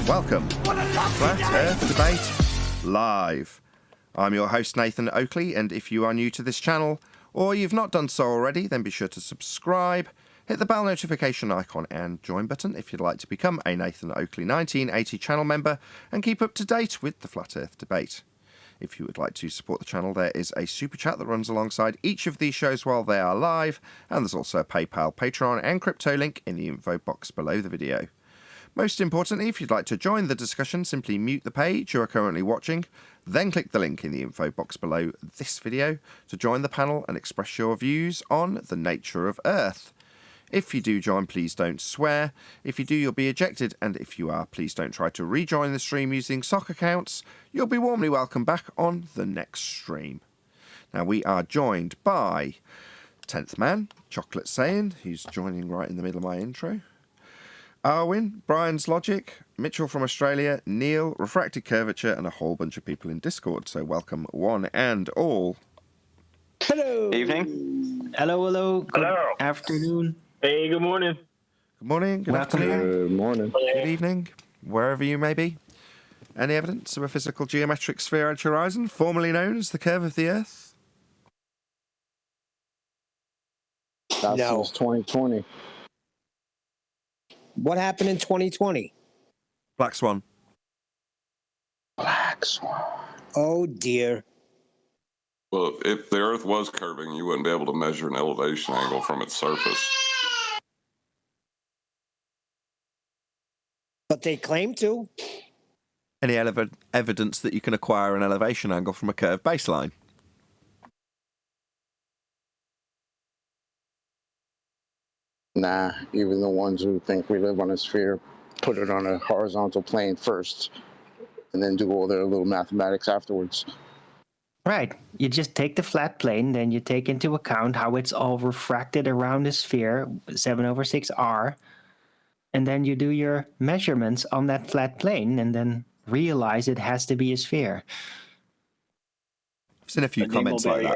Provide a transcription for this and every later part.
Welcome to Flat Earth Debate Live. I'm your host Nathan Oakley, and if you are new to this channel, or you've not done so already, then be sure to subscribe, hit the bell notification icon and join button if you'd like to become a Nathan Oakley 1980 channel member and keep up to date with the Flat Earth Debate. If you would like to support the channel, there is a super chat that runs alongside each of these shows while they are live, and there's also a PayPal, Patreon and crypto link in the info box below the video. Most importantly, if you'd like to join the discussion, simply mute the page you are currently watching, then click the link in the info box below this video to join the panel and express your views on the nature of Earth. If you do join, please don't swear. If you do, you'll be ejected, and if you are, please don't try to rejoin the stream using sock accounts. You'll be warmly welcome back on the next stream. Now, we are joined by 10th Man, Chocolate Saiyan, who's joining right in the middle of my intro. Arwin, Brian's Logic, Mitchell from Australia, Neil, Refracted Curvature, and a whole bunch of people in Discord. So welcome one and all. Hello. Evening. Hello. Good Hello. afternoon. Hey, good morning. Good morning, good Welcome. afternoon, Good morning. good evening, wherever you may be. Any evidence of a physical geometric sphere edge horizon, formerly known as the curve of the Earth? That's No. since 2020. What happened in 2020? Black Swan. Black Swan. Oh, dear. Well, if the Earth was curving, you wouldn't be able to measure an elevation angle from its surface. But they claim to. Any evidence that you can acquire an elevation angle from a curved baseline? Nah, even the ones who think we live on a sphere put it on a horizontal plane first and then do all their little mathematics afterwards. Right. You just take the flat plane, then you take into account how it's all refracted around the sphere, 7/6R, and then you do your measurements on that flat plane and then realize it has to be a sphere. I've seen a few comments like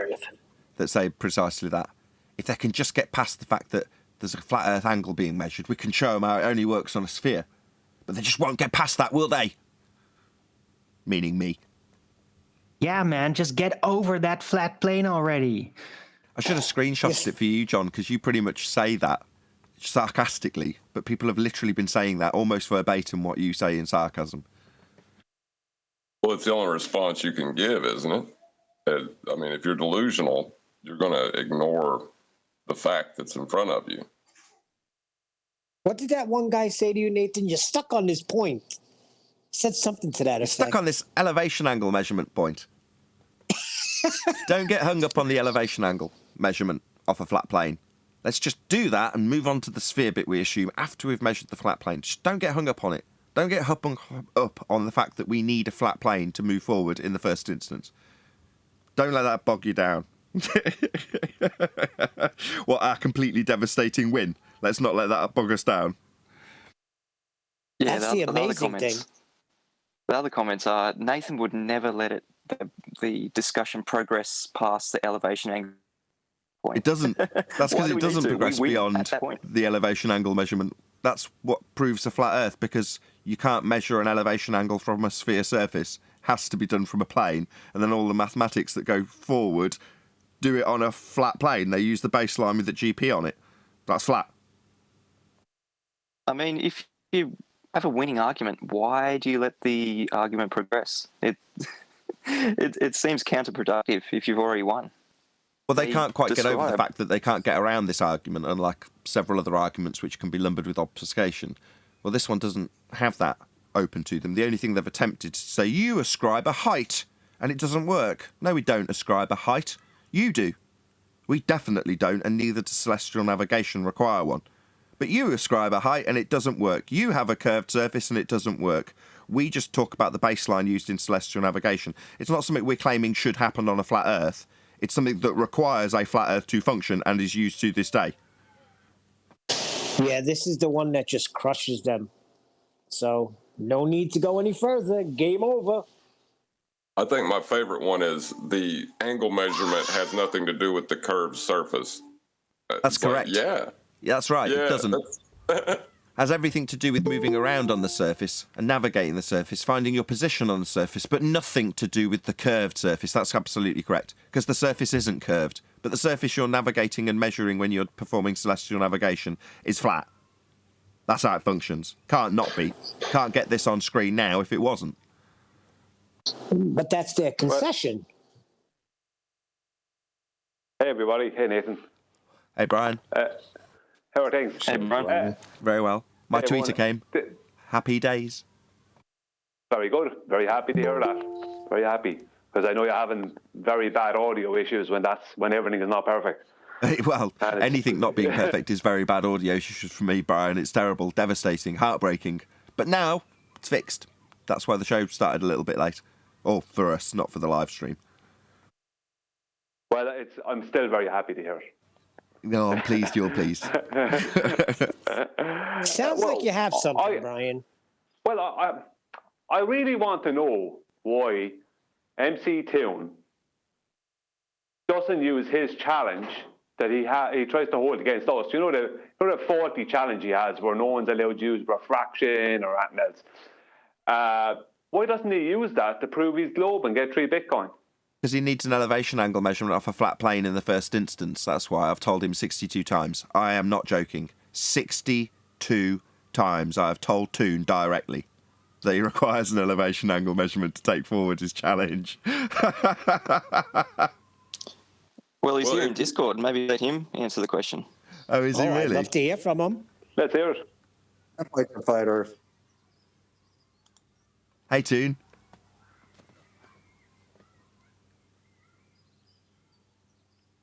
that say precisely that. If they can just get past the fact that there's a flat Earth angle being measured, we can show them how it only works on a sphere. But they just won't get past that, will they? Meaning me. Yeah, man, just get over that flat plane already. I should have screenshotted it for you, John, because you pretty much say that sarcastically, but people have literally been saying that almost verbatim what you say in sarcasm. Well, it's the only response you can give, isn't it? I mean, if you're delusional, you're going to ignore the fact that's in front of you. What did that one guy say to you, Nathan? You're stuck on this point. Said something to that effect. Stuck on this elevation angle measurement point. Don't get hung up on the elevation angle measurement off a flat plane. Let's just do that and move on to the sphere bit we assume after we've measured the flat plane. Just don't get hung up on it. Don't get up on the fact that we need a flat plane to move forward in the first instance. Don't let that bog you down. What, our completely devastating win? Let's not let that bog us down. Yeah, That's the amazing thing. The other comments are Nathan would never let the discussion progress past the elevation angle point. It doesn't. That's because it doesn't progress beyond the elevation angle measurement. That's what proves a flat Earth, because you can't measure an elevation angle from a sphere surface. It has to be done from a plane, and then all the mathematics that go forward do it on a flat plane. They use the baseline with the GP on it. That's flat. I mean, if you have a winning argument, why do you let the argument progress? It seems counterproductive if you've already won. Well, they can't quite get over the describe- fact that they can't get around this argument, unlike several other arguments which can be lumbered with obfuscation. Well, this one doesn't have that open to them. The only thing they've attempted is to say, you ascribe a height, and it doesn't work. No, we don't ascribe a height. You do. We definitely don't, and neither does celestial navigation require one. But you ascribe a height, and it doesn't work. You have a curved surface, and it doesn't work. We just talk about the baseline used in celestial navigation. It's not something we're claiming should happen on a flat Earth. It's something that requires a flat Earth to function and is used to this day. Yeah, this is the one that just crushes them. So, no need to go any further. Game over. I think my favorite one is the angle measurement has nothing to do with the curved surface. That's correct. Yeah. Yeah, that's right. Yeah, It doesn't. has everything to do with moving around on the surface and navigating the surface, finding your position on the surface, but nothing to do with the curved surface. That's absolutely correct, because the surface isn't curved, but the surface you're navigating and measuring when you're performing celestial navigation is flat. That's how it functions. Can't not be. Can't get this on screen now if it wasn't. But that's their concession. Hey, everybody. Hey, Nathan. Hey, Brian. How are things? Hey, Brian. Very well. My Hey, tweeter came. Happy days. Very good. Very happy to hear that. Very happy. Because I know you're having very bad audio issues when everything is not perfect. Well, anything not being perfect is very bad audio issues for me, Brian. It's terrible, devastating, heartbreaking. But now it's fixed. That's why the show started a little bit late. Or for us, not for the live stream. Well, I'm still very happy to hear it. No, I'm pleased you're pleased. Sounds like you have something, Brian. Well, I really want to know why MC Toon doesn't use his challenge that he tries to hold against us. You know the faulty challenge he has where no one's allowed to use refraction or anything else. Why doesn't he use that to prove his globe and get 3 Bitcoin? Because he needs an elevation angle measurement off a flat plane in the first instance. That's why I've told him 62 times. I am not joking. 62 times I have told Toon directly that he requires an elevation angle measurement to take forward his challenge. Well, he's here in Discord. Maybe let him answer the question. Oh, is he I'd really? love to hear from him. Let's hear it. I'm like the flat Earth. Hey, Toon.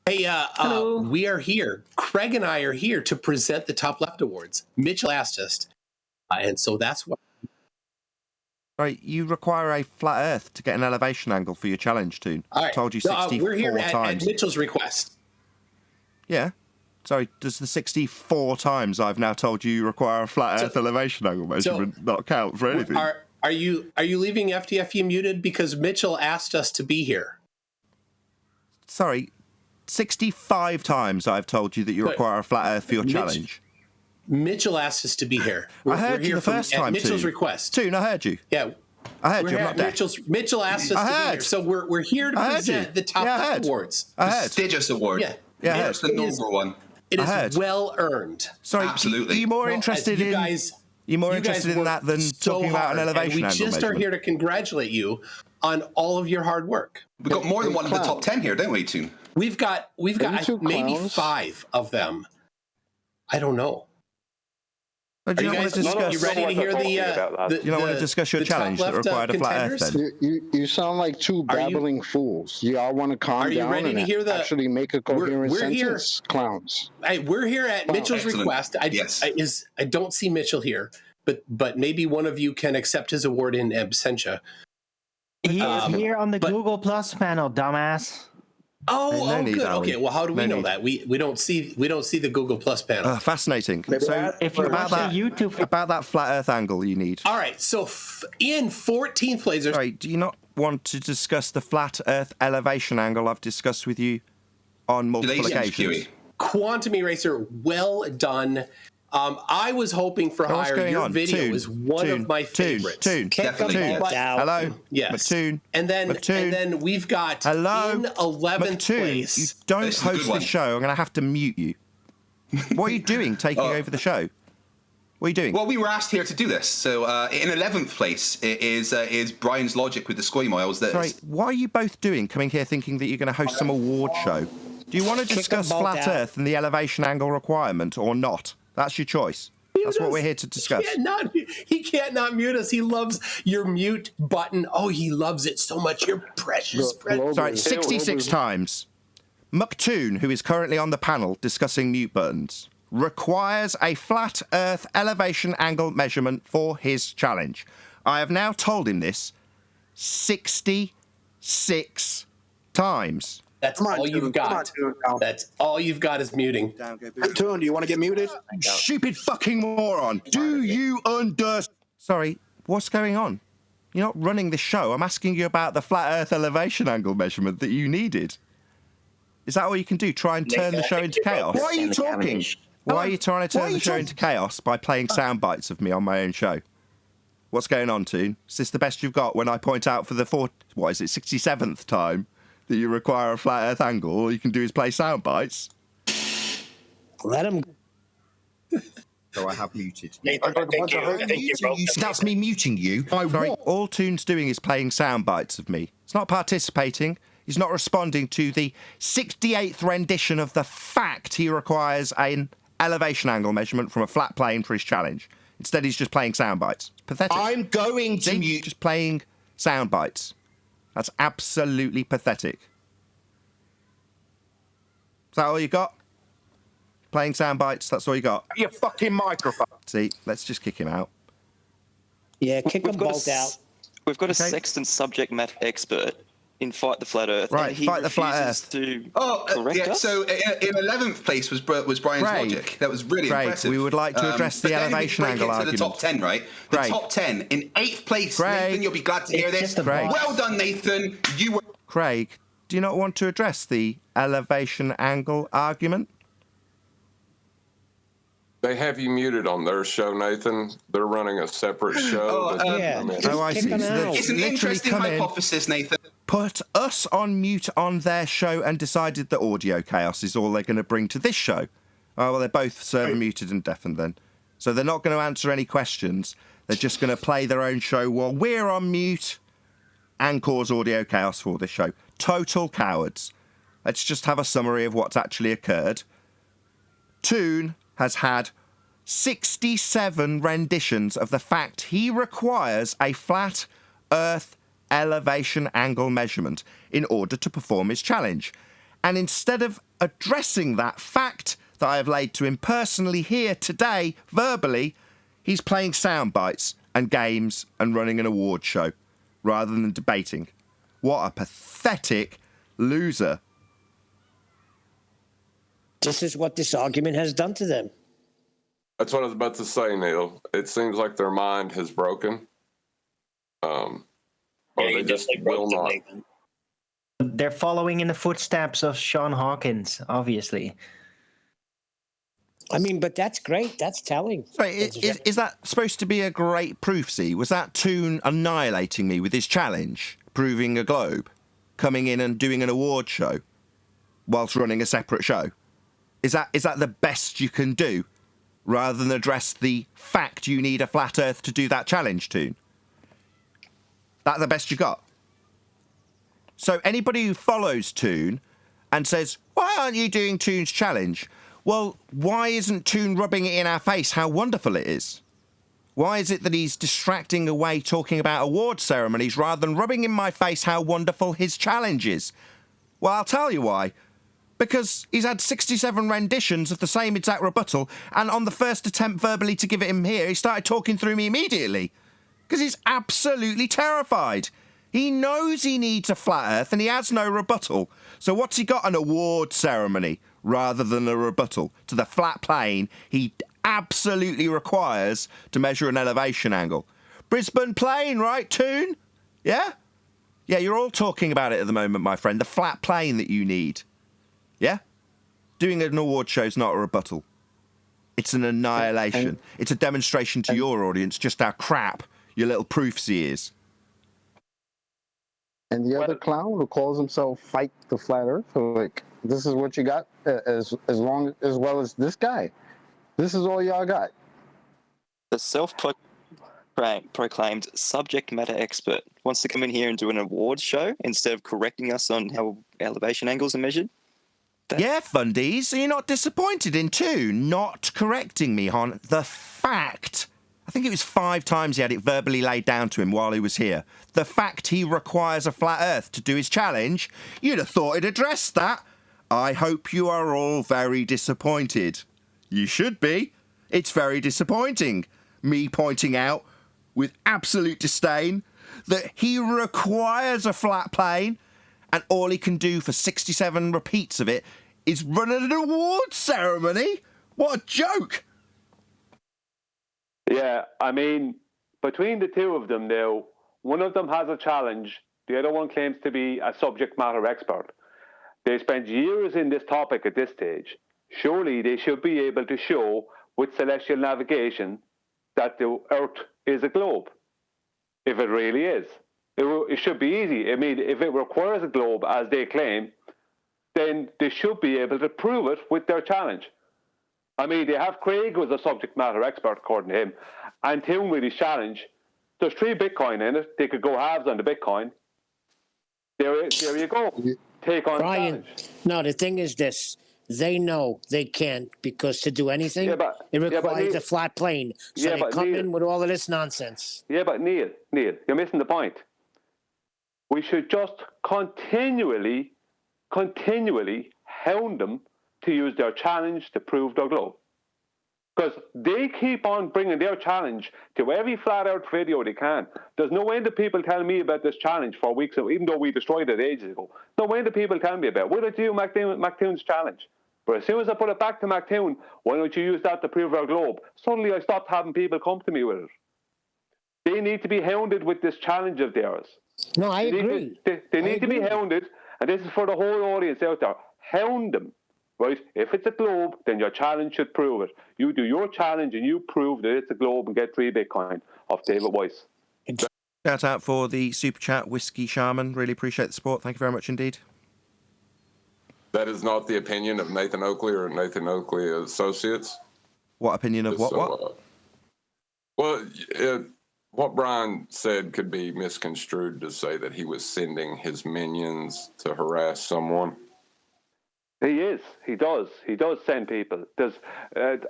Hey, we are here. Craig and I are here to present the Top Left Awards. Mitchell asked us, and so that's why. Right, you require a flat Earth to get an elevation angle for your challenge, Toon. All right. I told you 64 we're here times. at Mitchell's request. Yeah. Sorry, does the 64 times I've now told you require a flat Earth elevation angle measurement not count for anything? Are you leaving FTFU muted because Mitchell asked us to be here? Sorry, 65 times I've told you that you require a flat Earth for your challenge. Mitchell asked us to be here. I heard you the first time, at Mitchell's Toon. request. Toon, I heard you. Yeah. I heard you. I'm not deaf. Mitchell asked us to be here. So we're here to present the Top Left Awards. I heard. Prestigious award. Yeah. Yeah, It's the noble one. It is well earned. Sorry, Absolutely. Are you more Well, interested you in... guys, You're more you interested guys in that than worked so talking about an hard, elevation and angle we just measurement. are here to congratulate you on all of your hard work. We've got more than one in the top 10 here, don't we, Toon? We've got maybe 5 of them. I don't know. Do you Are not want to you discuss? ready to hear Do the you not want to discuss your the top challenge that left, required a flat Earth? contenders? Then You sound like two Are you- babbling fools. You all want to calm Are you down ready and to hear the- actually make a coherent we're here. sentence, clowns. We're here at Mitchell's Excellent. request. I don't see Mitchell here, but maybe one of you can accept his award in absentia. He is here on the but- Google Plus panel, dumbass. No need, Good. Alan. Okay. Well, how do we No know need. that? We don't see the Google Plus panel. fascinating. So If you about watch that the YouTube, about that flat Earth angle you need. All right. So in 14th place, there's Sorry, do you not want to discuss the flat Earth elevation angle I've discussed with you on multiple Today's occasions? MQE. Quantum Eraser. Well done. I was hoping for What's higher. going Your on? video Toon, is one Toon, of my Toon, favorites. Toon, Kick Definitely, them yes. all down. Hello? Yes. Toon. And then Toon. we've got Hello? in 11th Toon, place. you don't This is a good host one. this show. I'm going to have to mute you. What are you doing taking over the show? What are you doing? Well, we were asked here to do this. So in 11th place is Brian's logic with the squay miles. Sorry, what are you both doing coming here thinking that you're going to host some award show? Do you want to Kick discuss them both flat out. Earth and the elevation angle requirement or not? That's your choice. That's what we're here to discuss. He can't not mute us. He loves your mute button. Oh, he loves it so much. You're precious. Globally. Sorry, 66 times. Toon, who is currently on the panel discussing mute buttons, requires a flat Earth elevation angle measurement for his challenge. I have now told him this 66 times. That's all you've got. That's all you've got is muting. Toon, do you want to get muted? Stupid fucking moron. Do you understand? Sorry, what's going on? You're not running this show. I'm asking you about the flat Earth elevation angle measurement that you needed. Is that all you can do? Try and turn the show into chaos? Why are you talking? Why are you trying to turn the show into chaos by playing sound bites of me on my own show? What's going on, Toon? Is this the best you've got when I point out for the 67th time that you require a flat Earth angle? All you can do is play sound bites? Let him. So I have muted. Nathan, I think you broke them. That's me muting you. Sorry, all Toon's doing is playing sound bites of me. He's not participating. He's not responding to the 68th rendition of the fact he requires an elevation angle measurement from a flat plane for his challenge. Instead, he's just playing sound bites. It's pathetic. I'm going to mute. Just playing sound bites. That's absolutely pathetic. Is that all you got? Playing sound bites, that's all you got? Your fucking microphone. See, let's just kick him out. Yeah, kick them both out. We've got a sextant subject matter expert in Fight the Flat Earth. Right, and he Fight the Flat refuses Earth. to correct us. So in 11th place was Brian's Craig, logic. That was really Craig, impressive. we would like to address the but then if elevation we break angle it to argument. the top 10, right? The Craig. top 10 in 8th place. Craig. Nathan, you'll be glad to hear It's this. just a Craig. box. Well done, Nathan. You were. Craig, do you not want to address the elevation angle argument? They have you muted on their show, Nathan. They're running a separate show. yeah. Oh, I see. So they've It's an literally interesting come in, hypothesis, Nathan. put us on mute on their show and decided that audio chaos is all they're going to bring to this show. Oh, well, they're both server muted and deafened then. So they're not going to answer any questions. They're just going to play their own show while we're on mute and cause audio chaos for this show. Total cowards. Let's just have a summary of what's actually occurred. Toon has had 67 renditions of the fact he requires a flat Earth elevation angle measurement in order to perform his challenge. And instead of addressing that fact that I have laid to him personally here today, verbally, he's playing sound bites and games and running an award show rather than debating. What a pathetic loser. This is what this argument has done to them. That's what I was about to say, Neil. It seems like their mind has broken. Or they just will not. They're following in the footsteps of Sean Hawkins, obviously. I mean, but that's great. That's telling. Sorry, is that supposed to be a great proof, see? Was that Toon annihilating me with his challenge, proving a globe, coming in and doing an award show whilst running a separate show? Is that the best you can do, rather than address the fact you need a flat Earth to do that challenge, Toon? That the best you got? So anybody who follows Toon and says, why aren't you doing Toon's challenge? Well, why isn't Toon rubbing it in our face how wonderful it is? Why is it that he's distracting away talking about award ceremonies rather than rubbing in my face how wonderful his challenge is? Well, I'll tell you why. Because he's had 67 renditions of the same exact rebuttal, and on the first attempt verbally to give it him here, he started talking through me immediately. Because he's absolutely terrified. He knows he needs a flat Earth, and he has no rebuttal. So what's he got? An award ceremony rather than a rebuttal to the flat plane he absolutely requires to measure an elevation angle. Brisbane plane, right, Toon? Yeah? Yeah, you're all talking about it at the moment, my friend. The flat plane that you need. Yeah? Doing an award show is not a rebuttal. It's an annihilation. It's a demonstration to your audience just how crap your little proofsy is. And the other clown who calls himself Fight the Flat Earth, like, this is what you got as well as this guy. This is all y'all got. The self-proclaimed subject matter expert wants to come in here and do an awards show instead of correcting us on how elevation angles are measured. Yeah, Fundies, are you not disappointed in Toon not correcting me on the fact? I think it was 5 times he had it verbally laid down to him while he was here. The fact he requires a flat Earth to do his challenge. You'd have thought he'd addressed that. I hope you are all very disappointed. You should be. It's very disappointing. Me pointing out with absolute disdain that he requires a flat plane, and all he can do for 67 repeats of it is run an award ceremony? What a joke! Yeah, I mean, between the two of them now, one of them has a challenge, the other one claims to be a subject matter expert. They spent years in this topic at this stage. surely they should be able to show with celestial navigation that the Earth is a globe, if it really is. It should be easy. I mean, if it requires a globe, as they claim, then they should be able to prove it with their challenge. I mean, they have Craig, who's a subject matter expert, according to him, and Toon with his challenge. There's 3 Bitcoin in it. They could go halves on the Bitcoin. There you go. Take on Brian, challenge. no, the thing is this. They know they can't, because to do anything, it requires Neil, a flat plane. So they come in with all of this nonsense. Yeah, but Neil, you're missing the point. We should just continually hound them to use their challenge to prove their globe. Because they keep on bringing their challenge to every flat earth video they can. There's no end of people telling me about this challenge for weeks, even though we destroyed it ages ago. No end of people telling me about it. Why don't you do McToon's challenge? But as soon as I put it back to McToon, why don't you use that to prove our globe? Suddenly I stopped having people come to me with it. They need to be hounded with this challenge of theirs. No, I agree. They need to be hounded, and this is for the whole audience out there. Hound them. Right? If it's a globe, then your challenge should prove it. You do your challenge and you prove that it's a globe and get 3 Bitcoin off David Weiss. Shout out for the super chat, Whiskey Shaman. Really appreciate the support. Thank you very much indeed. That is not the opinion of Nathan Oakley or Nathan Oakley Associates. What opinion of what? What Brian said could be misconstrued to say that he was sending his minions to harass someone. He is. He does. He does send people. This is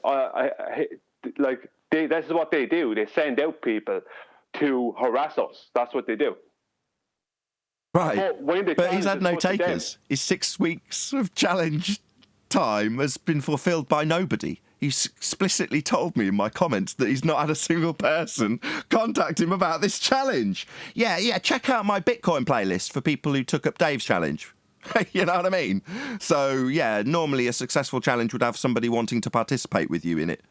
what they do. They send out people to harass us. That's what they do. Right. But he's had no takers. His 6 weeks of challenge time has been fulfilled by nobody. He's explicitly told me in my comments that he's not had a single person contact him about this challenge. Yeah. Check out my Bitcoin playlist for people who took up Dave's challenge. You know what I mean? So, yeah, normally a successful challenge would have somebody wanting to participate with you in it.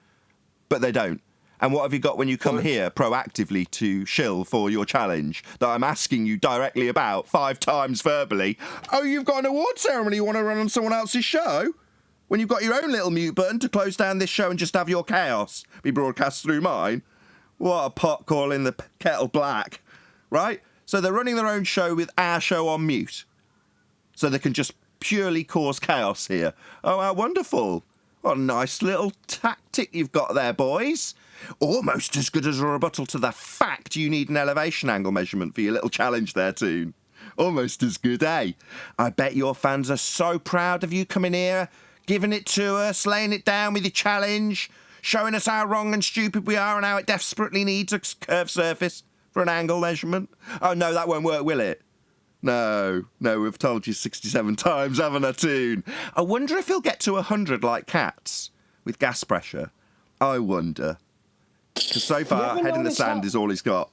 But they don't. And what have you got when you come here proactively to shill for your challenge that I'm asking you directly about 5 times verbally? Oh, you've got an award ceremony you want to run on someone else's show? When you've got your own little mute button to close down this show and just have your chaos be broadcast through mine? What a pot calling the kettle black, right? So they're running their own show with our show on mute. So they can just purely cause chaos here. Oh, how wonderful. What a nice little tactic you've got there, boys. Almost as good as a rebuttal to the fact you need an elevation angle measurement for your little challenge there, Toon. Almost as good, eh? I bet your fans are so proud of you coming here, giving it to us, laying it down with your challenge, showing us how wrong and stupid we are and how it desperately needs a curved surface for an angle measurement. Oh, no, that won't work, will it? No, we've told you 67 times, haven't I, Toon? I wonder if he'll get to 100 like cats with gas pressure. I wonder. Because so far, head in the sand is all he's got.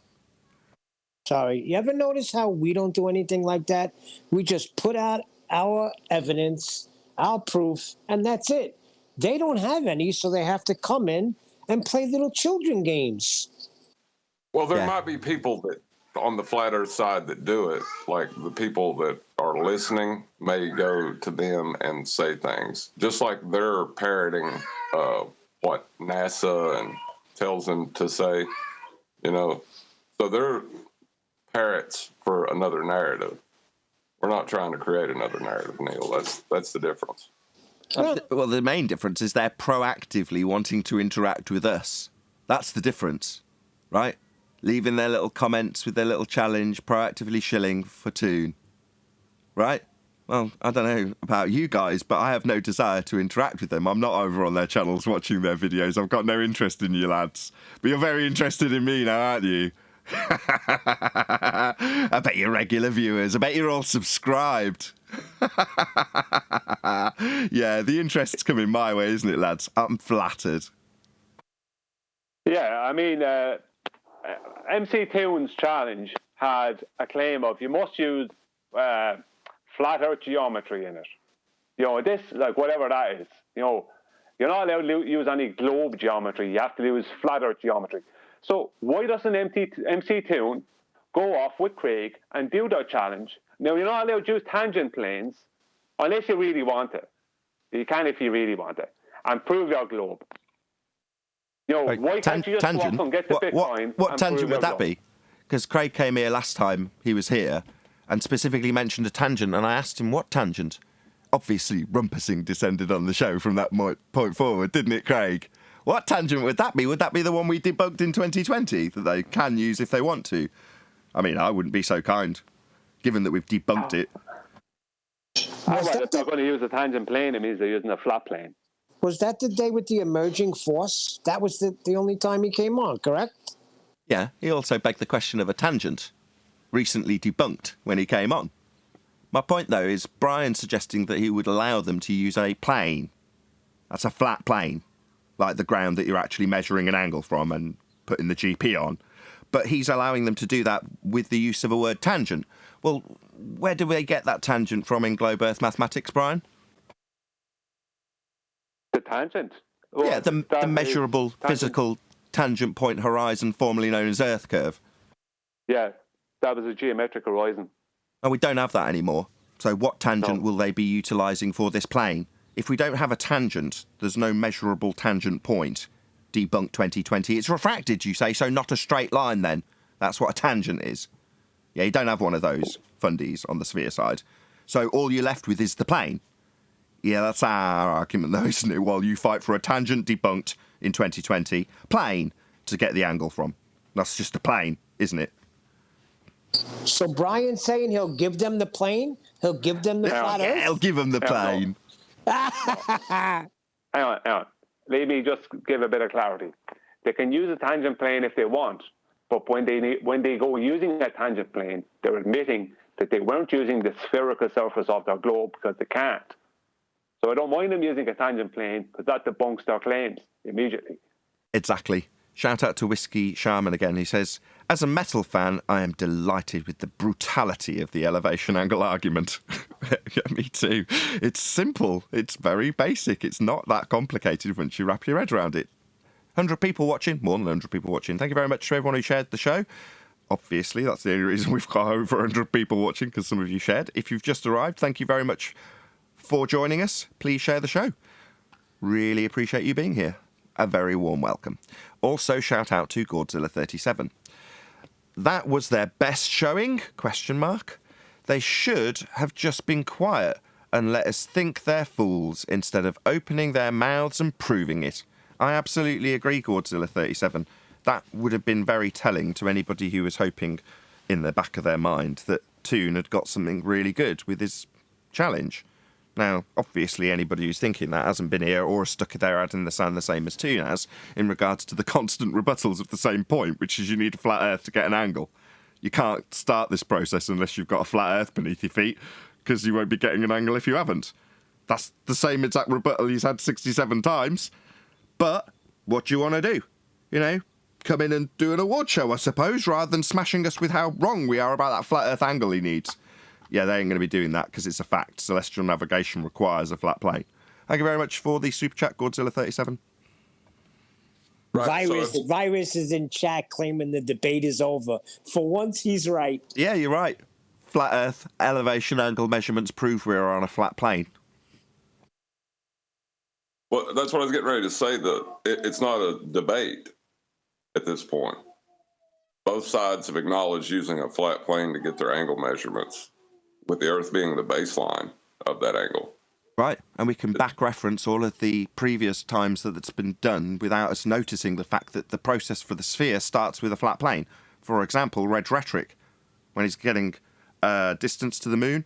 Sorry, you ever notice how we don't do anything like that? We just put out our evidence, our proof, and that's it. They don't have any, so they have to come in and play little children games. Well, there might be people that on the flat earth side that do it, like the people that are listening may go to them and say things just like they're parroting what NASA and tells them to say, so they're parrots for another narrative. We're not trying to create another narrative, Neil. That's the difference. Well, the main difference is they're proactively wanting to interact with us. That's the difference, right? Leaving their little comments with their little challenge, proactively shilling for Toon. Right? Well, I don't know about you guys, but I have no desire to interact with them. I'm not over on their channels watching their videos. I've got no interest in you lads. But you're very interested in me now, aren't you? I bet you're regular viewers. I bet you're all subscribed. Yeah, the interest's coming my way, isn't it, lads? I'm flattered. Yeah, I mean... MC Toon's challenge had a claim of you must use flat earth geometry in it. This, like whatever that is, you're not allowed to use any globe geometry. You have to use flat earth geometry. So why doesn't MC Toon go off with Craig and do their challenge? Now, you're not allowed to use tangent planes unless you really want it. You can if you really want to. And prove your globe. You know, why can't you just tangent? swap and get the Bitcoin? What and tangent prove would your that globe? be? Because Craig came here last time he was here and specifically mentioned a tangent, and I asked him what tangent. Obviously, rumpusing descended on the show from that point forward, didn't it, Craig? What tangent would that be? Would that be the one we debunked in 2020 that they can use if they want to? I mean, I wouldn't be so kind, given that we've debunked it. If they're going to use a tangent plane, it means they're using a flat plane. Was that the day with the emerging force? That was the only time he came on, correct? Yeah, he also begged the question of a tangent, recently debunked when he came on. My point, though, is Brian suggesting that he would allow them to use a plane. That's a flat plane, like the ground that you're actually measuring an angle from and putting the GP on. But he's allowing them to do that with the use of a word tangent. Well, where do they get that tangent from in globe Earth mathematics, Brian? The tangent? Well, yeah, the measurable physical tangent point horizon, formerly known as Earth curve. Yeah, that was a geometric horizon. And we don't have that anymore. So what tangent will they be utilising for this plane? If we don't have a tangent, there's no measurable tangent point. Debunk 2020. It's refracted, you say, so not a straight line then. That's what a tangent is. Yeah, you don't have one of those fundies on the sphere side. So all you're left with is the plane. Yeah, that's our argument though, isn't it? While you fight for a tangent debunked in 2020, plane to get the angle from. That's just a plane, isn't it? So Brian's saying he'll give them the plane? He'll give them the flat Earth? Yeah, he'll give them the plane. Hang on. Let me just give a bit of clarity. They can use a tangent plane if they want, but when they go using a tangent plane, they're admitting that they weren't using the spherical surface of their globe because they can't. So I don't mind them using a tangent plane because that debunks their claims immediately. Exactly. Shout out to Whiskey Shaman again. He says, as a metal fan, I am delighted with the brutality of the elevation angle argument. Yeah, me too. It's simple. It's very basic. It's not that complicated once you wrap your head around it. 100 people watching, more than 100 people watching. Thank you very much to everyone who shared the show. Obviously, that's the only reason we've got over 100 people watching, because some of you shared. If you've just arrived, thank you very much for joining us. Please share the show. Really appreciate you being here. A very warm welcome. Also, shout out to Godzilla37. That was their best showing? ? They should have just been quiet and let us think they're fools instead of opening their mouths and proving it. I absolutely agree, Godzilla37. That would have been very telling to anybody who was hoping in the back of their mind that Toon had got something really good with his challenge. Now, obviously, anybody who's thinking that hasn't been here or stuck their head in the sand the same as Toon has in regards to the constant rebuttals of the same point, which is you need a flat Earth to get an angle. You can't start this process unless you've got a flat Earth beneath your feet, because you won't be getting an angle if you haven't. That's the same exact rebuttal he's had 67 times. But what do you want to do? You know, come in and do an award show, I suppose, rather than smashing us with how wrong we are about that flat Earth angle he needs. Yeah, they ain't going to be doing that because it's a fact. Celestial navigation requires a flat plane. Thank you very much for the super chat, Godzilla37. Right, Virus is in chat claiming the debate is over. For once, he's right. Yeah, you're right. Flat Earth elevation angle measurements prove we're on a flat plane. Well, that's what I was getting ready to say. It's not a debate at this point. Both sides have acknowledged using a flat plane to get their angle measurements, with the Earth being the baseline of that angle. Right, and we can back reference all of the previous times that it's been done without us noticing the fact that the process for the sphere starts with a flat plane. For example, Red's rhetoric, when he's getting distance to the moon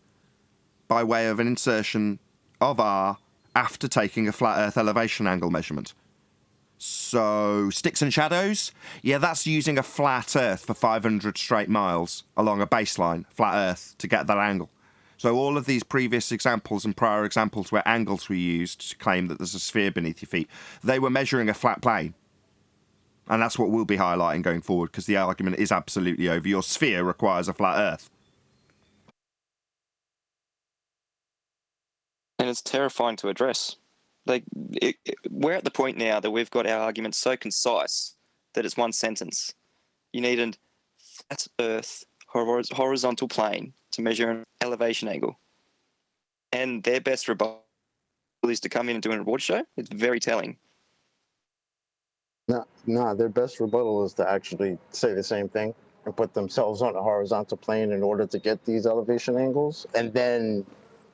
by way of an insertion of R after taking a flat Earth elevation angle measurement. So, sticks and shadows? Yeah, that's using a flat Earth for 500 straight miles along a baseline, flat Earth, to get that angle. So all of these previous examples and prior examples where angles were used to claim that there's a sphere beneath your feet, they were measuring a flat plane. And that's what we'll be highlighting going forward, because the argument is absolutely over. Your sphere requires a flat Earth. And it's terrifying to address. We're at the point now that we've got our arguments so concise that it's one sentence. You need a flat Earth horizontal plane to measure an elevation angle. And their best rebuttal bullies to come in and do an award show. It's very telling. No, their best rebuttal is to actually say the same thing and put themselves on a horizontal plane in order to get these elevation angles, and then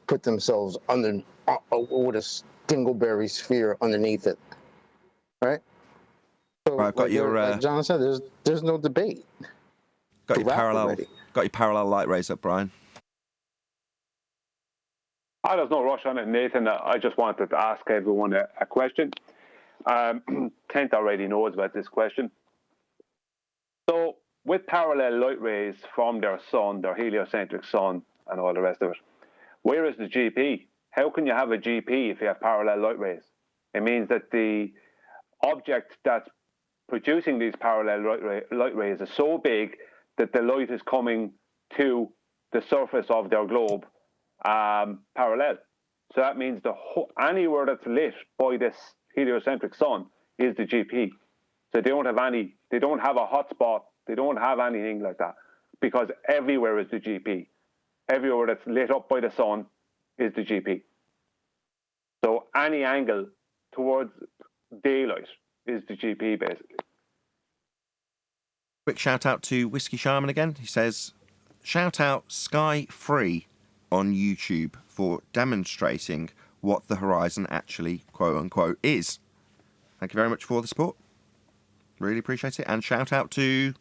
put themselves under with a dingleberry sphere underneath it, right? So, Right, I've got like John said, there's no debate. Got your Already. parallel light rays up, Brian. There's no rush on it, Nathan. I just wanted to ask everyone a question. Kent already knows about this question. So, with parallel light rays from their sun, their heliocentric sun, and all the rest of it, where is the GP? How can you have a GP if you have parallel light rays? It means that the object that's producing these parallel light rays is so big that the light is coming to the surface of their globe parallel. So that means anywhere that's lit by this heliocentric sun is the GP. So they don't have a hotspot, they don't have anything like that, because everywhere is the GP. Everywhere that's lit up by the sun is the GP. So any angle towards daylight is the GP, basically. Quick shout out to Whiskey Shaman again. He says, shout out Sky Free on YouTube for demonstrating what the horizon actually, quote unquote, is. Thank you very much for the support. Really appreciate it. And shout out to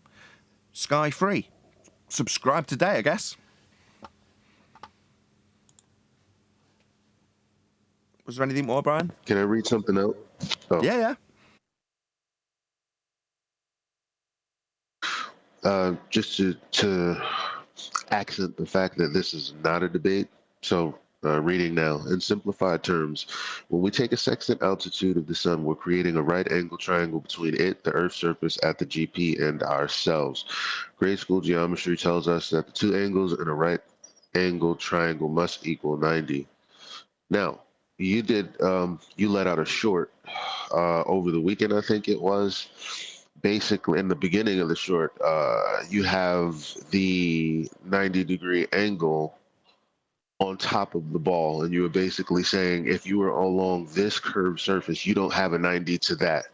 Sky Free. Subscribe today, I guess. Was there anything more, Brian? Can I read something out? Oh. Yeah. Just to accent the fact that this is not a debate. So, reading now. In simplified terms, when we take a sextant altitude of the sun, we're creating a right angle triangle between it, the Earth's surface at the GP, and ourselves. Grade school geometry tells us that the two angles in a right angle triangle must equal 90. Now, you let out a short over the weekend, I think it was. Basically, in the beginning of the short, you have the 90-degree angle on top of the ball, and you were basically saying if you were along this curved surface, you don't have a 90 to that.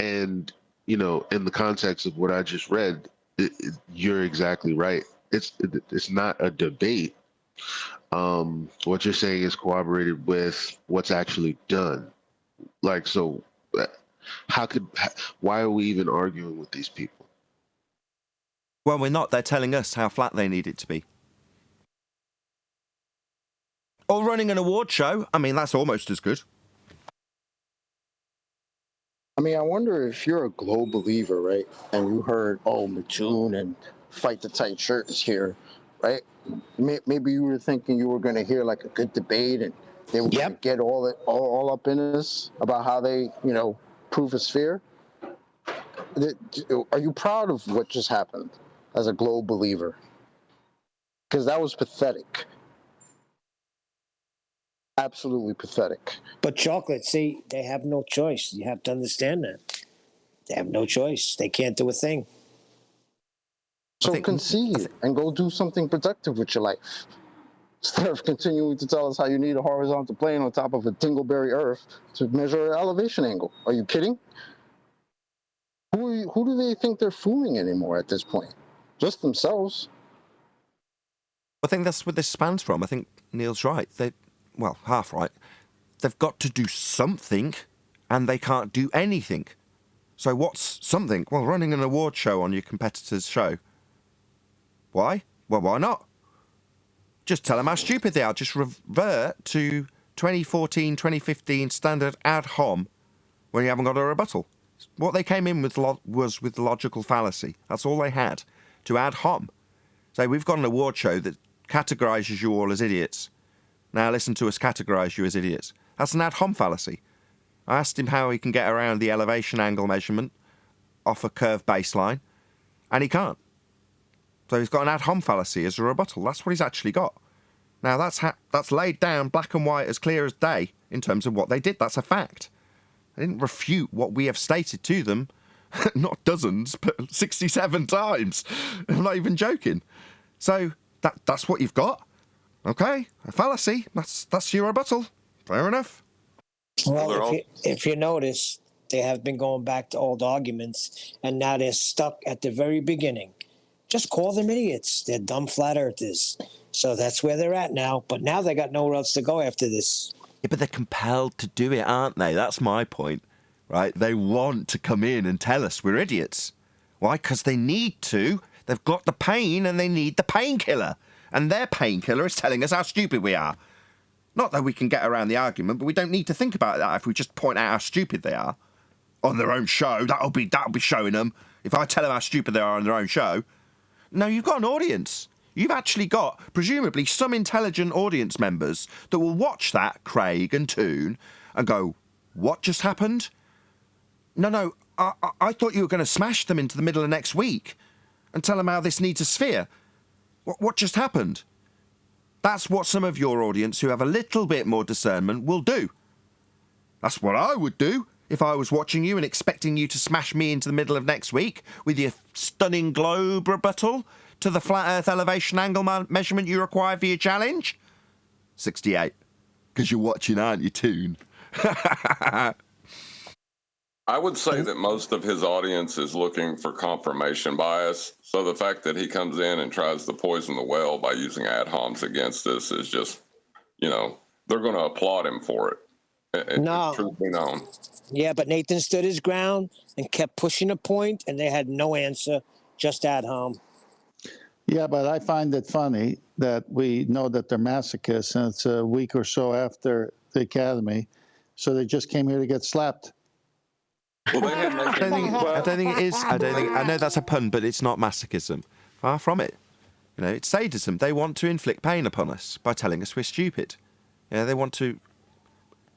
And, in the context of what I just read, you're exactly right. It's not a debate. What you're saying is corroborated with what's actually done. Like, so why are we even arguing with these people? Well, we're not. They're telling us how flat they need it to be. Or running an award show. I mean, that's almost as good. I mean, I wonder if you're a globe believer, right? And you heard, Toon and Fight the Tight Shirt is here, right? Maybe you were thinking you were going to hear like a good debate and they were going to get all up in us about how they, prove a sphere. Are you proud of what just happened as a globe believer? Because that was pathetic. Absolutely pathetic. But Chocolate, see, they have no choice. You have to understand that. They have no choice. They can't do a thing. So concede and go do something productive with your life. Instead of continuing to tell us how you need a horizontal plane on top of a dingleberry Earth to measure an elevation angle. Are you kidding? Who do they think they're fooling anymore at this point? Just themselves. I think that's where this spans from. I think Neil's right. Half right. They've got to do something, and they can't do anything. So what's something? Well, running an award show on your competitor's show. Why? Well, why not? Just tell them how stupid they are. Just revert to 2014, 2015 standard ad hom when you haven't got a rebuttal. What they came in with was with logical fallacy. That's all they had, to ad hom. So we've got an award show that categorises you all as idiots. Now listen to us categorise you as idiots. That's an ad hom fallacy. I asked him how he can get around the elevation angle measurement off a curved baseline, and he can't. So he's got an ad hom fallacy as a rebuttal. That's what he's actually got. Now that's laid down black and white as clear as day in terms of what they did. That's a fact. They didn't refute what we have stated to them, not dozens, but 67 times. I'm not even joking. So that's what you've got. Okay, a fallacy. That's your rebuttal. Fair enough. Well, if you notice, they have been going back to old arguments, and now they're stuck at the very beginning. Just call them idiots. They're dumb flat earthers. So that's where they're at now. But now they got nowhere else to go after this. Yeah, but they're compelled to do it, aren't they? That's my point, right? They want to come in and tell us we're idiots. Why? Because they need to. They've got the pain and they need the painkiller. And their painkiller is telling us how stupid we are. Not that we can get around the argument, but we don't need to think about that if we just point out how stupid they are. On their own show, that'll be showing them. If I tell them how stupid they are on their own show. No, you've got an audience. You've actually got, presumably, some intelligent audience members that will watch that, Craig and Toon, and go, what just happened? No, I thought you were going to smash them into the middle of next week and tell them how this needs a sphere. What just happened? That's what some of your audience who have a little bit more discernment will do. That's what I would do if I was watching you and expecting you to smash me into the middle of next week with your stunning globe rebuttal to the flat Earth elevation angle measurement you require for your challenge. 68. Because you're watching, aren't you, Toon? I would say that most of his audience is looking for confirmation bias. So the fact that he comes in and tries to poison the well by using ad homs against us is just, they're going to applaud him for it. No. Truth be known. Yeah, but Nathan stood his ground and kept pushing a point, and they had no answer, just ad hom. Yeah, but I find it funny that we know that they're masochists, and it's a week or so after the academy, so they just came here to get slapped. Well, they had I don't think it is. I know that's a pun, but it's not masochism. Far from it. It's sadism. They want to inflict pain upon us by telling us we're stupid. They want to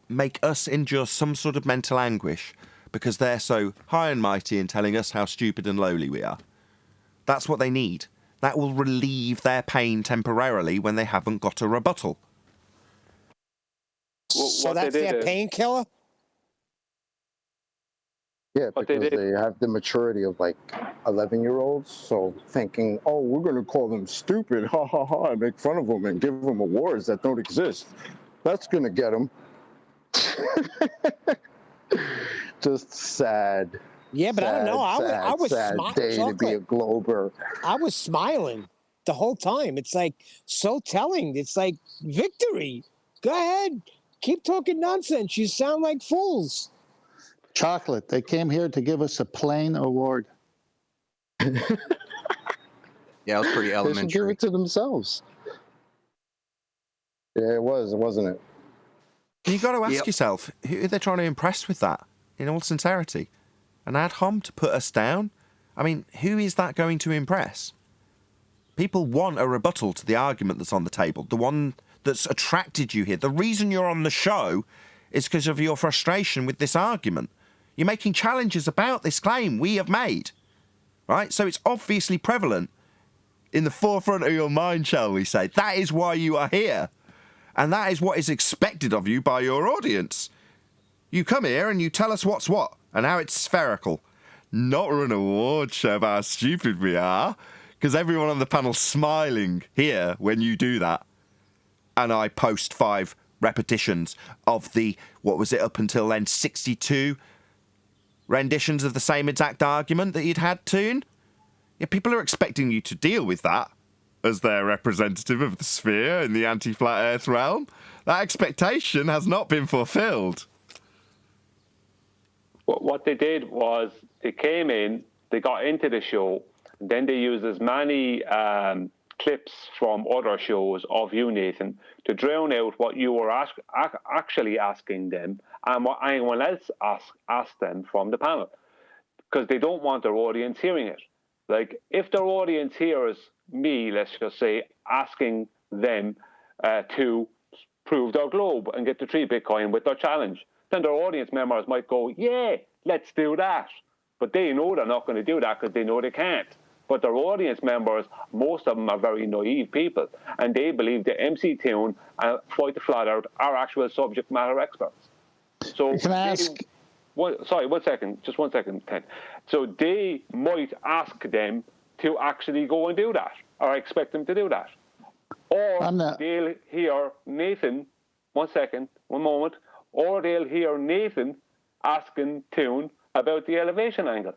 make us endure some sort of mental anguish because they're so high and mighty in telling us how stupid and lowly we are. That's what they need. That will relieve their pain temporarily when they haven't got a rebuttal. So that's their painkiller? Yeah, because they have the maturity of like 11-year-olds. So thinking, oh, we're going to call them stupid, ha ha ha, and make fun of them and give them awards that don't exist. That's going to get them. Just sad. Yeah, but I don't know. I was sad day to be a Glober. I was smiling the whole time. It's like so telling. It's like victory. Go ahead. Keep talking nonsense. You sound like fools. Chocolate. They came here to give us a plain award. Yeah, it was pretty elementary. They should give it to themselves. Yeah, it was, wasn't it? You've got to ask yourself, who are they trying to impress with that, in all sincerity? An ad hom to put us down? I mean, who is that going to impress? People want a rebuttal to the argument that's on the table, the one that's attracted you here. The reason you're on the show is because of your frustration with this argument. You're making challenges about this claim we have made, right? So it's obviously prevalent in the forefront of your mind, shall we say. That is why you are here. And that is what is expected of you by your audience. You come here and you tell us what's what and how it's spherical. Not an award show of how stupid we are, because everyone on the panel's smiling here when you do that. And I post 5 repetitions of the, what was it up until then, 62 renditions of the same exact argument that you'd had, Toon. Yeah, people are expecting you to deal with that as their representative of the sphere in the anti-flat earth realm. That expectation has not been fulfilled. What they did was they came in, they got into the show, and then they used as many clips from other shows of you, Nathan, to drown out what you were actually asking them and what anyone else asked them from the panel, because they don't want their audience hearing it. Like, if their audience hears me, let's just say, asking them to prove their globe and get the 3 Bitcoin with their challenge, then their audience members might go, yeah, let's do that. But they know they're not going to do that because they know they can't. But their audience members, most of them are very naive people, and they believe that MC Toon and Fight the Flat Earth are actual subject matter experts. So can I ask? Sorry, 1 second. Just 1 second, Ken. So they might ask them to actually go and do that, or expect them to do that. Or they'll hear Nathan, 1 second, 1 moment, or they'll hear Nathan asking Toon about the elevation angle.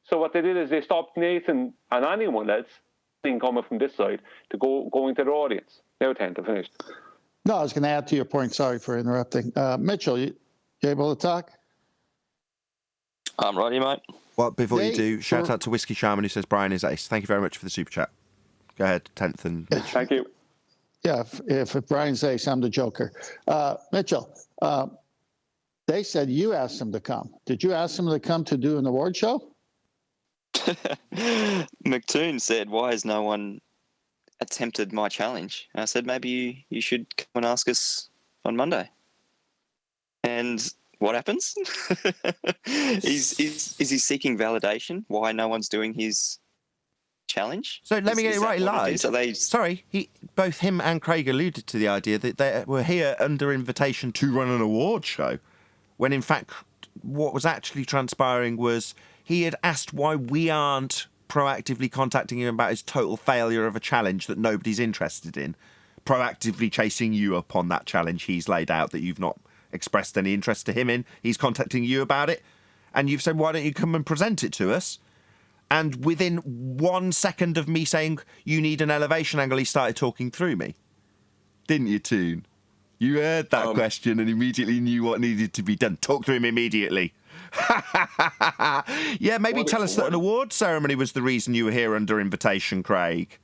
So what they did is they stopped Nathan and anyone else coming from this side to go into the audience. Now, 10 to finish. No, I was going to add to your point. Sorry for interrupting. Mitchell, you able to talk? I'm righty, mate. Well, before you do, shout out to Whiskey Shaman who says Brian is ace. Thank you very much for the super chat. Go ahead, 10th and Mitch. Thank you. Yeah, if Brian's ace, I'm the joker. Mitchell, they said you asked them to come. Did you ask them to come to do an award show? McToon said, why has no one attempted my challenge? And I said, maybe you should come and ask us on Monday. And what happens? Is he seeking validation? Why no one's doing his challenge? So let me get it right, live. Sorry, both him and Craig alluded to the idea that they were here under invitation to run an award show, when in fact what was actually transpiring was he had asked why we aren't proactively contacting him about his total failure of a challenge that nobody's interested in, proactively chasing you up on that challenge he's laid out that you've not expressed any interest to him in. He's contacting you about it, and you've said, why don't you come and present it to us? And within 1 second of me saying you need an elevation angle, he started talking through me. Didn't you, Toon? You heard that question and immediately knew what needed to be done. Talk to him immediately. Yeah, maybe tell us that an award ceremony was the reason you were here under invitation, Craig.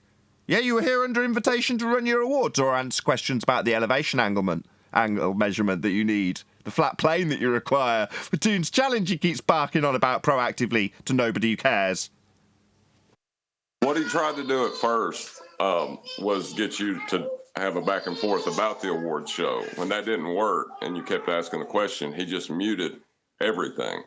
Yeah, you were here under invitation to run your awards or answer questions about the elevation angle measurement that you need, the flat plane that you require. For Toon's challenge he keeps barking on about proactively to nobody who cares. What he tried to do at first was get you to have a back and forth about the award show. When that didn't work and you kept asking the question, he just muted everything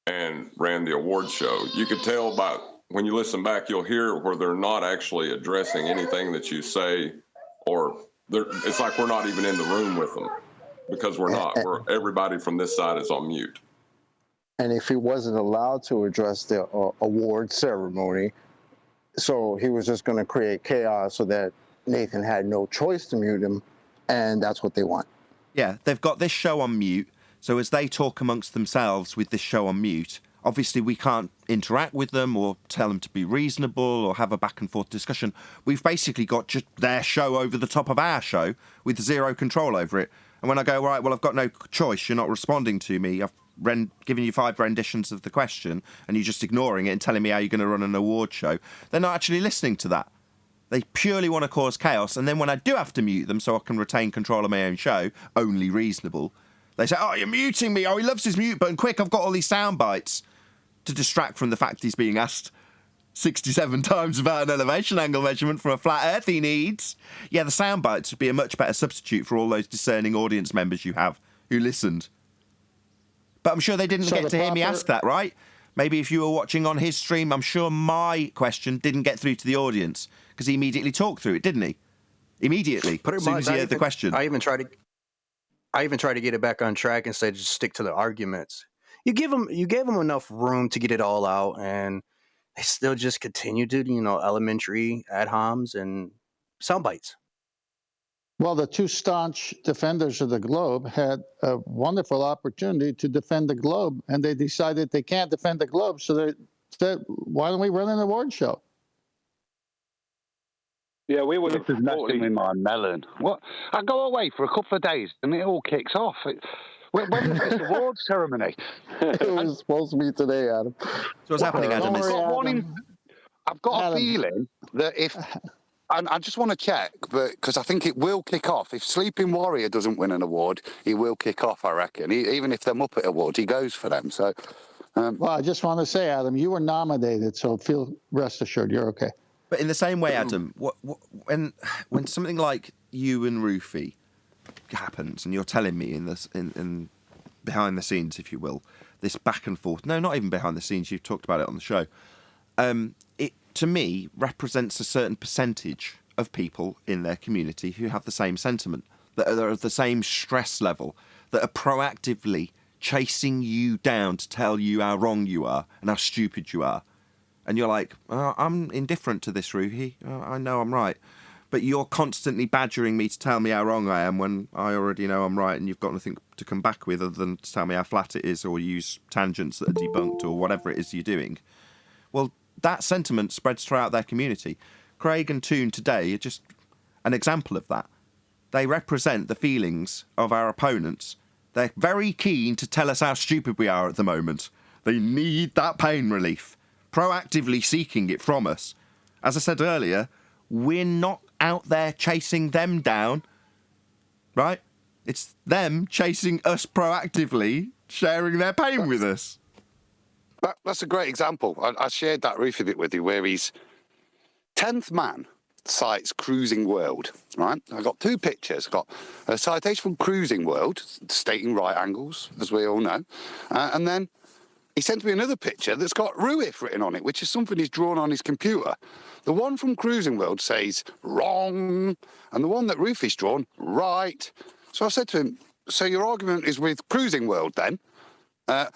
and ran the award show. You could tell by when you listen back, you'll hear where they're not actually addressing anything that you say, or it's like we're not even in the room with them because we're not. Everybody from this side is on mute. And if he wasn't allowed to address the award ceremony, so he was just going to create chaos so that Nathan had no choice to mute him, and that's what they want. Yeah, they've got this show on mute, so as they talk amongst themselves with this show on mute, obviously we can't interact with them or tell them to be reasonable or have a back and forth discussion. We've basically got just their show over the top of our show with zero control over it. And when I go, right, well, I've got no choice, you're not responding to me, I've given you 5 renditions of the question and you're just ignoring it and telling me how you're going to run an award show, they're not actually listening to that. They purely want to cause chaos. And then when I do have to mute them so I can retain control of my own show, only reasonable, they say, oh, you're muting me. Oh, he loves his mute button. Quick, I've got all these sound bites to distract from the fact he's being asked 67 times about an elevation angle measurement for a flat earth he needs. Yeah, the sound bites would be a much better substitute for all those discerning audience members you have who listened. But I'm sure they didn't get to hear me ask that, right? Maybe if you were watching on his stream, I'm sure my question didn't get through to the audience because he immediately talked through it, didn't he? Immediately, as soon as he heard the question. I even tried to get it back on track and say just stick to the arguments. You gave them enough room to get it all out, and they still just continue to, elementary ad homs and sound bites. Well, the two staunch defenders of the globe had a wonderful opportunity to defend the globe, and they decided they can't defend the globe, so they said, why don't we run an award show? Yeah, we would have. This is messing with my melon. What? I go away for a couple of days, and it all kicks off. When was this award ceremony? It was supposed to be today, Adam. So what's happening, Adam? I've got a feeling that if... I just want to check, because I think it will kick off. If Sleeping Warrior doesn't win an award, he will kick off, I reckon. Even if they're Muppet Awards, he goes for them. So, well, I just want to say, Adam, you were nominated, so rest assured, you're okay. But in the same way, Adam, when something like you and Rufy happens, and you're telling me in behind the scenes, if you will, this back and forth. No, not even behind the scenes. You've talked about it on the show. It to me represents a certain percentage of people in their community who have the same sentiment, that are of the same stress level, that are proactively chasing you down to tell you how wrong you are and how stupid you are. And you're like, I'm indifferent to this, Ruhi. I know I'm right. but you're constantly badgering me to tell me how wrong I am when I already know I'm right and you've got nothing to come back with other than to tell me how flat it is or use tangents that are debunked or whatever it is you're doing. Well, that sentiment spreads throughout their community. Craig and Toon today are just an example of that. They represent the feelings of our opponents. They're very keen to tell us how stupid we are at the moment. They need that pain relief, proactively seeking it from us. As I said earlier, we're not out there chasing them down, right? It's them chasing us proactively, sharing their pain with us. That's a great example. I shared that Roofy bit with you where he's 10th man cites Cruising World, right? I got 2 pictures. I got a citation from Cruising World stating right angles, as we all know, and then he sent me another picture that's got Ruif written on it, which is something he's drawn on his computer. The one from Cruising World says wrong, and the one that Rufi's drawn, right. So I said to him, so your argument is with Cruising World then?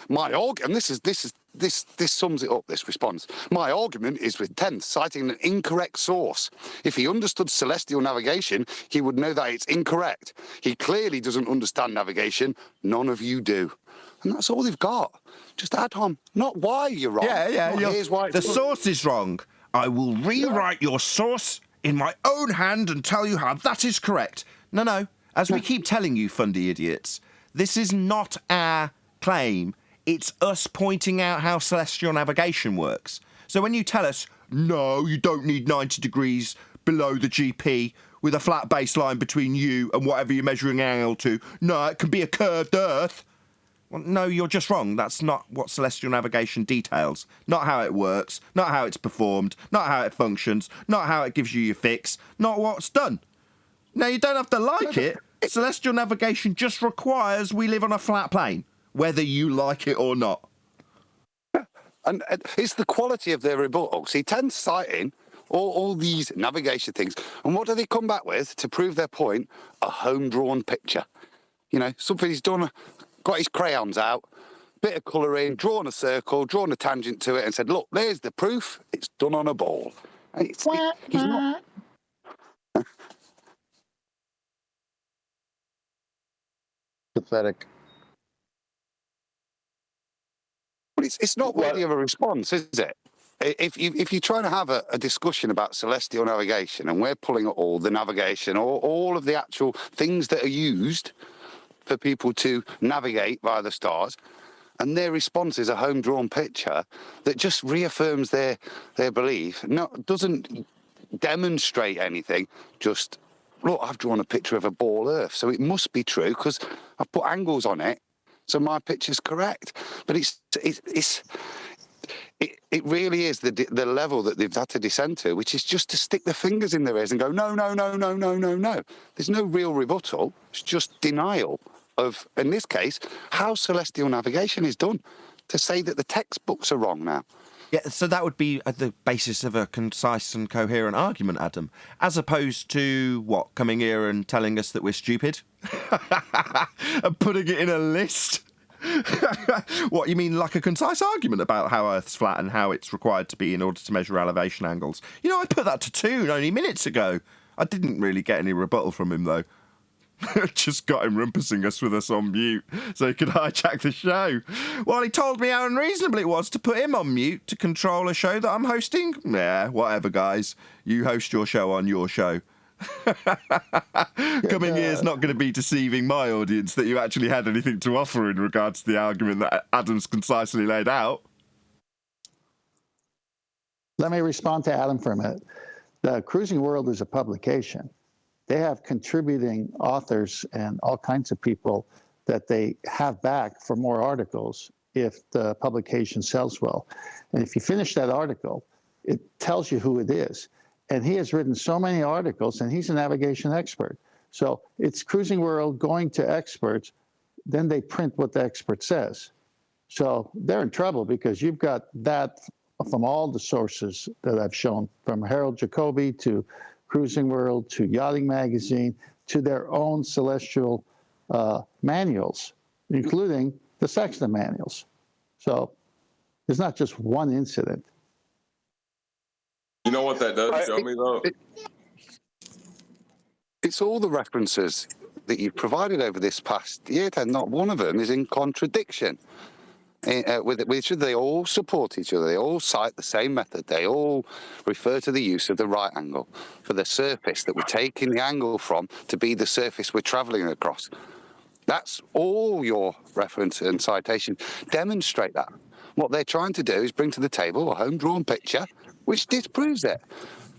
My argument, and this sums it up, this response. My argument is with 10th, citing an incorrect source. If he understood celestial navigation, he would know that it's incorrect. He clearly doesn't understand navigation. None of you do. And that's all they've got. Just add on, not why you're wrong. Here's why the source is wrong. I will rewrite your source in my own hand and tell you how that is correct. No. As we keep telling you, fundy idiots, this is not our claim. It's us pointing out how celestial navigation works. So when you tell us, no, you don't need 90 degrees below the GP with a flat baseline between you and whatever you're measuring angle to, no, it can be a curved Earth. Well, no, you're just wrong. That's not what celestial navigation details. Not how it works, not how it's performed, not how it functions, not how it gives you your fix, not what's done. Now, you don't have to like it. Celestial navigation just requires we live on a flat plane, whether you like it or not. And it's the quality of their rebuttal. See, 10 citing all these navigation things. And what do they come back with to prove their point? A home-drawn picture. You know, something he's done, got his crayons out, bit of colouring, drawn a circle, drawn a tangent to it and said, look, there's the proof. It's done on a ball. And he's not... Pathetic. But it's not worthy of a response, is it? If you're trying to have a discussion about celestial navigation and we're pulling at all the navigation or all of the actual things that are used for people to navigate via the stars, and their response is a home-drawn picture that just reaffirms their belief, doesn't demonstrate anything, just, look, I've drawn a picture of a ball Earth, so it must be true because I've put angles on it, so my picture's correct. But it really is the level that they've had to descend to, which is just to stick their fingers in their ears and go, no. There's no real rebuttal. It's just denial of, in this case, how celestial navigation is done, to say that the textbooks are wrong now. Yeah, so that would be at the basis of a concise and coherent argument, Adam, as opposed to, what, coming here and telling us that we're stupid? And putting it in a list? What, you mean like a concise argument about how Earth's flat and how it's required to be in order to measure elevation angles? You know, I put that to Toon only minutes ago. I didn't really get any rebuttal from him, though. Just got him rumpusing us with us on mute so he could hijack the show. Well, he told me how unreasonable it was to put him on mute to control a show that I'm hosting. Yeah, whatever, guys. You host your show on your show. Coming here is not going to be deceiving my audience that you actually had anything to offer in regards to the argument that Adam's concisely laid out. Let me respond to Adam for a minute. The Cruising World is a publication. They have contributing authors and all kinds of people that they have back for more articles if the publication sells well. And if you finish that article, it tells you who it is. And he has written so many articles, and he's a navigation expert. So it's Cruising World going to experts, then they print what the expert says. So they're in trouble because you've got that from all the sources that I've shown, from Harold Jacoby to Cruising World to Yachting Magazine to their own celestial manuals, including the Sextant manuals. So it's not just one incident. You know what that does show me, though? It's all the references that you've provided over this past year, and not one of them is in contradiction with each other. They all support each other. They all cite the same method. They all refer to the use of the right angle for the surface that we're taking the angle from to be the surface we're travelling across. That's all your reference and citation demonstrate that. What they're trying to do is bring to the table a home-drawn picture which disproves it.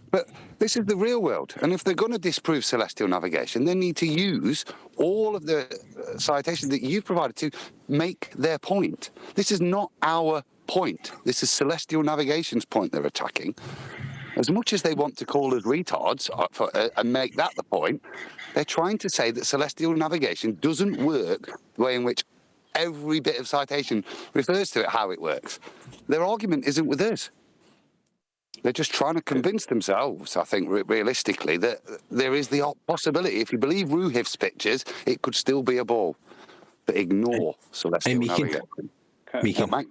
But this is the real world, and if they're going to disprove celestial navigation, they need to use all of the citations that you've provided to make their point. This is not our point. This is celestial navigation's point they're attacking. As much as they want to call us retards and make that the point, they're trying to say that celestial navigation doesn't work the way in which every bit of citation refers to it, how it works. Their argument isn't with us. They're just trying to convince themselves, I think, realistically, that there is the possibility, if you believe Ruhif's pictures, it could still be a ball. But ignore celestial navigation. Meekin.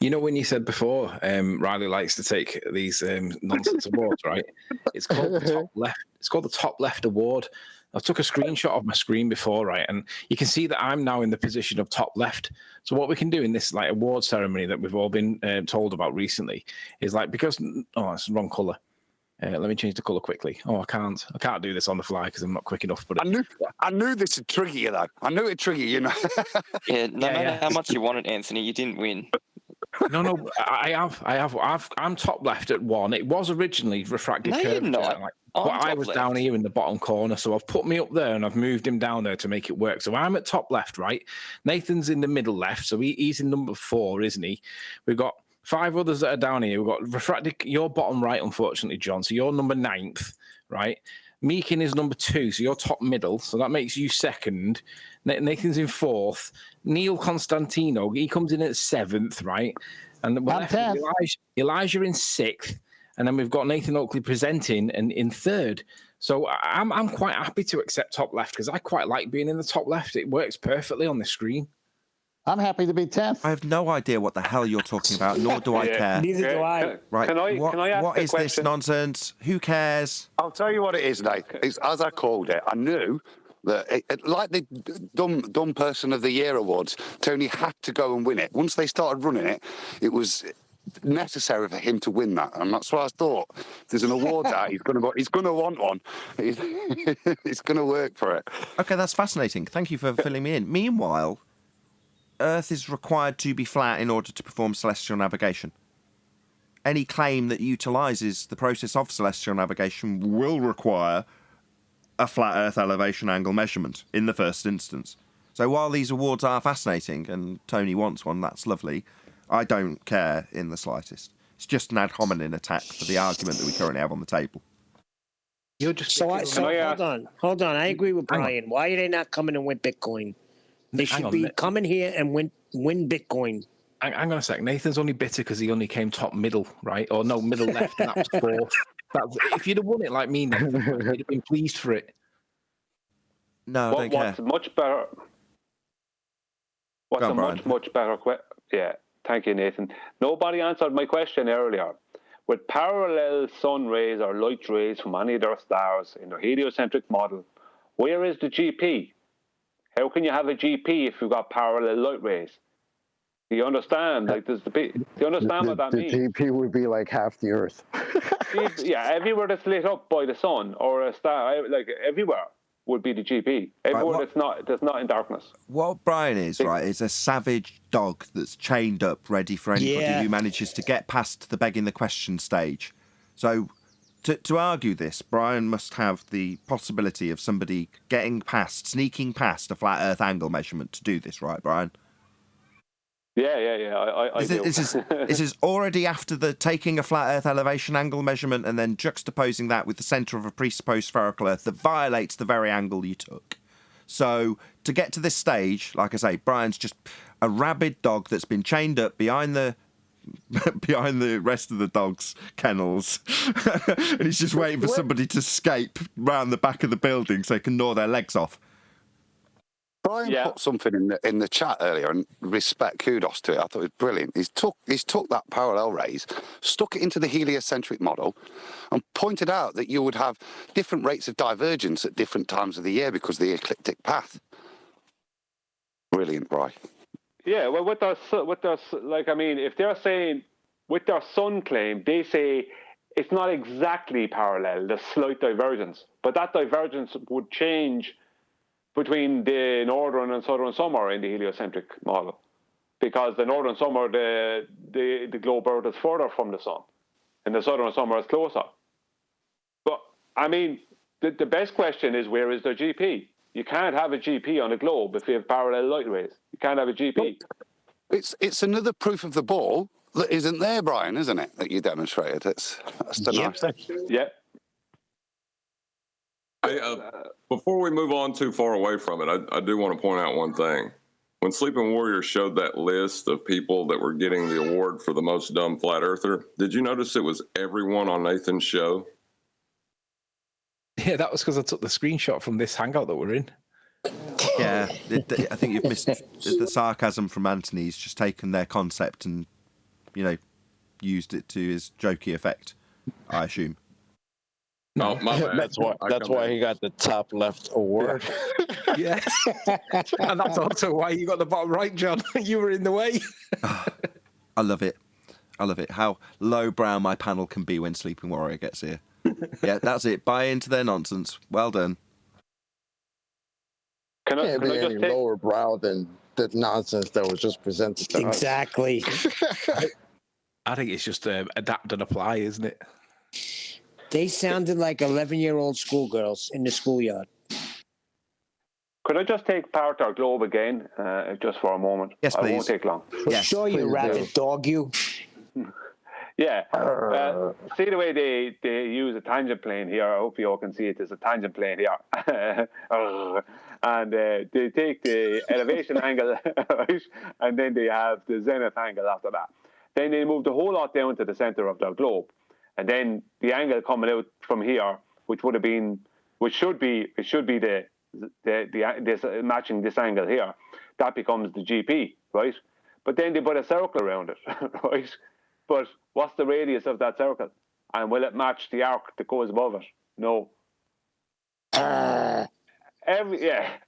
You know when you said before, Riley likes to take these nonsense awards, right? It's called the top left. It's called the top left award. I took a screenshot of my screen before, right? And you can see that I'm now in the position of top left. So what we can do in this like award ceremony that we've all been told about recently is like, because, oh, it's the wrong color. Let me change the color quickly. Oh, I can't do this on the fly because I'm not quick enough. But I knew this would trigger you, though. I knew it'd trigger you. No matter how much you want it, Anthony, you didn't win. No, I'm top left at 1. It was originally refracted curvature. You're not. But I was down here in the bottom corner, so I've put me up there and I've moved him down there to make it work. So I'm at top left, right? Nathan's in the middle left, so he's in number 4, isn't he? We've got 5 others that are down here. We've got refracted. You're bottom right, unfortunately, John. So you're number 9th, right? Meekin is number 2, so you're top middle. So that makes you 2nd. Nathan's in 4th. Neil Constantino, he comes in at 7th, right? And Elijah in 6th. And then we've got Nathan Oakley presenting and in 3rd. So I'm quite happy to accept top left because I quite like being in the top left. It works perfectly on the screen. I'm happy to be 10th. I have no idea what the hell you're talking about, nor do I care. Neither do I. Right. Can I ask what a is question? this nonsense? Who cares? I'll tell you what it is, Nate. It's, as I called it, I knew that, like the dumb Person of the Year awards, Tony had to go and win it. Once they started running it, it was necessary for him to win that, and that's why I thought if there's an award out, he's going to want one. It's going to work for it. Okay, that's fascinating. Thank you for filling me in. Meanwhile, Earth is required to be flat in order to perform celestial navigation. Any claim that utilises the process of celestial navigation will require a flat Earth elevation angle measurement in the first instance. So while these awards are fascinating, and Tony wants one, that's lovely, I don't care in the slightest. It's just an ad hominem attack for the argument that we currently have on the table. You're just hold on. I agree with Brian. Why are they not coming and win Bitcoin? They should be coming here and win Bitcoin. Hang on a sec. Nathan's only bitter because he only came top middle, right? Or no, middle left, and that was 4th. If you'd have won it like me, Nathan, you'd have been pleased for it. No, I don't care. What's much better? Much better? Yeah. Thank you, Nathan. Nobody answered my question earlier. With parallel sun rays or light rays from any of their stars in their heliocentric model, where is the GP? How can you have a GP if you've got parallel light rays? Do you understand? Like, do you understand what that means? The GP would be like half the Earth. Yeah, everywhere that's lit up by the sun or a star, like everywhere, would be the GP. Everywhere that's not in darkness. What Brian is, right, is a savage dog that's chained up, ready for anybody who manages to get past the begging the question stage. So, to argue this, Brian must have the possibility of somebody sneaking past a flat Earth angle measurement to do this, right, Brian? Yeah. This is already after taking a flat Earth elevation angle measurement and then juxtaposing that with the centre of a presupposed spherical Earth that violates the very angle you took. So to get to this stage, like I say, Brian's just a rabid dog that's been chained up behind the rest of the dogs' kennels, and he's just waiting for somebody to escape round the back of the building so he can gnaw their legs off. Brian put something in the chat earlier, and respect, kudos to it. I thought it was brilliant. He's took that parallel rays, stuck it into the heliocentric model, and pointed out that you would have different rates of divergence at different times of the year because of the ecliptic path. Brilliant, Brian. Yeah, well, with their like, I mean, if they're saying with their sun claim, they say it's not exactly parallel, there's slight divergence, but that divergence would change between the northern and southern summer in the heliocentric model, because the northern summer the globe Earth is further from the sun, and the southern summer is closer. But I mean, the best question is, where is their GP? You can't have a GP on a globe if you have parallel light rays. You can't have a GP. It's another proof of the ball that isn't there, Brian, isn't it? That you demonstrated. That's the nice thing. Yep. Hey, before we move on too far away from it, I do want to point out one thing. When Sleeping Warrior showed that list of people that were getting the award for the most dumb flat earther, did you notice it was everyone on Nathan's show? Yeah, that was because I took the screenshot from this hangout that we're in. Yeah, I think you've missed the sarcasm from Anthony. He's just taken their concept and, used it to his jokey effect, I assume. No, my bad. That's why he got the top left award. Yeah. And that's also why you got the bottom right, John. You were in the way. I love it. How lowbrow my panel can be when Sleeping Warrior gets here. Yeah, that's it. Buy into their nonsense. Well done. Can't be any lower brow than the nonsense that was just presented to us. Exactly. I think it's just adapt and apply, isn't it? They sounded like 11-year-old schoolgirls in the schoolyard. Could I just take apart our globe again, just for a moment? Yes, please. I won't take long. Sure, you rabbit dog, you. Yeah. See the way they use a tangent plane here. I hope you all can see it. There's a tangent plane here. And they take the elevation angle, right? And then they have the zenith angle after that. Then they move the whole lot down to the center of their globe. And then the angle coming out from here, which should be this matching this angle here, that becomes the GP, right? But then they put a circle around it, right? But what's the radius of that circle? And will it match the arc that goes above it? No. Everywhere.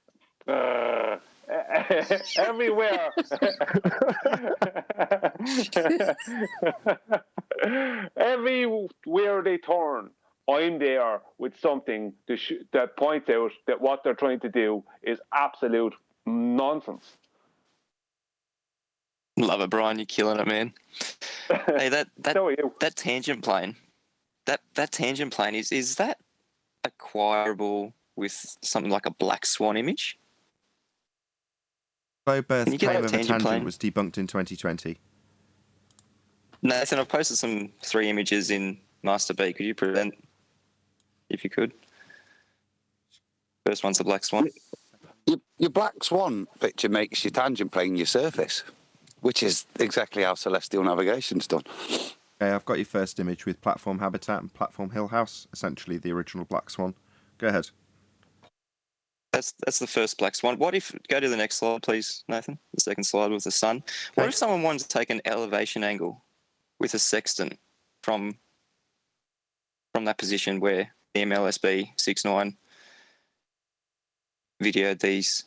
Everywhere they turn, I'm there with something that points out that what they're trying to do is absolute nonsense. Love it, Brian. You're killing it, man. Hey, that tangent plane. That tangent plane is that acquirable with something like a black swan image? Slow birth claim of a tangent was debunked in 2020. Nathan, I've posted some 3 images in Master B. Could you present, if you could? First one's a black swan. Your black swan picture makes your tangent plane your surface, which is exactly how celestial navigation's done. Okay, I've got your first image with platform habitat and platform hill house, essentially the original black swan. Go ahead. That's the first black swan. What if, go to the next slide, please, Nathan, the second slide with the sun. What if someone wanted to take an elevation angle with a sextant from that position where the MLSB 69 videoed these?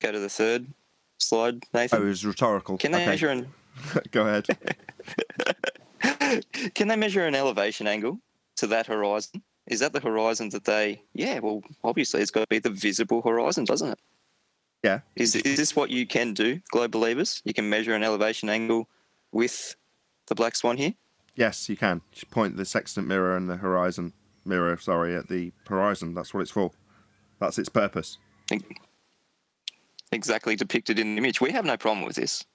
Go to the third slide, Nathan. Oh, it was rhetorical. Can they measure an... Go ahead. Can they measure an elevation angle to that horizon? Is that the horizon that they... Yeah, well, obviously it's got to be the visible horizon, doesn't it? Yeah. Is this what you can do, Globe Believers? You can measure an elevation angle with the black swan here? Yes, you can. You point the sextant mirror and the horizon mirror, at the horizon. That's what it's for. That's its purpose. Exactly depicted in the image. We have no problem with this.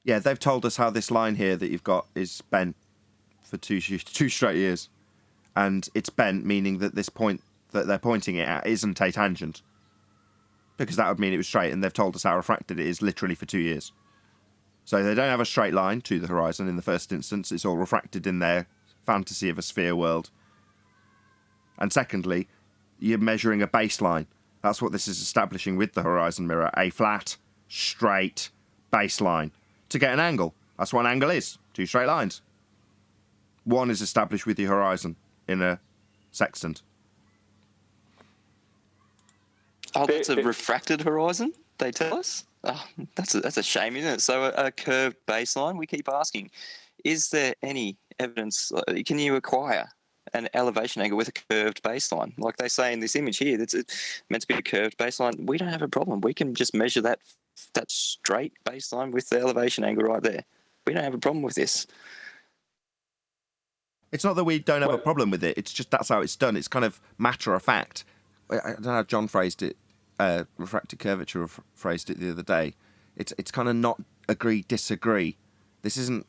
Yeah, they've told us how this line here that you've got is bent for two straight years. And it's bent, meaning that this point that they're pointing it at isn't a tangent. Because that would mean it was straight, and they've told us how refracted it is literally for 2 years. So they don't have a straight line to the horizon in the first instance. It's all refracted in their fantasy of a sphere world. And secondly, you're measuring a baseline. That's what this is establishing with the horizon mirror, a flat, straight baseline to get an angle. That's what an angle is, 2 straight lines. One is established with the horizon in a sextant. Oh, that's a refracted horizon, they tell us? Oh, that's a shame, isn't it? So a curved baseline, we keep asking, is there any evidence, can you acquire an elevation angle with a curved baseline? Like they say in this image here, that's meant to be a curved baseline. We don't have a problem. We can just measure that straight baseline with the elevation angle right there. We don't have a problem with this. It's not that we don't have a problem with it. It's just that's how it's done. It's kind of matter of fact. I don't know how John phrased it. Refracted curvature phrased it the other day. It's kind of not agree, disagree. This isn't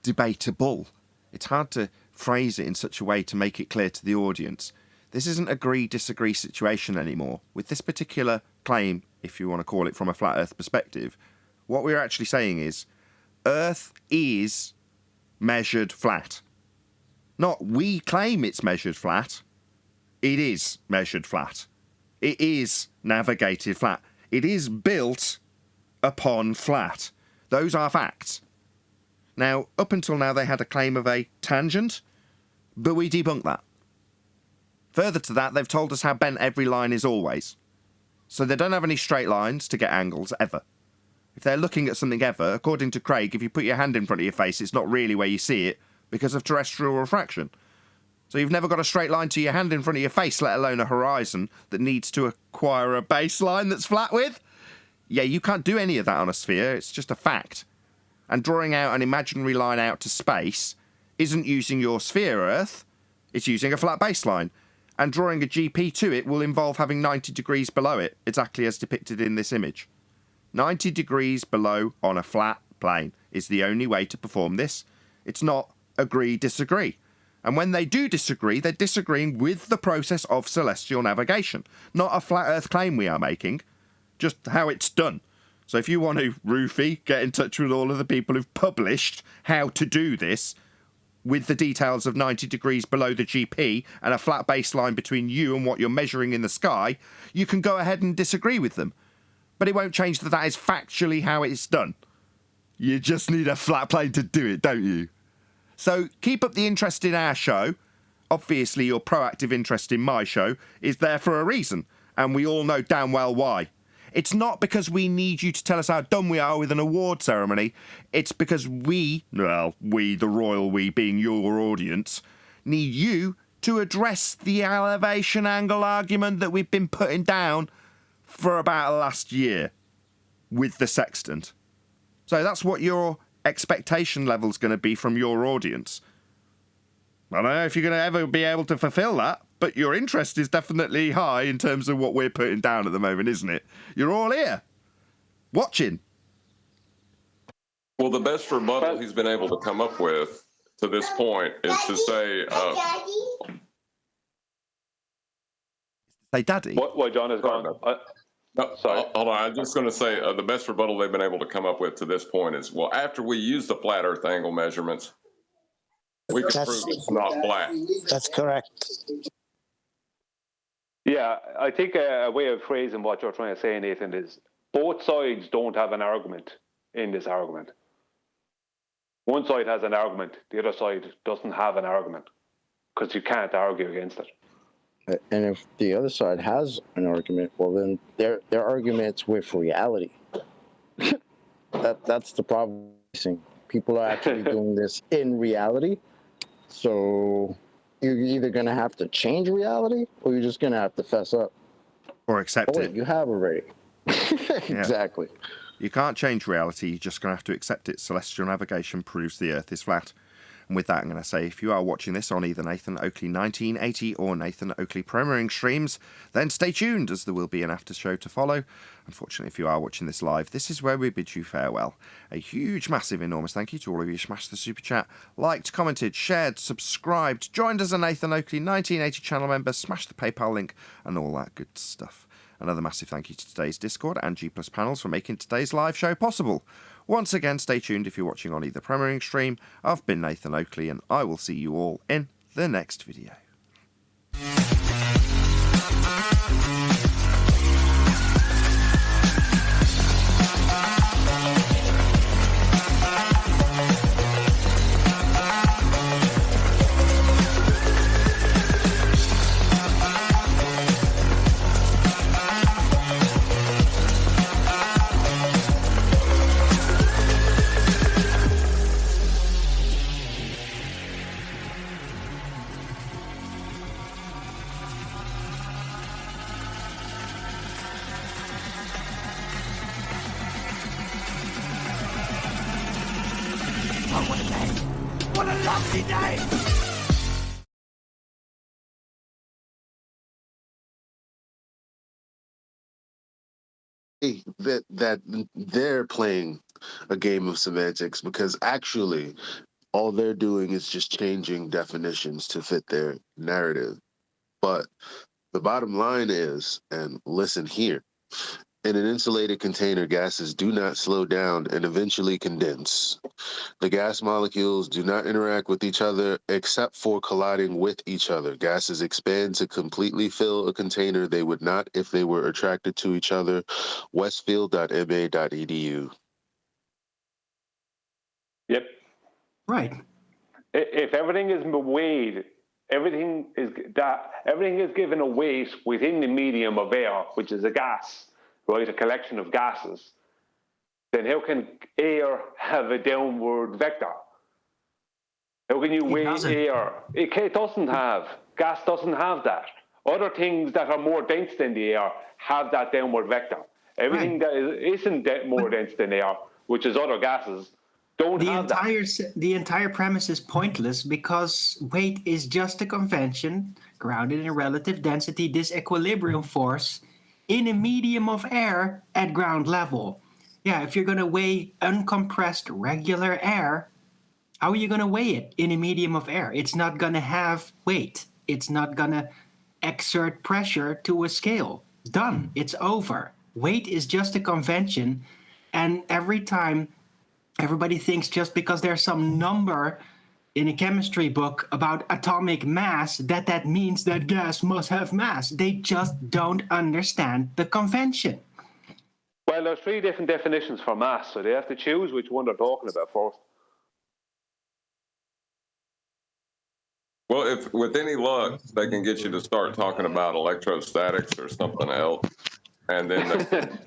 debatable. It's hard to phrase it in such a way to make it clear to the audience. This isn't agree, disagree situation anymore. With this particular claim, if you want to call it from a flat Earth perspective, what we're actually saying is Earth is measured flat. Not we claim it's measured flat. It is measured flat. It is navigated flat. It is built upon flat. Those are facts. Now, up until now, they had a claim of a tangent, but we debunked that. Further to that, they've told us how bent every line is always. So they don't have any straight lines to get angles, ever. If they're looking at something ever, according to Craig, if you put your hand in front of your face, it's not really where you see it because of terrestrial refraction. So you've never got a straight line to your hand in front of your face, let alone a horizon that needs to acquire a baseline that's flat with? Yeah, you can't do any of that on a sphere. It's just a fact. And drawing out an imaginary line out to space isn't using your sphere, Earth. It's using a flat baseline. And drawing a GP to it will involve having 90 degrees below it, exactly as depicted in this image. 90 degrees below on a flat plane is the only way to perform this. It's not agree, disagree. And when they do disagree, they're disagreeing with the process of celestial navigation. Not a flat Earth claim we are making, just how it's done. So if you want to, Roofy, get in touch with all of the people who've published how to do this with the details of 90 degrees below the GP and a flat baseline between you and what you're measuring in the sky, you can go ahead and disagree with them. But it won't change that is factually how it's done. You just need a flat plane to do it, don't you? So keep up the interest in our show. Obviously, your proactive interest in my show is there for a reason, and we all know damn well why. It's not because we need you to tell us how dumb we are with an award ceremony. It's because we, the royal we being your audience, need you to address the elevation angle argument that we've been putting down for about last year with the sextant. So that's what your expectation level's going to be from your audience. I don't know if you're going to ever be able to fulfill that, but your interest is definitely high in terms of what we're putting down at the moment, isn't it? You're all here, watching. Well, the best rebuttal he's been able to come up with to this point is to say... say daddy? What John has gone... No, sorry. Hold on. I'm just going to say the best rebuttal they've been able to come up with to this point is, well, after we use the flat Earth angle measurements, we can prove it's not flat. That's correct. Yeah, I think a way of phrasing what you're trying to say, Nathan, is both sides don't have an argument in this argument. One side has an argument, the other side doesn't have an argument, because you can't argue against it. And if the other side has an argument, well, then their argument's with reality. That's the problem. People are actually doing this in reality. So you're either going to have to change reality or you're just going to have to fess up. Or accept it. You have already. Exactly. You can't change reality. You're just going to have to accept it. Celestial navigation proves the Earth is flat. And with that, I'm going to say, if you are watching this on either Nathan Oakley 1980 or Nathan Oakley premiering streams, then stay tuned, as there will be an after show to follow. Unfortunately, if you are watching this live, this is where we bid you farewell. A huge, massive, enormous thank you to all of you who smashed the super chat, liked, commented, shared, subscribed, joined as a Nathan Oakley 1980 channel member, smashed the PayPal link, and all that good stuff. Another massive thank you to today's Discord and G+ panels for making today's live show possible. Once again, stay tuned if you're watching on either premiering stream. I've been Nathan Oakley, and I will see you all in the next video. What a lovely day! That they're playing a game of semantics because actually all they're doing is just changing definitions to fit their narrative. But the bottom line is, and listen here, in an insulated container, gases do not slow down and eventually condense. The gas molecules do not interact with each other except for colliding with each other. Gases expand to completely fill a container they would not if they were attracted to each other. Westfield.ma.edu. Yep. Right. If everything is weighed, everything is given a weight within the medium of air, which is a gas, right? A collection of gases. Then how can air have a downward vector? How can you weigh air? It doesn't have. Gas doesn't have that. Other things that are more dense than the air have that downward vector. Everything that isn't more dense than air, which is other gases, don't have that. The entire premise is pointless because weight is just a convention grounded in relative density disequilibrium force in a medium of air at ground level. Yeah, if you're going to weigh uncompressed regular air, how are you going to weigh it in a medium of air? It's not going to have weight. It's not going to exert pressure to a scale. Done. It's over. Weight is just a convention. And every time everybody thinks just because there's some number in a chemistry book about atomic mass, that means that gas must have mass. They just don't understand the convention. Well, there's 3 different definitions for mass, so they have to choose which one they're talking about first. Well, if with any luck, they can get you to start talking about electrostatics or something else, and then they can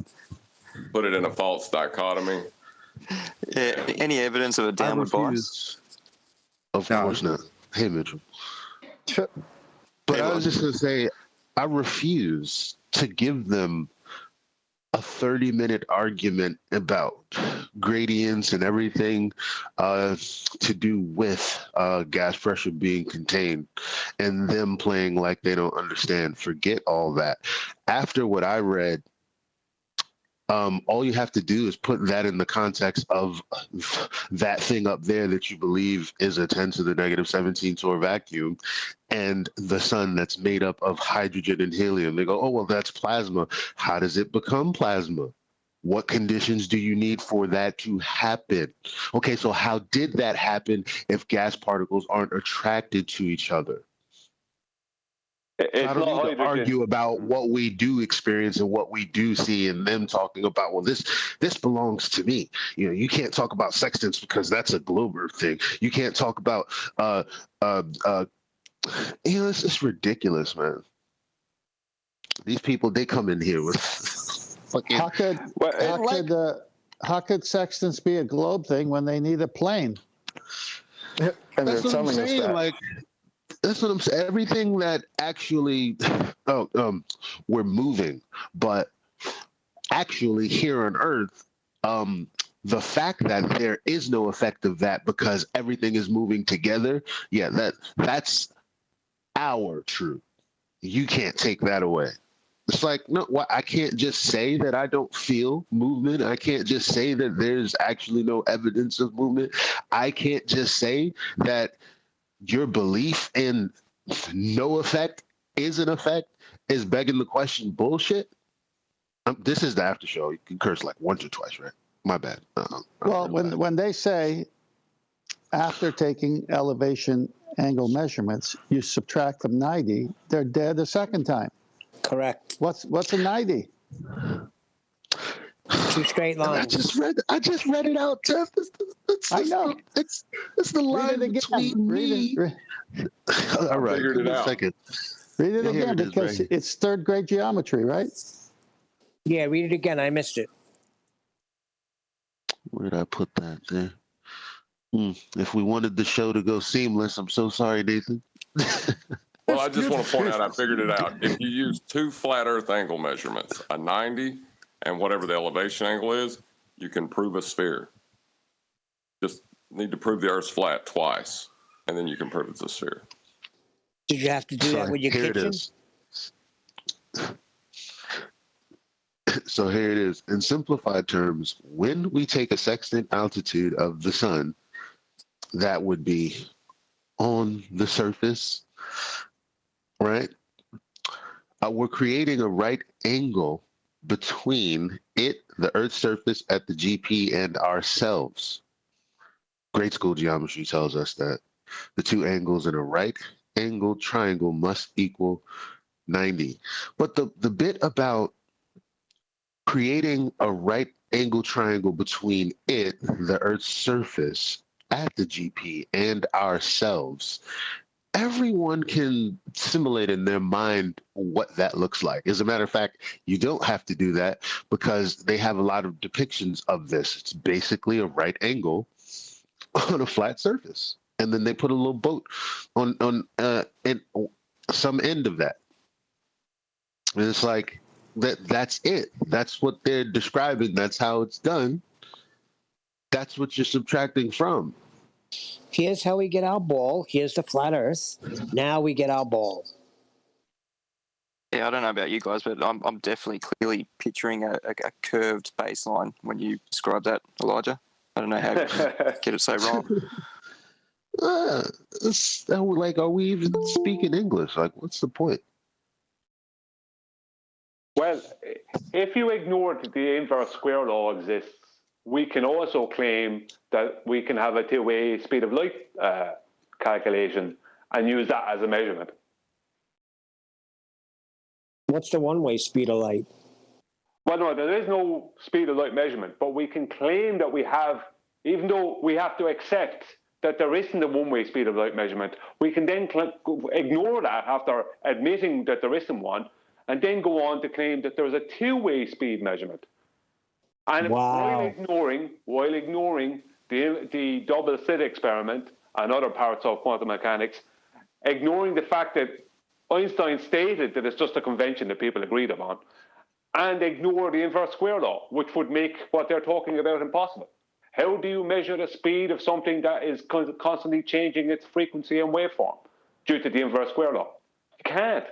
put it in a false dichotomy. Yeah, any evidence of a downward bias? Of course not. Hey, Mitchell. But I was just going to say, I refuse to give them a 30-minute argument about gradients and everything to do with gas pressure being contained and them playing like they don't understand. Forget all that. After what I read, all you have to do is put that in the context of that thing up there that you believe is a 10 to the negative 17 torr vacuum and the sun that's made up of hydrogen and helium. They go, oh, well, that's plasma. How does it become plasma? What conditions do you need for that to happen? Okay, so how did that happen if gas particles aren't attracted to each other? I don't need to argue about what we do experience and what we do see, and them talking about, well, this belongs to me. You know, you can't talk about sextants because that's a Glober thing. You can't talk about, it's just ridiculous, man. These people, they come in here with fucking. How could sextants be a globe thing when they need a plane? And that's what I'm saying. Like, that's what I'm saying. Everything that actually, we're moving, but actually here on Earth, the fact that there is no effect of that because everything is moving together, that's our truth. You can't take that away. It's like, no, I can't just say that I don't feel movement. I can't just say that there's actually no evidence of movement. I can't just say that your belief in no effect is an effect is begging the question bullshit. This is the after show. You can curse like once or twice, right? My bad. Well, when they say after taking elevation angle measurements, you subtract from 90, they're dead a second time. Correct. What's a 90? 2 straight lines. I just read it out, Jeff. I know. It's the line between me. All right, figured give it me a out. second. Read it Here again it is, because right? it's third grade geometry, right? Yeah, read it again. I missed it. Where did I put that there? If we wanted the show to go seamless, I'm so sorry, Nathan. Well, I just want to point out, I figured it out. If you use 2 flat Earth angle measurements, a 90 and whatever the elevation angle is, you can prove a sphere. Just need to prove the Earth's flat twice, and then you can prove it's a sphere. Did you have to do that with your Here kitchen? it is. So here it is. In simplified terms, when we take a sextant altitude of the sun, that would be on the surface, right? We're creating a right angle between it, the Earth's surface at the GP, and ourselves. Grade school geometry tells us that the 2 angles in a right angled triangle must equal 90. But the bit about creating a right angle triangle between it, the Earth's surface, at the GP, and ourselves, everyone can simulate in their mind what that looks like. As a matter of fact, you don't have to do that because they have a lot of depictions of this. It's basically a right angle on a flat surface. And then they put a little boat on some end of that. And it's like, that's it. That's what they're describing. That's how it's done. That's what you're subtracting from. Here's how we get our ball. Here's the flat Earth. Now we get our ball. Yeah, I don't know about you guys, but I'm definitely clearly picturing a curved baseline when you describe that, Elijah. I don't know how to get it so wrong. Like, are we even speaking English? Like, what's the point? Well, if you ignore that the inverse square law exists, we can also claim that we can have a 2-way speed of light calculation and use that as a measurement. What's the 1-way speed of light? Well, no, there is no speed of light measurement, but we can claim that we have, even though we have to accept that there isn't a 1-way speed of light measurement, we can then ignore that after admitting that there isn't one, and then go on to claim that there's a 2-way speed measurement. And while ignoring the double slit experiment and other parts of quantum mechanics, ignoring the fact that Einstein stated that it's just a convention that people agreed upon, and ignore the inverse square law, which would make what they're talking about impossible. How do you measure the speed of something that is constantly changing its frequency and waveform due to the inverse square law? You can't.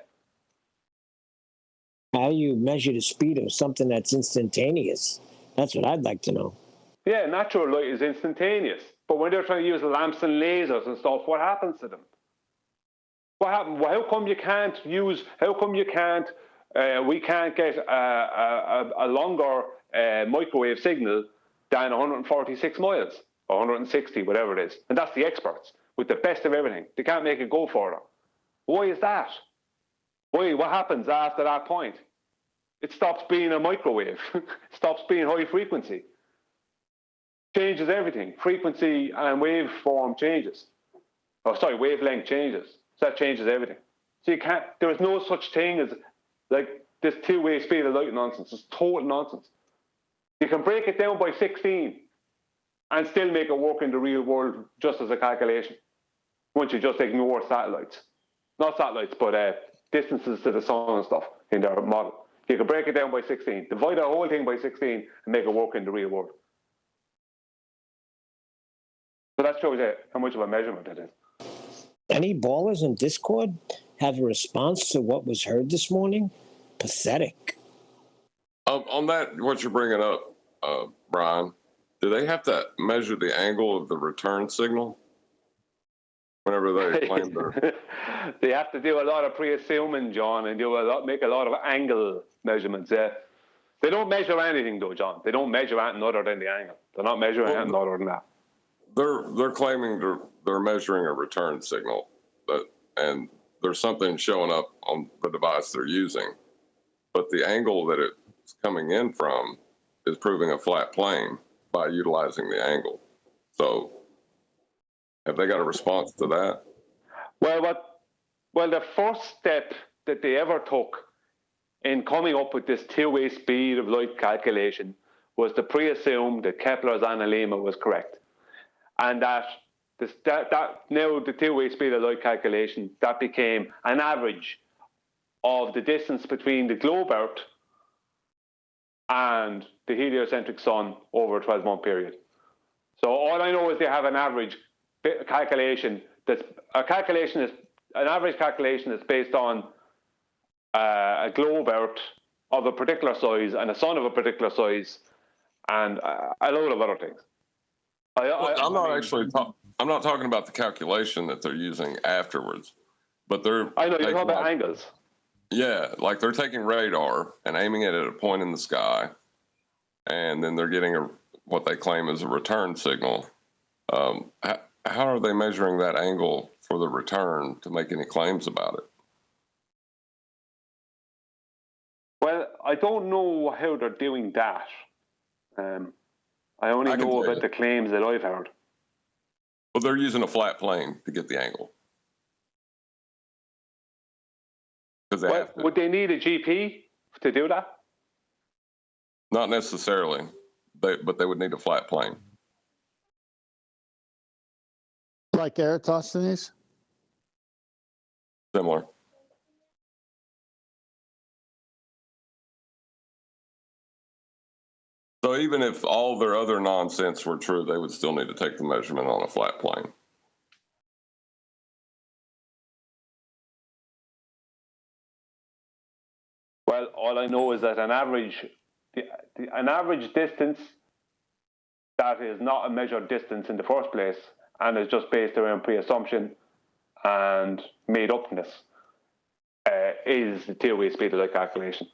How do you measure the speed of something that's instantaneous? That's what I'd like to know. Yeah, natural light is instantaneous. But when they're trying to use lamps and lasers and stuff, what happens to them? What happened? Well, how come we can't get a longer microwave signal than 146 miles or 160, whatever it is? And that's the experts with the best of everything. They can't make it go further. Why is that? Why? What happens after that point? It stops being a microwave. It stops being high frequency. Changes everything. Frequency and waveform changes. Wavelength changes. So that changes everything. So you can't. There is no such thing as like this 2-way speed of light nonsense. It's total nonsense. You can break it down by 16 and still make it work in the real world just as a calculation. Once you just ignore satellites, not satellites, but distances to the sun and stuff in their model. You can break it down by 16, divide the whole thing by 16, and make it work in the real world. So that shows you how much of a measurement it is. Any ballers in Discord have a response to what was heard this morning? Pathetic. On that, what you're bringing up, Brian, do they have to measure the angle of the return signal whenever they claim their... They have to do a lot of pre-assuming, John, and make a lot of angle measurements. They don't measure anything, though, John. They don't measure anything other than the angle. They're not measuring anything other than that. They're claiming they're measuring a return signal, and there's something showing up on the device they're using but the angle that it's coming in from is proving a flat plane by utilizing the angle. So have they got a response to that? Well, the first step that they ever took in coming up with this two-way speed of light calculation was to pre-assume that Kepler's analemma was correct, and that now the two-way speed of light calculation, that became an average of the distance between the globe Earth and the heliocentric sun over a 12-month period. So all I know is they have an average calculation an average calculation that's based on a globe Earth of a particular size and a sun of a particular size and a load of other things. I'm not talking about the calculation that they're using afterwards, but they're. I know, you're talking about angles. Yeah, like they're taking radar and aiming it at a point in the sky, and then they're getting what they claim is a return signal. How are they measuring that angle for the return to make any claims about it? Well, I don't know how they're doing that. I only know about the claims that I've heard. Well, they're using a flat plane to get the angle. Would they need a GP to do that? Not necessarily, but they would need a flat plane. Like Eratosthenes? Similar. So even if all their other nonsense were true, they would still need to take the measurement on a flat plane. Well, all I know is that an average distance that is not a measured distance in the first place and is just based around pre-assumption and made-upness is the two-way speed of light calculation.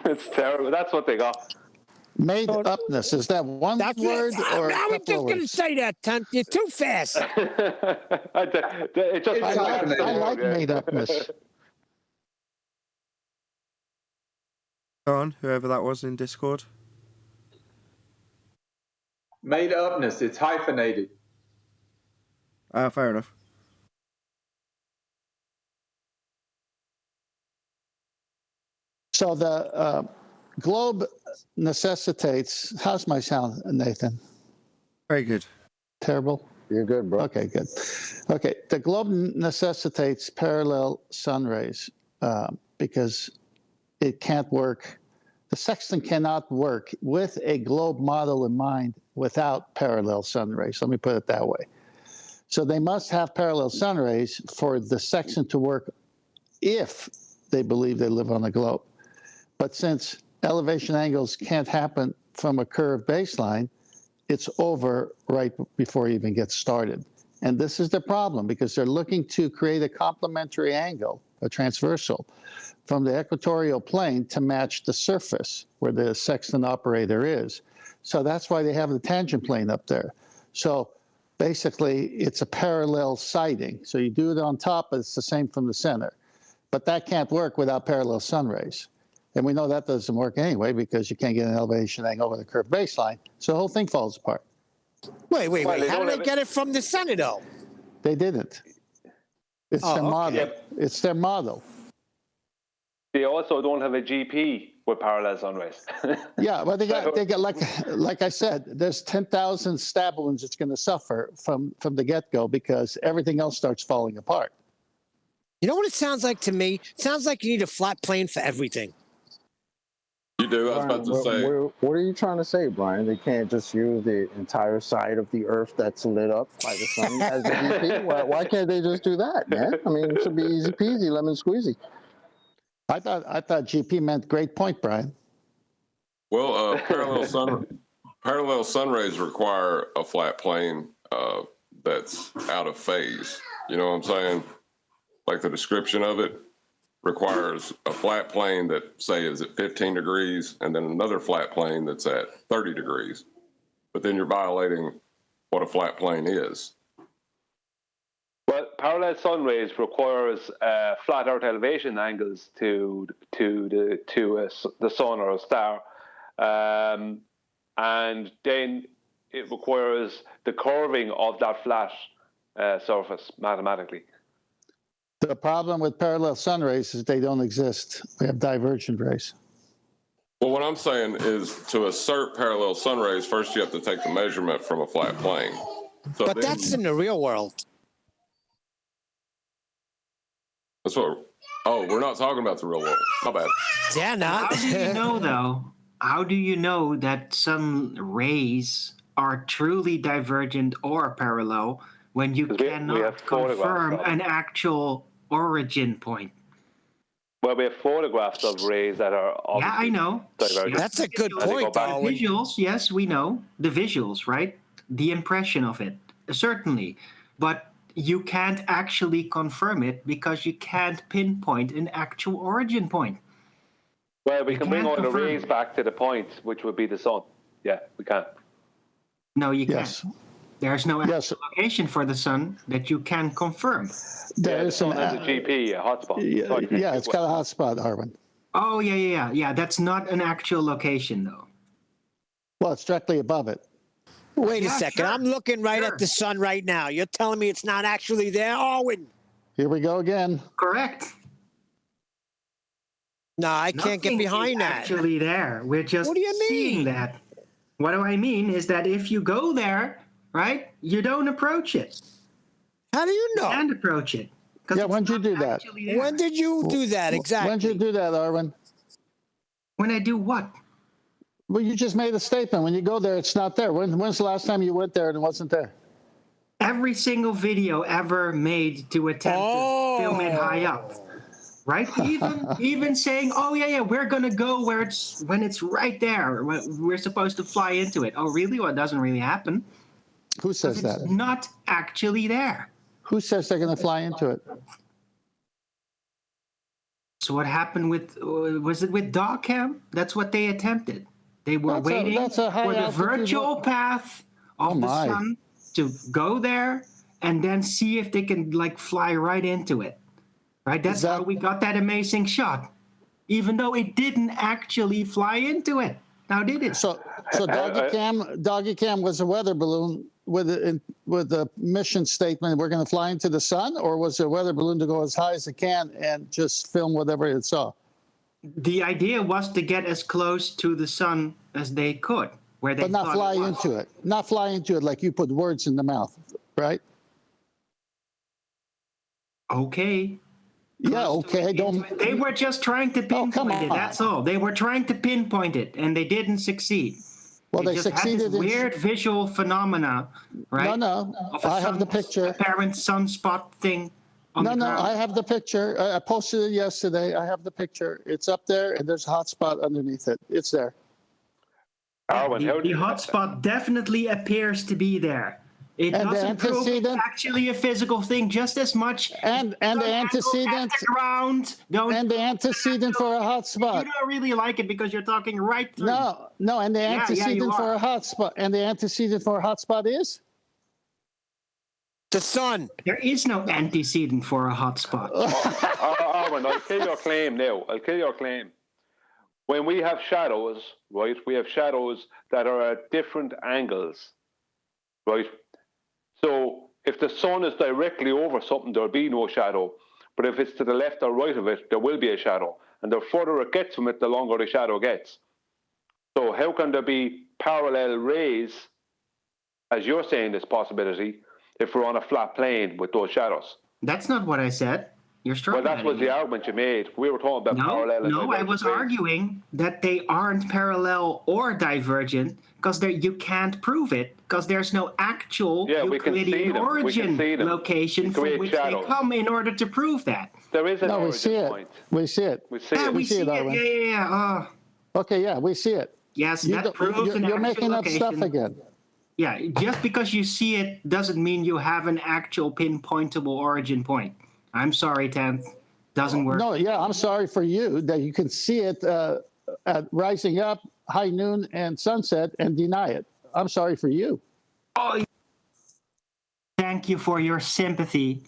It's terrible. That's what they got. Made-upness, is that one word or I was just going to say that, Tunt. You're too fast. I like made-upness. Go on, whoever that was in Discord. Made-upness, it's hyphenated. Fair enough. So the globe necessitates, how's my sound, Nathan? Very good. Terrible? You're good, bro. Okay, good. Okay, the globe necessitates parallel sun rays because it can't work. The sextant cannot work with a globe model in mind without parallel sun rays. Let me put it that way. So they must have parallel sun rays for the sextant to work if they believe they live on a globe. But since elevation angles can't happen from a curved baseline, it's over right before it even gets started. And this is the problem because they're looking to create a complementary angle, a transversal, from the equatorial plane to match the surface where the sextant operator is. So that's why they have the tangent plane up there. So basically, it's a parallel sighting. So you do it on top, but it's the same from the center. But that can't work without parallel sun rays. And we know that doesn't work anyway because you can't get an elevation angle with a curved baseline. So the whole thing falls apart. Wait. How did they get it from the center, though? They didn't. It's their model. Yep. It's their model. They also don't have a GP with parallel sun rays. Yeah, well, they got like I said, there's 10,000 stab wounds it's going to suffer from the get-go because everything else starts falling apart. You know what it sounds like to me? It sounds like you need a flat plane for everything. You do. I was about to say. What are you trying to say, Brian? They can't just use the entire side of the Earth that's lit up by the sun as a GP? Why can't they just do that, man? I mean, it should be easy peasy, lemon squeezy. I thought GP meant great point, Brian. Well, parallel sun rays require a flat plane that's out of phase. You know what I'm saying? Like the description of it requires a flat plane that, say, is at 15 degrees and then another flat plane that's at 30 degrees. But then you're violating what a flat plane is. Well, parallel sun rays requires flat Earth elevation angles to the sun or a star, and then it requires the curving of that flat surface mathematically. The problem with parallel sun rays is they don't exist. We have divergent rays. Well, what I'm saying is to assert parallel sun rays, first you have to take the measurement from a flat plane. So but that's in the real world. That's what. Oh, we're not talking about the real world. My bad. Yeah, not. How do you know, though? How do you know that some rays are truly divergent or parallel when you cannot confirm an actual origin point? Well, we have photographs of rays that are Yeah, I know. divergent. That's a good point, The visuals, yes, we know. The visuals, right? The impression of it, certainly. But you can't actually confirm it because you can't pinpoint an actual origin point. Well, we can bring all the rays back to the point, which would be the sun. Yeah, we can. No, you can't. There's no actual location for the sun that you can confirm. The sun has a GP, a hotspot. Yeah, it's got a hotspot, Arwen. Oh, yeah. That's not an actual location, though. Well, it's directly above it. Wait a second. Sure. I'm looking right at the sun right now. You're telling me it's not actually there, Arwen? Here we go again. Correct. No, I can't get behind that. Actually there. We're just what do you mean? Seeing that. What do I mean is that if you go there, right, you don't approach it. How do you know? You can't approach it. Yeah, when did you do that? When did you do that exactly? When did you do that, Arwen? When I do what? Well, you just made a statement. When you go there, it's not there. When's the last time you went there and it wasn't there? Every single video ever made to attempt to film it high up. Right? Even saying, oh, yeah, we're going to go when it's right there. We're supposed to fly into it. Oh, really? Well, it doesn't really happen. Who says that? It's not actually there. Who says they're going to fly into it? So what happened was it with Dogcam? That's what they attempted. They were waiting for the virtual path of the sun to go there and then see if they can fly right into it. Right? That's how we got that amazing shot. Even though it didn't actually fly into it. Now did it? So Doggy Cam was a weather balloon with a mission statement, we're going to fly into the sun, or was it a weather balloon to go as high as it can and just film whatever it saw? The idea was to get as close to the sun as they could, where they but not fly into it. Not fly into it like you put words in the mouth, right? Okay. Yeah, okay. They were just trying to pinpoint it. That's all. They were trying to pinpoint it, and they didn't succeed. Well, they just succeeded had this weird visual phenomena, right? No. I have the picture. Apparent sunspot thing. No, I have the picture. I posted it yesterday. I have the picture. It's up there, and there's a hotspot underneath it. It's there. The hotspot definitely appears to be there. It doesn't prove it's actually a physical thing just as much. And the antecedent and the antecedent for a hotspot. You don't really like it because you're talking right through. No, and the antecedent for a hotspot. And the antecedent for a hotspot is the sun. There is no antecedent for a hotspot. Arwen, I'll kill your claim now. I'll kill your claim. When we have shadows, right? We have shadows that are at different angles, right? So if the sun is directly over something, there'll be no shadow. But if it's to the left or right of it, there will be a shadow. And the further it gets from it, the longer the shadow gets. So how can there be parallel rays, as you're saying this possibility, if we're on a flat plane with those shadows? That's not what I said. You're struggling. Well, that was the argument you made. We were talking about parallel. No, I was arguing that they aren't parallel or divergent because you can't prove it because there's no actual Euclidean origin location from which they come in order to prove that. There is an origin point. We see it. We see it. We see it. Yeah. Okay, yeah, we see it. Yes, that proves an actual location. You're making up stuff again. Yeah, just because you see it doesn't mean you have an actual pinpointable origin point. I'm sorry, 10th. Doesn't work. No, yeah, I'm sorry for you that you can see it at rising up, high noon, and sunset and deny it. I'm sorry for you. Oh, thank you for your sympathy.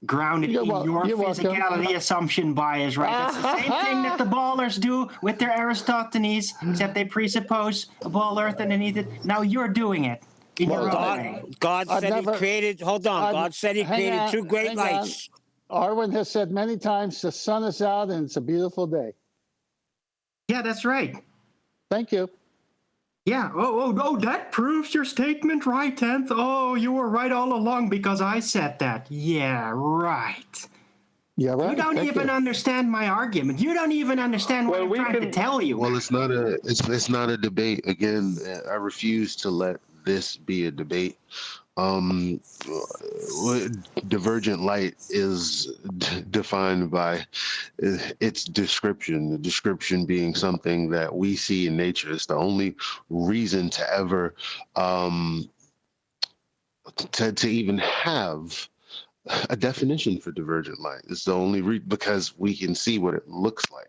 grounded in your physicality assumption bias, right? That's the same thing that the ballers do with their Aristophanes, except they presuppose a ball earth underneath it. Now you're doing it in your own way. God said he created, hold on, God said he created two great lights. Arwen has said many times the sun is out and it's a beautiful day. Yeah, that's right. Thank you. Yeah. Oh, that proves your statement right, 10th. Oh, you were right all along because I said that. Yeah, right. Yeah, right. You don't even understand my argument. You don't even understand what I'm trying to tell you. Well, it's not a debate. Again, I refuse to let this be a debate. Divergent light is defined by its description, the description being something that we see in nature. It's the only reason to ever to even have a definition for divergent light. It's the only because we can see what it looks like.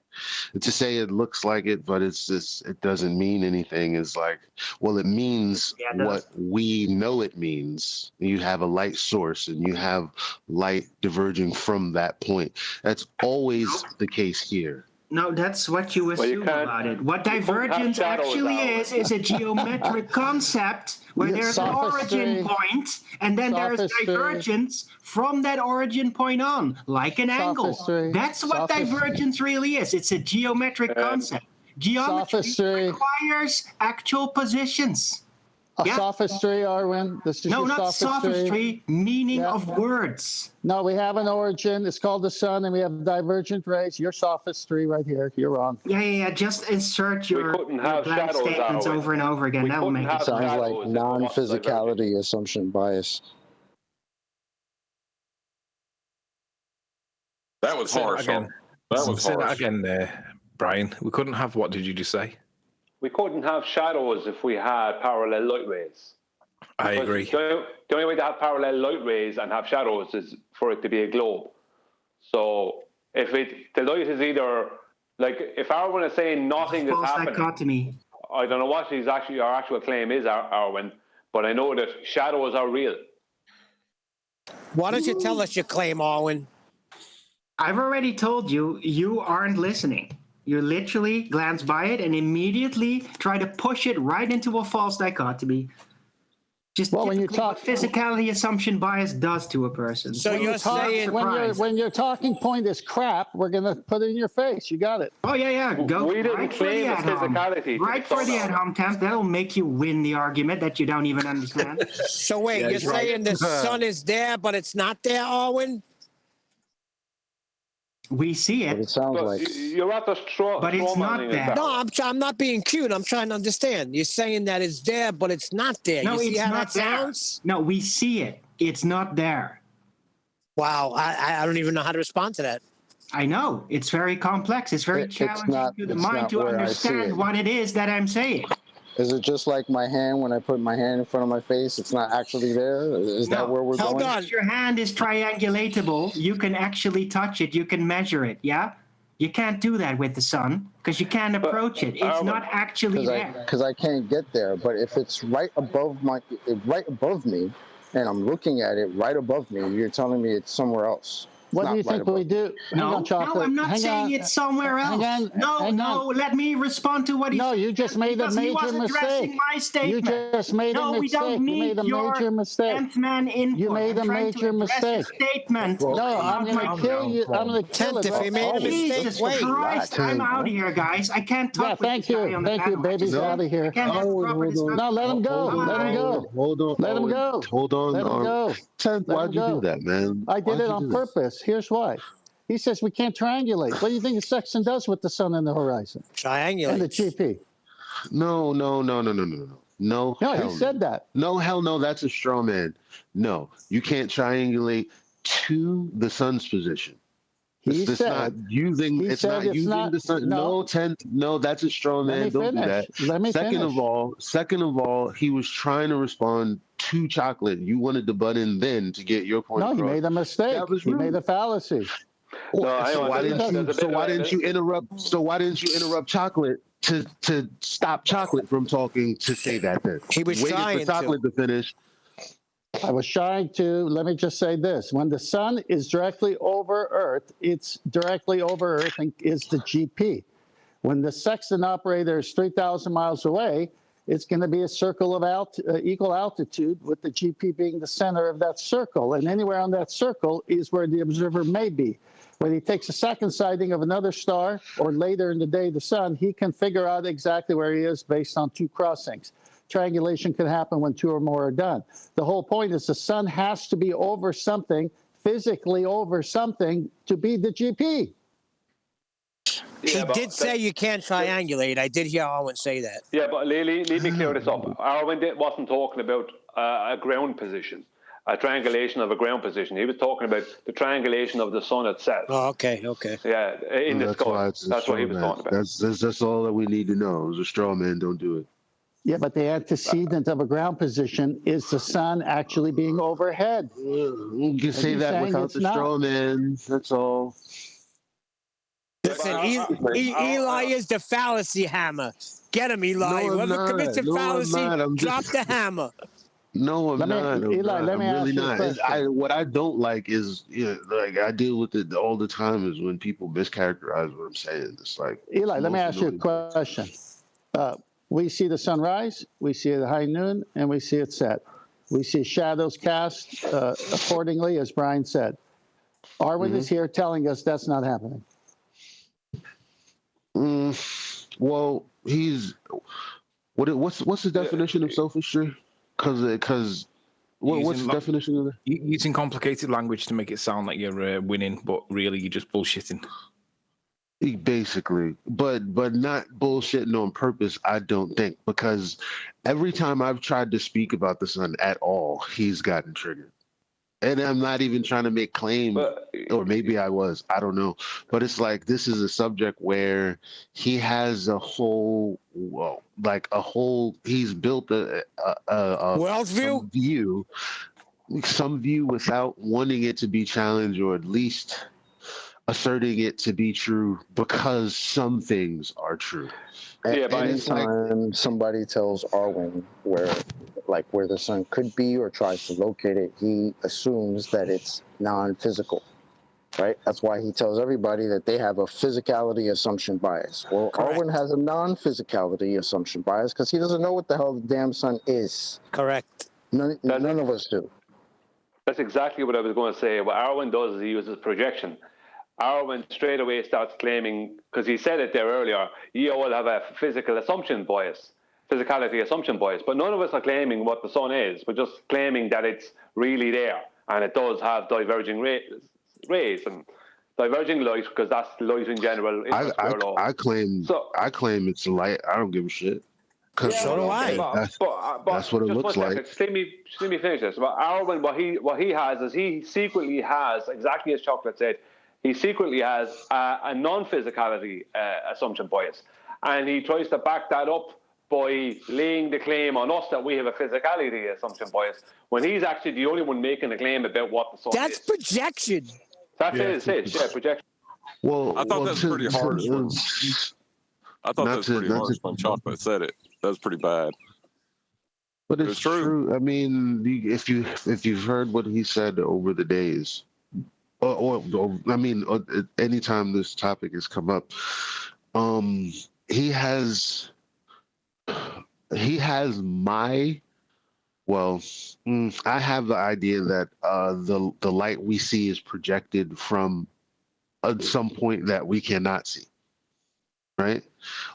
To say it looks like it, but it's just, it doesn't mean anything is like, well, it means what we know it means. You have a light source and you have light diverging from that point. That's always the case here. No, that's what you assume about it. What divergence actually is a geometric concept where there's an origin point, and then there's divergence from that origin point on, like an angle. That's what divergence really is. It's a geometric concept. Geometry requires actual positions. Sophistry, Arwen. This is no, your not sophistry, meaning of words. No, we have an origin. It's called the sun, and we have divergent rays. Your sophistry right here. You're wrong. Yeah. Just insert your blank statements over and over again. That'll make it sounds like non-physicality assumption bias. That was harsh. That was say that again there, Brian. We couldn't have, what did you just say? We couldn't have shadows if we had parallel light rays. I agree. The only way to have parallel light rays and have shadows is for it to be a globe. So if the light is either, like, if Arwen is saying nothing is happening, dichotomy. I don't know what our actual claim is, Arwen, but I know that shadows are real. Why don't you tell us your claim, Arwen? I've already told you, you aren't listening. You literally glance by it and immediately try to push it right into a false dichotomy. Just when you talk, what physicality assumption bias does to a person. So you're saying when your talking point is crap, we're gonna put it in your face. You got it. Oh yeah. Go we didn't right for the ad hom. Right for the ad hom, Temp. That'll make you win the argument that you don't even understand. So wait, you're saying the sun is there, but it's not there, Arwen? We see it. But it sounds like you're at the straw. But it's not there. No, I'm not being cute. I'm trying to understand. You're saying that it's there, but it's not there. No, you see it's how not that there. sounds? No, we see it. It's not there. Wow, I don't even know how to respond to that. I know. It's very complex. It's very challenging to the mind to understand what it is that I'm saying. Is it just like my hand when I put my hand in front of my face? It's not actually there? Is that where we're going? If your hand is triangulatable, you can actually touch it. You can measure it, yeah? You can't do that with the sun because you can't approach it. It's not actually there. Because I can't get there. But if it's right above me, and I'm looking at it right above me, you're telling me it's somewhere else. What do you think we do? No, I'm not saying it's somewhere else. No, let me respond to what he said. No, you just made a major mistake. My statement. You just made a mistake. We don't need your 10th man input. You made a major mistake. Statement. No, I'm going to kill you. I'm going to kill it. If you made a mistake, Jesus Christ, I'm out of here, guys. I can't talk with this guy on the Thank you, baby's out of here. No, let him go. Let him go. Hold on. Let him go. Hold on. Let him go. Why'd you do that, man? I did it on purpose. Here's why. He says we can't triangulate. What do you think the Sexton does with the sun and the horizon? Triangulate. And the GP. No. No, he said that. No, hell no, that's a straw man. No, you can't triangulate to the sun's position. It's not using the sun. No, that's a straw man. Don't do that. Second of all, he was trying to respond to chocolate. You wanted to butt in then to get your point across. No, he made a mistake. He made a fallacy. So why didn't you interrupt chocolate to stop chocolate from talking to say that then? He was waiting trying for chocolate to finish. I was trying to, let me just say this. When the sun is directly over Earth, it's directly over Earth and is the GP. When the sextant operator is 3,000 miles away, it's going to be a circle of equal altitude, with the GP being the center of that circle. And anywhere on that circle is where the observer may be. When he takes a second sighting of another star, or later in the day the sun, he can figure out exactly where he is based on 2 crossings. Triangulation can happen when 2 or more are done. The whole point is the sun has to be over something, physically over something, to be the GP. He did say you can't triangulate. I did hear Arwen say that. Yeah, but let me clear this up. Arwen wasn't talking about a ground position, a triangulation of a ground position. He was talking about the triangulation of the sun itself. Oh, okay. Yeah, in the sky. That's what he was talking about. That's all that we need to know. Is a straw man don't do it. Yeah, but the antecedent of a ground position is the sun actually being overhead. You can say that without the straw man. That's all. Listen, Eli is the fallacy hammer. Get him, Eli. Whoever commits a fallacy, drop the hammer. No, I'm not. Eli, let me ask you a question. What I don't like is, like I deal with it all the time, is when people mischaracterize what I'm saying. It's like, Eli, let me ask you a question. We see the sunrise, we see it at high noon, and we see it set. We see shadows cast accordingly, as Brian said. Arwen is here telling us that's not happening. Well, what's the definition of sophistry? Because what's the definition of that? Using complicated language to make it sound like you're winning, but really you're just bullshitting. Basically, but not bullshitting on purpose, I don't think, because every time I've tried to speak about the sun at all, he's gotten triggered. And I'm not even trying to make claims, or maybe I was, I don't know. But it's like, this is a subject where he has a whole, he's built a worldview, some view without wanting it to be challenged, or at least asserting it to be true, because some things are true. Anytime somebody tells Arwen where the sun could be or tries to locate it, he assumes that it's non-physical, right? That's why he tells everybody that they have a physicality assumption bias. Well, correct. Arwen has a non-physicality assumption bias because he doesn't know what the hell the damn sun is. Correct. None of us do. That's exactly what I was going to say. What Arwen does is he uses projection. Arwen straight away starts claiming, because he said it there earlier, you all have a physicality assumption bias, but none of us are claiming what the sun is. We're just claiming that it's really there, and it does have diverging rays and diverging light, because that's light in general. I claim it's light. I don't give a shit. So do I. That's what it looks like. Let me finish this. But Arwen, what he has is he secretly has, exactly as Chocolate said, he secretly has a non-physicality assumption bias. And he tries to back that up by laying the claim on us that we have a physicality assumption bias, when he's actually the only one making the claim about what the sun is. That's projection. That's it. Yeah, projection. Well, I thought that was pretty harsh. I thought that was pretty harsh when Chocolate said it. That was pretty bad. But it's true. I mean, if you've heard what he said over the days, anytime this topic has come up, he has my, I have the idea that the light we see is projected from some point that we cannot see, right?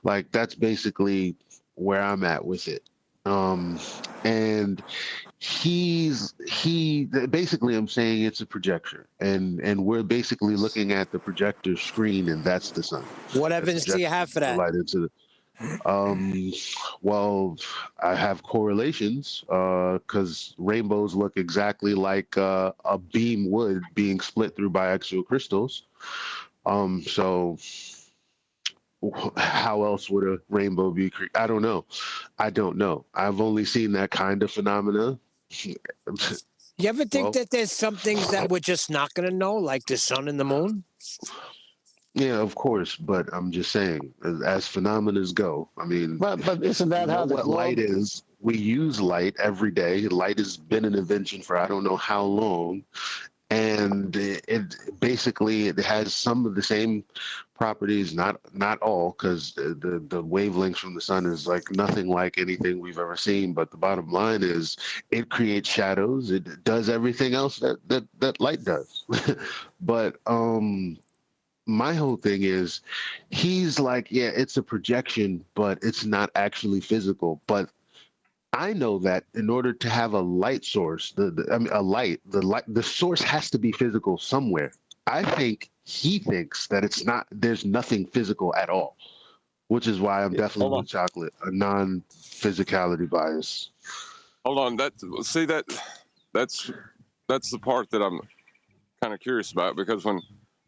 Like, that's basically where I'm at with it. And basically, I'm saying it's a projection, and we're basically looking at the projector screen, and that's the sun. What evidence do you have for that? Light into well, I have correlations, because rainbows look exactly like a beam would being split through biaxial crystals. So how else would a rainbow be created? I don't know. I've only seen that kind of phenomena. You ever think that there's some things that we're just not going to know, like the sun and the moon? Yeah, of course, but I'm just saying, as phenomena go, I mean, but isn't that how what light is? we use light every day. Light has been an invention for I don't know how long, and it basically it has some of the same properties, not all, because the wavelengths from the sun is like nothing like anything we've ever seen. But the bottom line is, it creates shadows. It does everything else that light does. But my whole thing is, he's like, yeah, it's a projection, but it's not actually physical. But I know that in order to have a light source, the source has to be physical somewhere. I think he thinks that it's not. There's nothing physical at all, which is why I'm definitely with chocolate, a non-physicality bias. Hold on, that's the part that I'm kind of curious about, because when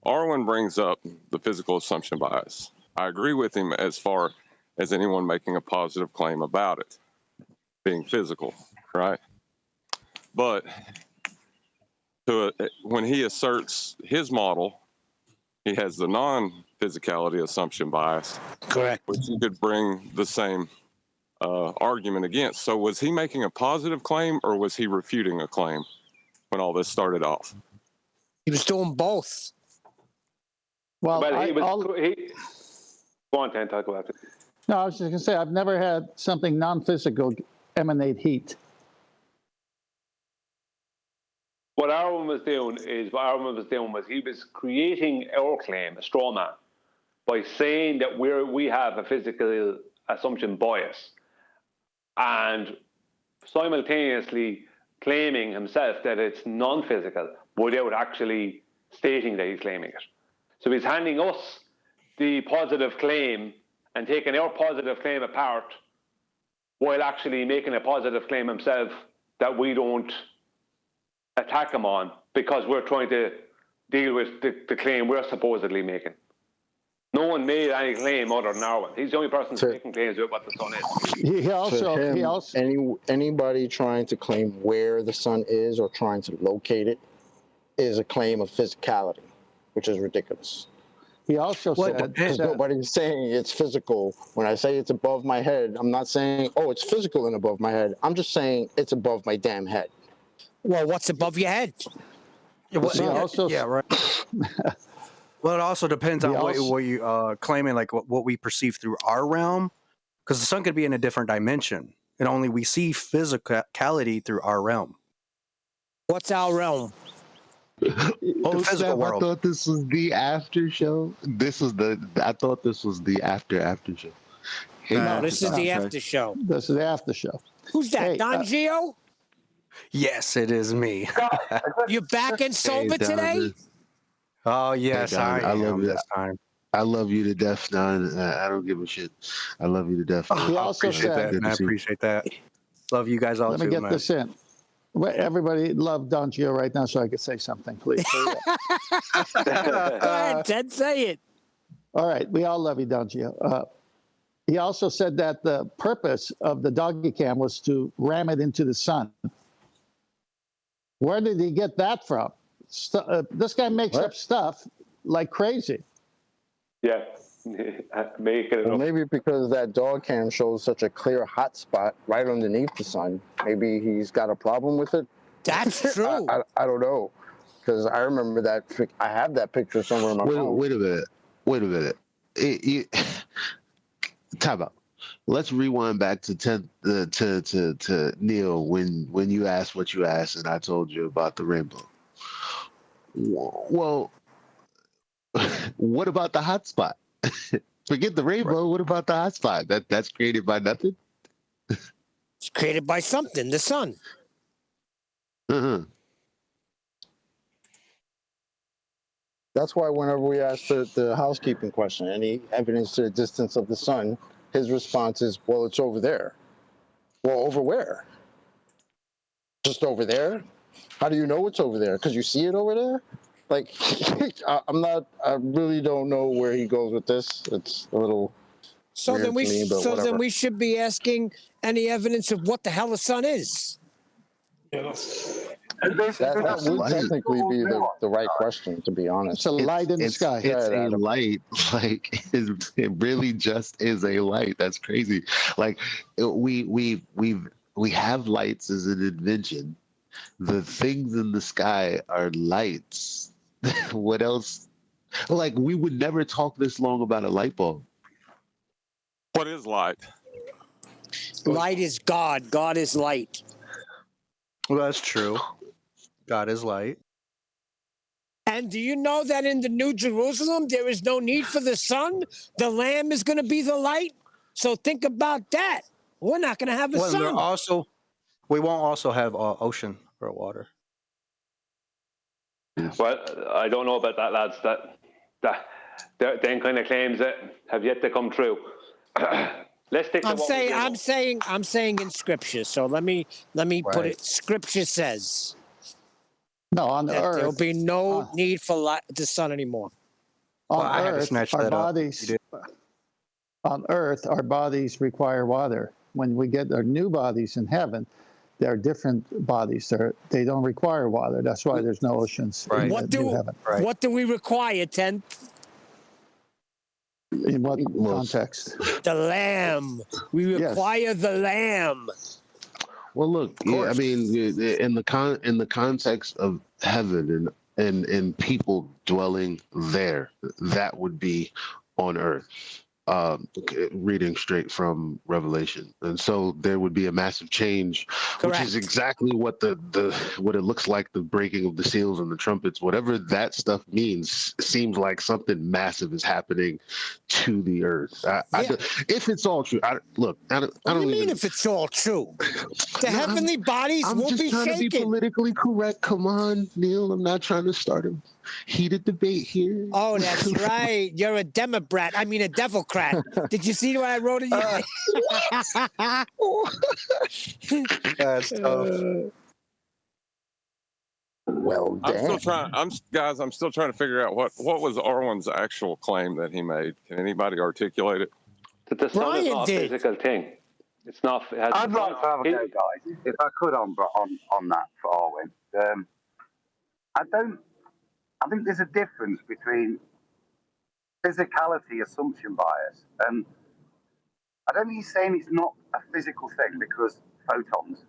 Arwen brings up the physical assumption bias, I agree with him as far as anyone making a positive claim about it being physical, right? But when he asserts his model, he has the non-physicality assumption bias, correct, which you could bring the same argument against. So was he making a positive claim, or was he refuting a claim when all this started off? He was doing both. Well, go on, Ted, talk about it. No, I was just going to say, I've never had something non-physical emanate heat. What Arwen was doing was he was creating our claim, a straw man, by saying that we have a physical assumption bias, and simultaneously claiming himself that it's non-physical without actually stating that he's claiming it. So he's handing us the positive claim and taking our positive claim apart, while actually making a positive claim himself that we don't attack him on, because we're trying to deal with the claim we're supposedly making. No one made any claim other than Arwen. He's the only person making claims about what the sun is. Anybody trying to claim where the sun is or trying to locate it is a claim of physicality, which is ridiculous. He also said because nobody's saying it's physical. When I say it's above my head, I'm not saying, oh, it's physical and above my head. I'm just saying it's above my damn head. Well, what's above your head? Yeah, right. Well, it also depends on what you claiming, like what we perceive through our realm, because the sun could be in a different dimension, and only we see physicality through our realm. What's our realm? The physical world. I thought this was the after show. I thought this was the after show. No, this is the after show. This is the after show. Who's that, Don Gio? Yes, it is me. You back and sober today? Oh, yes, hey, Don, I love am you this time. I love you to death, Don. I don't give a shit. I love you to death. He also said, I appreciate that. Love you guys all too, man. Let me get this in. Everybody love Don Gio right now, so I could say something, please. Go ahead, Ted, say it. All right, we all love you, Don Gio. He also said that the purpose of the doggy cam was to ram it into the sun. Where did he get that from? This guy makes up stuff like crazy. Yeah, make it. Well, maybe because that dog cam shows such a clear hot spot right underneath the sun. Maybe he's got a problem with it. That's true. I don't know, because I remember that. I have that picture somewhere in my phone. Wait a minute. Time out. Let's rewind back to Neil when you asked what you asked, and I told you about the rainbow. Well, what about the hot spot? Forget the rainbow. What about the hot spot? That's created by nothing. It's created by something, the sun. That's why whenever we ask the housekeeping question, any evidence to the distance of the sun, his response is, well, it's over there. Well, over where? Just over there? How do you know it's over there? Because you see it over there? Like, I really don't know where he goes with this. It's a little weird to me, but whatever. Then we should be asking any evidence of what the hell the sun is. That would technically be the right question, to be honest. It's a light in the sky. It's a light. Like, it really just is a light. That's crazy. Like, we've we have lights as an invention. The things in the sky are lights. What else? Like, we would never talk this long about a light bulb. What is light? Light is God. God is light. Well, that's true. God is light. And do you know that in the New Jerusalem, there is no need for the sun? The Lamb is going to be the light. So think about that. We're not going to have a Well, sun. we won't also have ocean or water. Well, I don't know about that, lads. That them kind of claims that have yet to come true. Let's stick to I'm saying in Scripture. So let me put it. Scripture says. No, on that Earth there'll be no need for the sun anymore. On Earth, our bodies require water. When we get our new bodies in heaven, they're different bodies. They don't require water. That's why there's no oceans in the new heaven. What do we require, Ten? In what context? The Lamb. We require the Lamb. Well, look, I mean, in the context of heaven and people dwelling there, that would be on earth. Reading straight from Revelation, and so there would be a massive change, which is exactly what what it looks like, the breaking of the seals and the trumpets, whatever that stuff means. Seems like something massive is happening to the earth. If it's all true, I don't mean if it's all true? The heavenly bodies will be shaken. I'm just trying to be politically correct. Come on, Neil. I'm not trying to start a heated debate here. Oh, that's right. You're a Democrat. I mean, a Devilcrat. Did you see what I wrote in you? That's tough. Well, I'm still trying to figure out what was Arwen's actual claim that he made. Can anybody articulate it? That the sun is not a physical thing. It's not. I'd like to have a go, guys, if I could, on that for Arwen. I think there's a difference between physicality assumption bias, and I don't think he's saying it's not a physical thing because photons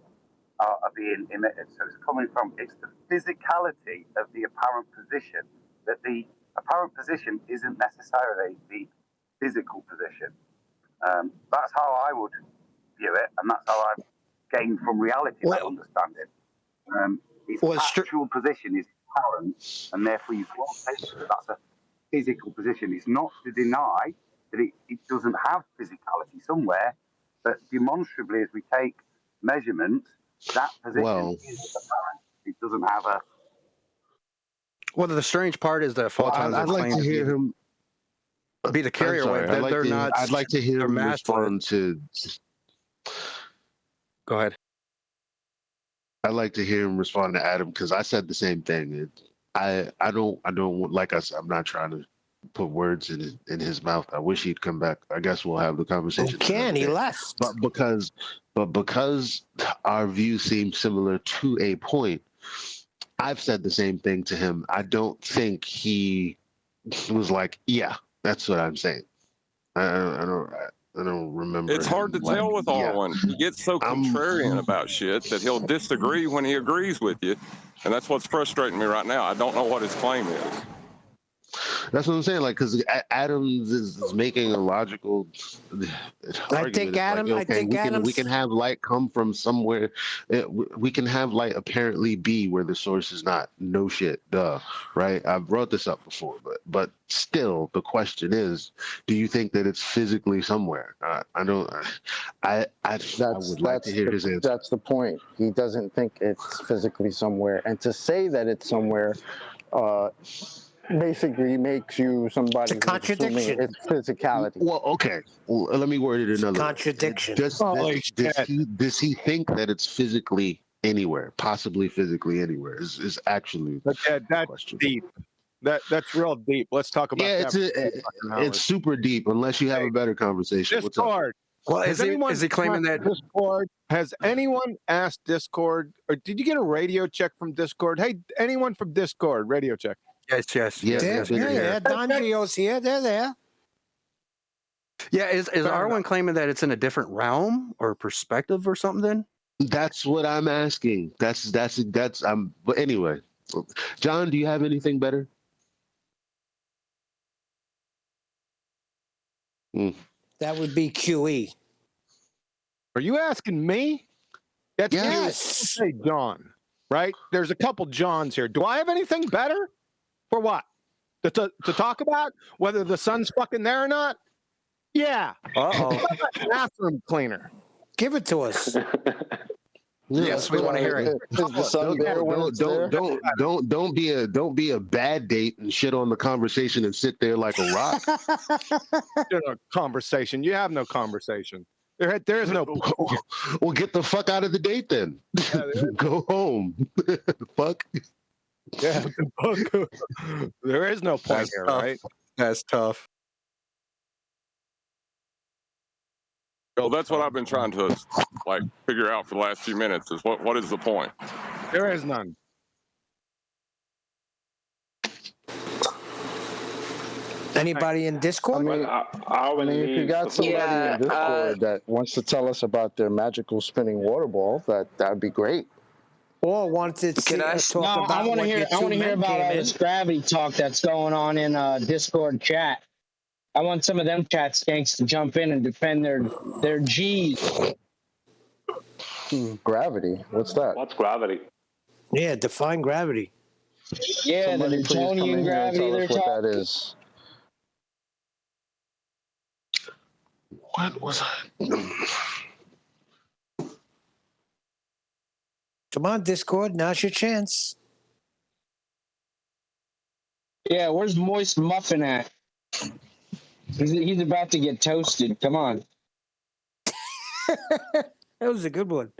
are being emitted. So it's the physicality of the apparent position, that the apparent position isn't necessarily the physical position. That's how I would view it, and that's how I've gained from reality that understanding. Its actual position is apparent, and therefore you can't say that that's a physical position. It's not to deny that it doesn't have physicality somewhere, but demonstrably, as we take measurements, that position is apparent. It doesn't have a. Well, the strange part is that photons I'd like to hear him be the carrier wave. They're not. I'd like to hear him respond to. Go ahead. I'd like to hear him respond to Adam, because I said the same thing. I don't like I said, I'm not trying to put words in his mouth. I wish he'd come back. I guess we'll have the conversation. He left. But because our views seem similar to a point, I've said the same thing to him. I don't think he was like, yeah, that's what I'm saying. I don't remember. It's hard to tell with Arwen. He gets so contrarian about shit that he'll disagree when he agrees with you. And that's what's frustrating me right now. I don't know what his claim is. That's what I'm saying. Like, because Adams is making a logical argument. We can have light come from somewhere. We can have light apparently be where the source is not. No shit, duh. Right? I've brought this up before, but still, the question is: do you think that it's physically somewhere? I don't. I would like to hear his answer. That's the point. He doesn't think it's physically somewhere, and to say that it's somewhere. Basically makes you somebody who's assuming it's physicality. Well, okay. Well, let me word it another contradiction. Does he think that it's physically anywhere, possibly physically anywhere? Is actually that's question. Deep. That's real deep. Let's talk about that. It's super deep. Unless you have a better conversation. Discord. Well, is he claiming that Discord? Has anyone asked Discord, or did you get a radio check from Discord? Hey, anyone from Discord, radio check. Yes. Yeah. Don Gio's here. They're there. Yeah, is Arwen claiming that it's in a different realm or perspective or something then? That's what I'm asking. That's but anyway. John, do you have anything better? That would be QE. Are you asking me? That's Yes. Say John, right? There's a couple Johns here. Do I have anything better? For what? To talk about? Whether the sun's fucking there or not? Yeah. Uh-oh. Bathroom cleaner. Give it to us. Yes, we want to hear it. Is the sun there when it's there? Don't be a bad date and shit on the conversation and sit there like a rock. Conversation. You have no conversation. There is no. Well, get the fuck out of the date then. Go home. Fuck. Yeah, there is no point here, right? That's tough. Well, that's what I've been trying to figure out for the last few minutes. Is what is the point? There is none. Anybody in Discord? I mean, if you got somebody in Discord that wants to tell us about their magical spinning water ball, that'd be great. Or wanted to talk about I want to hear about all this gravity talk that's going on in Discord chat. I want some of them chat skanks to jump in and defend their G's. Gravity? What's that? What's gravity? Yeah, define gravity. Yeah, Somebody the Newtonian gravity they're what talking. that is. What was I? Come on, Discord. Now's your chance. Yeah, where's Moist Muffin at? He's about to get toasted. Come on. That was a good one.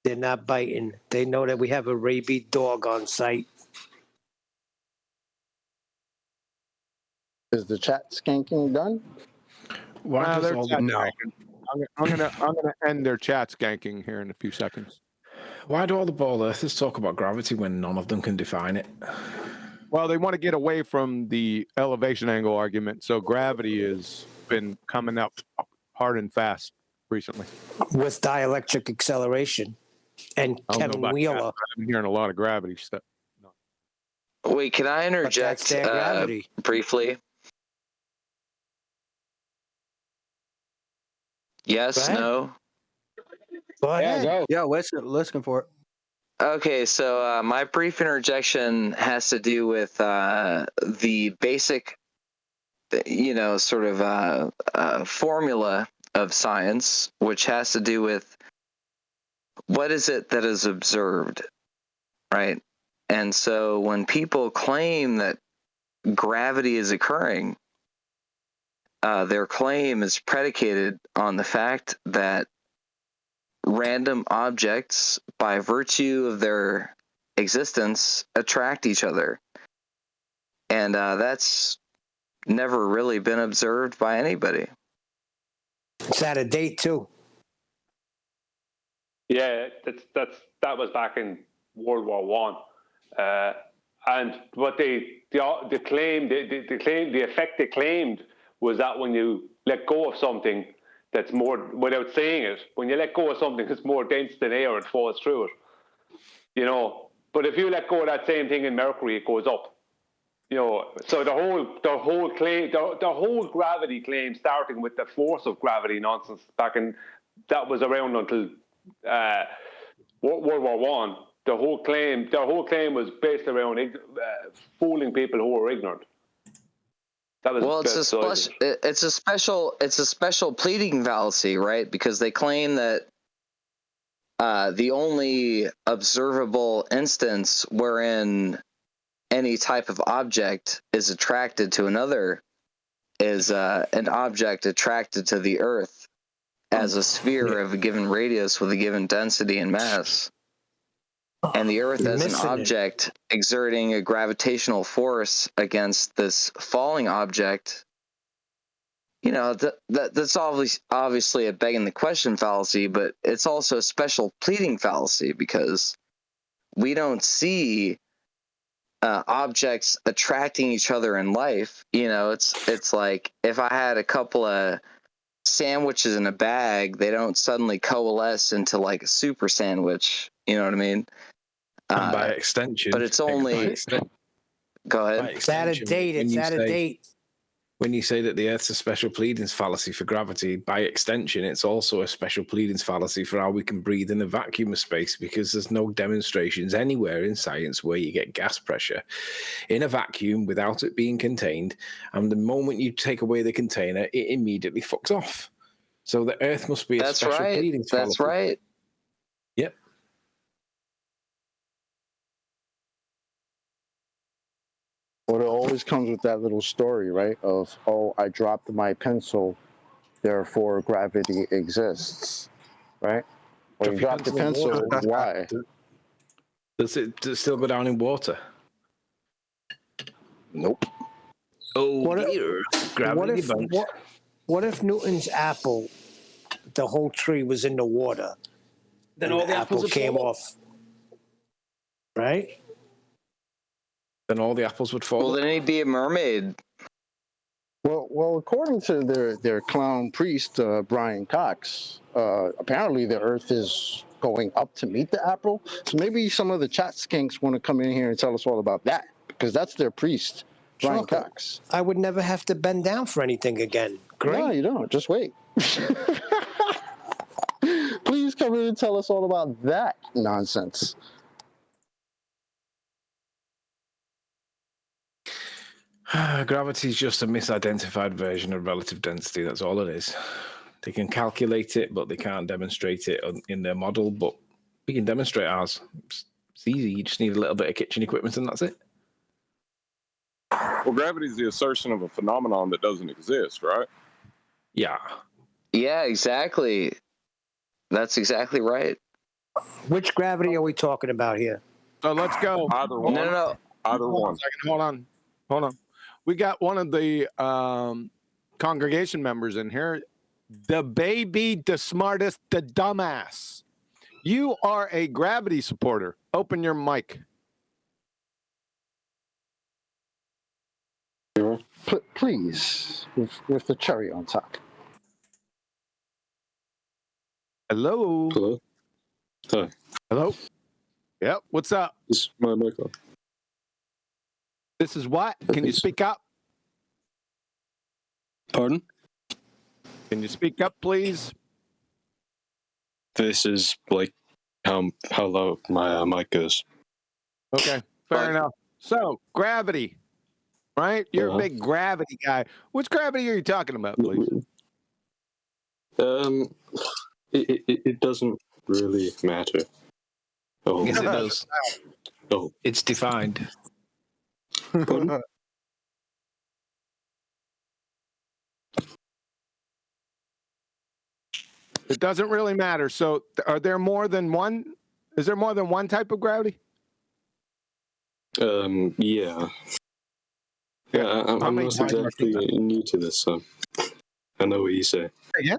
They're not biting. They know that we have a rabid dog on site. Is the chat skanking done? Wow, they're chat skanking. I'm gonna end their chat skanking here in a few seconds. Why do all the ball earthers talk about gravity when none of them can define it? Well, they want to get away from the elevation angle argument, so gravity has been coming up hard and fast recently. With dielectric acceleration. And Kevin Wheeler. I've been hearing a lot of gravity stuff. Wait, can I interject briefly? Yes, no? Go ahead. Yeah, go. Yeah, listen for it. Okay, so my brief interjection has to do with the basic, sort of formula of science, which has to do with what is it that is observed, right? And so when people claim that gravity is occurring, their claim is predicated on the fact that random objects, by virtue of their existence, attract each other. And that's never really been observed by anybody. It's out of date, too. Yeah, that was back in World War One, and what the effect they claimed was that when you let go of something that's more, without saying it, when you let go of something that's more dense than air, it falls through it. But if you let go of that same thing in Mercury, it goes up. So the whole gravity claim, starting with the force of gravity nonsense that was around until World War One. The whole claim was based around fooling people who were ignorant. It's a special pleading fallacy, right? Because they claim that the only observable instance wherein any type of object is attracted to another is an object attracted to the Earth as a sphere of a given radius with a given density and mass. And the Earth as an object exerting a gravitational force against this falling object, that's obviously a begging the question fallacy, but it's also a special pleading fallacy because we don't see objects attracting each other in life. You know, it's like if I had a couple of sandwiches in a bag, they don't suddenly coalesce into like a super sandwich. You know what I mean? And by extension, but it's only. Go ahead. It's out of date. It's out of date. When you say that the Earth's a special pleadings fallacy for gravity, by extension, it's also a special pleadings fallacy for how we can breathe in a vacuum of space, because there's no demonstrations anywhere in science where you get gas pressure in a vacuum without it being contained. And the moment you take away the container, it immediately fucks off. So the Earth must be a special pleadings fallacy. That's right. Yep. But it always comes with that little story, right? Of, oh, I dropped my pencil, therefore gravity exists, right? When you drop the pencil, why? Does it still go down in water? Nope. Oh, what if Newton's apple, the whole tree was in the water? Then and all the apples would came fall off, right? Then all the apples would fall. Well, then he'd be a mermaid. Well, according to their clown priest, Brian Cox, apparently the Earth is going up to meet the apple. So maybe some of the chat skinks want to come in here and tell us all about that, because that's their priest, Brian Cox. I would never have to bend down for anything again. Great. No, you don't. Just wait. Please come in and tell us all about that nonsense. Gravity is just a misidentified version of relative density. That's all it is. They can calculate it, but they can't demonstrate it in their model. But we can demonstrate ours. It's easy. You just need a little bit of kitchen equipment, and that's it. Well, gravity is the assertion of a phenomenon that doesn't exist, right? Yeah. Yeah, exactly. That's exactly right. Which gravity are we talking about here? So let's go. Either one. No. Either one. Hold on. We got one of the congregation members in here. The baby, the smartest, the dumbass. You are a gravity supporter. Open your mic. Please, with the cherry on top. Hello. Hello. Hi. Hello. Yep. What's up? Is my mic on? This is what? Can you speak up? Pardon? Can you speak up, please? This is like how low my mic goes. Okay, fair enough. So, gravity, right? You're a big gravity guy. Which gravity are you talking about, please? It doesn't really matter. Oh, yes, it does. Oh, it's defined. Pardon? It doesn't really matter. So, are there more than one? Is there more than one type of gravity? Yeah. Yeah, I'm not exactly new to this, so I know what you say. Yeah.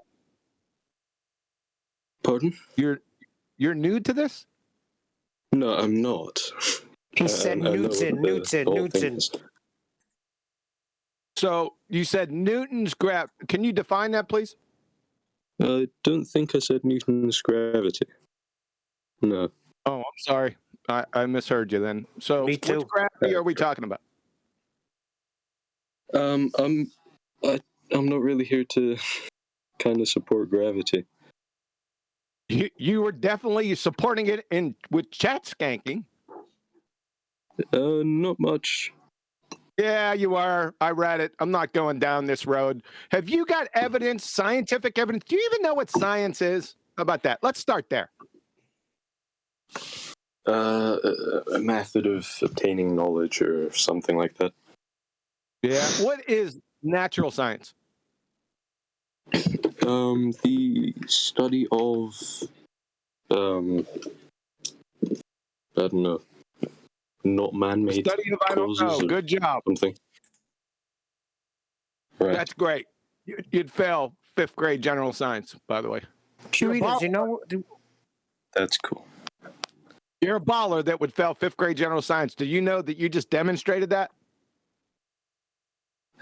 Pardon? You're new to this? No, I'm not. He said Newton. So you said Newton's gravity. Can you define that, please? I don't think I said Newton's gravity. No. Oh, I'm sorry. I misheard you then. So Me too. Which gravity are we talking about? I'm not really here to kind of support gravity. You were definitely supporting it with chat skanking. Not much. Yeah, you are. I read it. I'm not going down this road. Have you got evidence, scientific evidence? Do you even know what science is? How about that? Let's start there. A method of obtaining knowledge or something like that. Yeah. What is natural science? The study of, I don't know, not man-made Study of I don't know. Good job. Something. Right. That's great. You'd fail 5th grade general science, by the way. Puritas, you know. That's cool. You're a baller that would fail 5th grade general science. Do you know that you just demonstrated that?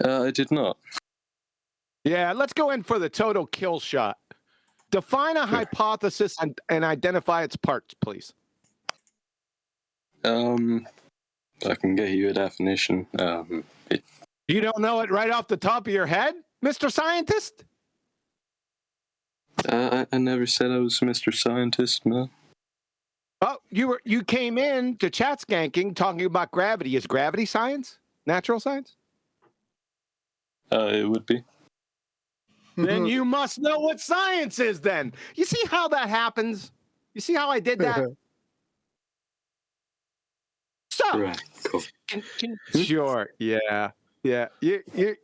I did not. Yeah, let's go in for the total kill shot. Define a hypothesis and identify its parts, please. I can get you a definition. You don't know it right off the top of your head, Mr. Scientist? I never said I was Mr. Scientist, no. Oh, you came in to chat skanking talking about gravity. Is gravity science? Natural science? It would be. Then you must know what science is then. You see how that happens? You see how I did that? So, right, cool. Sure, yeah. You're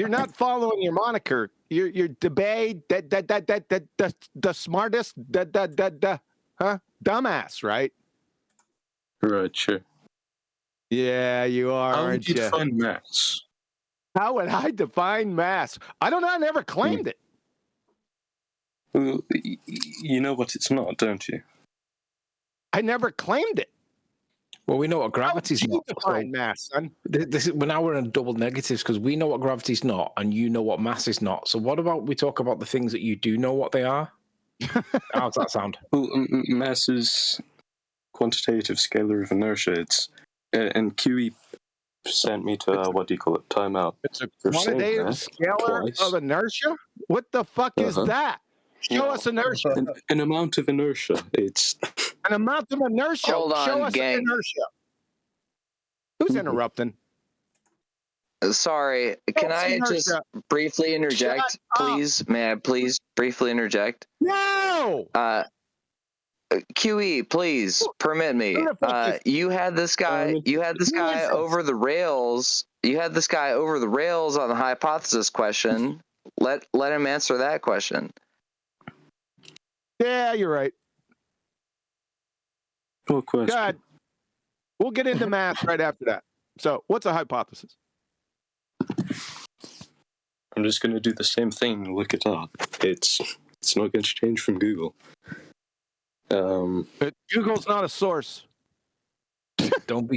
not following your moniker. You're debate the smartest dumbass, right? Right, sure. Yeah, you are, How aren't would you you? define mass? How would I define mass? I don't know. I never claimed it. Well, you know what it's not, don't you? I never claimed it. Well, we know what gravity's not. Define mass, son. Now we're in double negatives because we know what gravity's not, and you know what mass is not. So what about we talk about the things that you do know what they are? How does that sound? Well, mass is quantitative scalar of inertia. It's and QE sent me to what do you call it? Timeout. It's a quantitative scalar of inertia. What the fuck is that? Show us inertia. An amount of inertia. It's an amount of inertia. Hold on, Show us gang. inertia. Who's interrupting? Sorry, can I just briefly interject, please? May I please briefly interject? No! QE, please permit me. You had this guy over the rails. You had this guy over the rails on the hypothesis question. Let him answer that question. Yeah, you're right. What question? God, we'll get into math right after that. So, what's a hypothesis? I'm just going to do the same thing and look it up. It's not going to change from Google. Google's not a source. Don't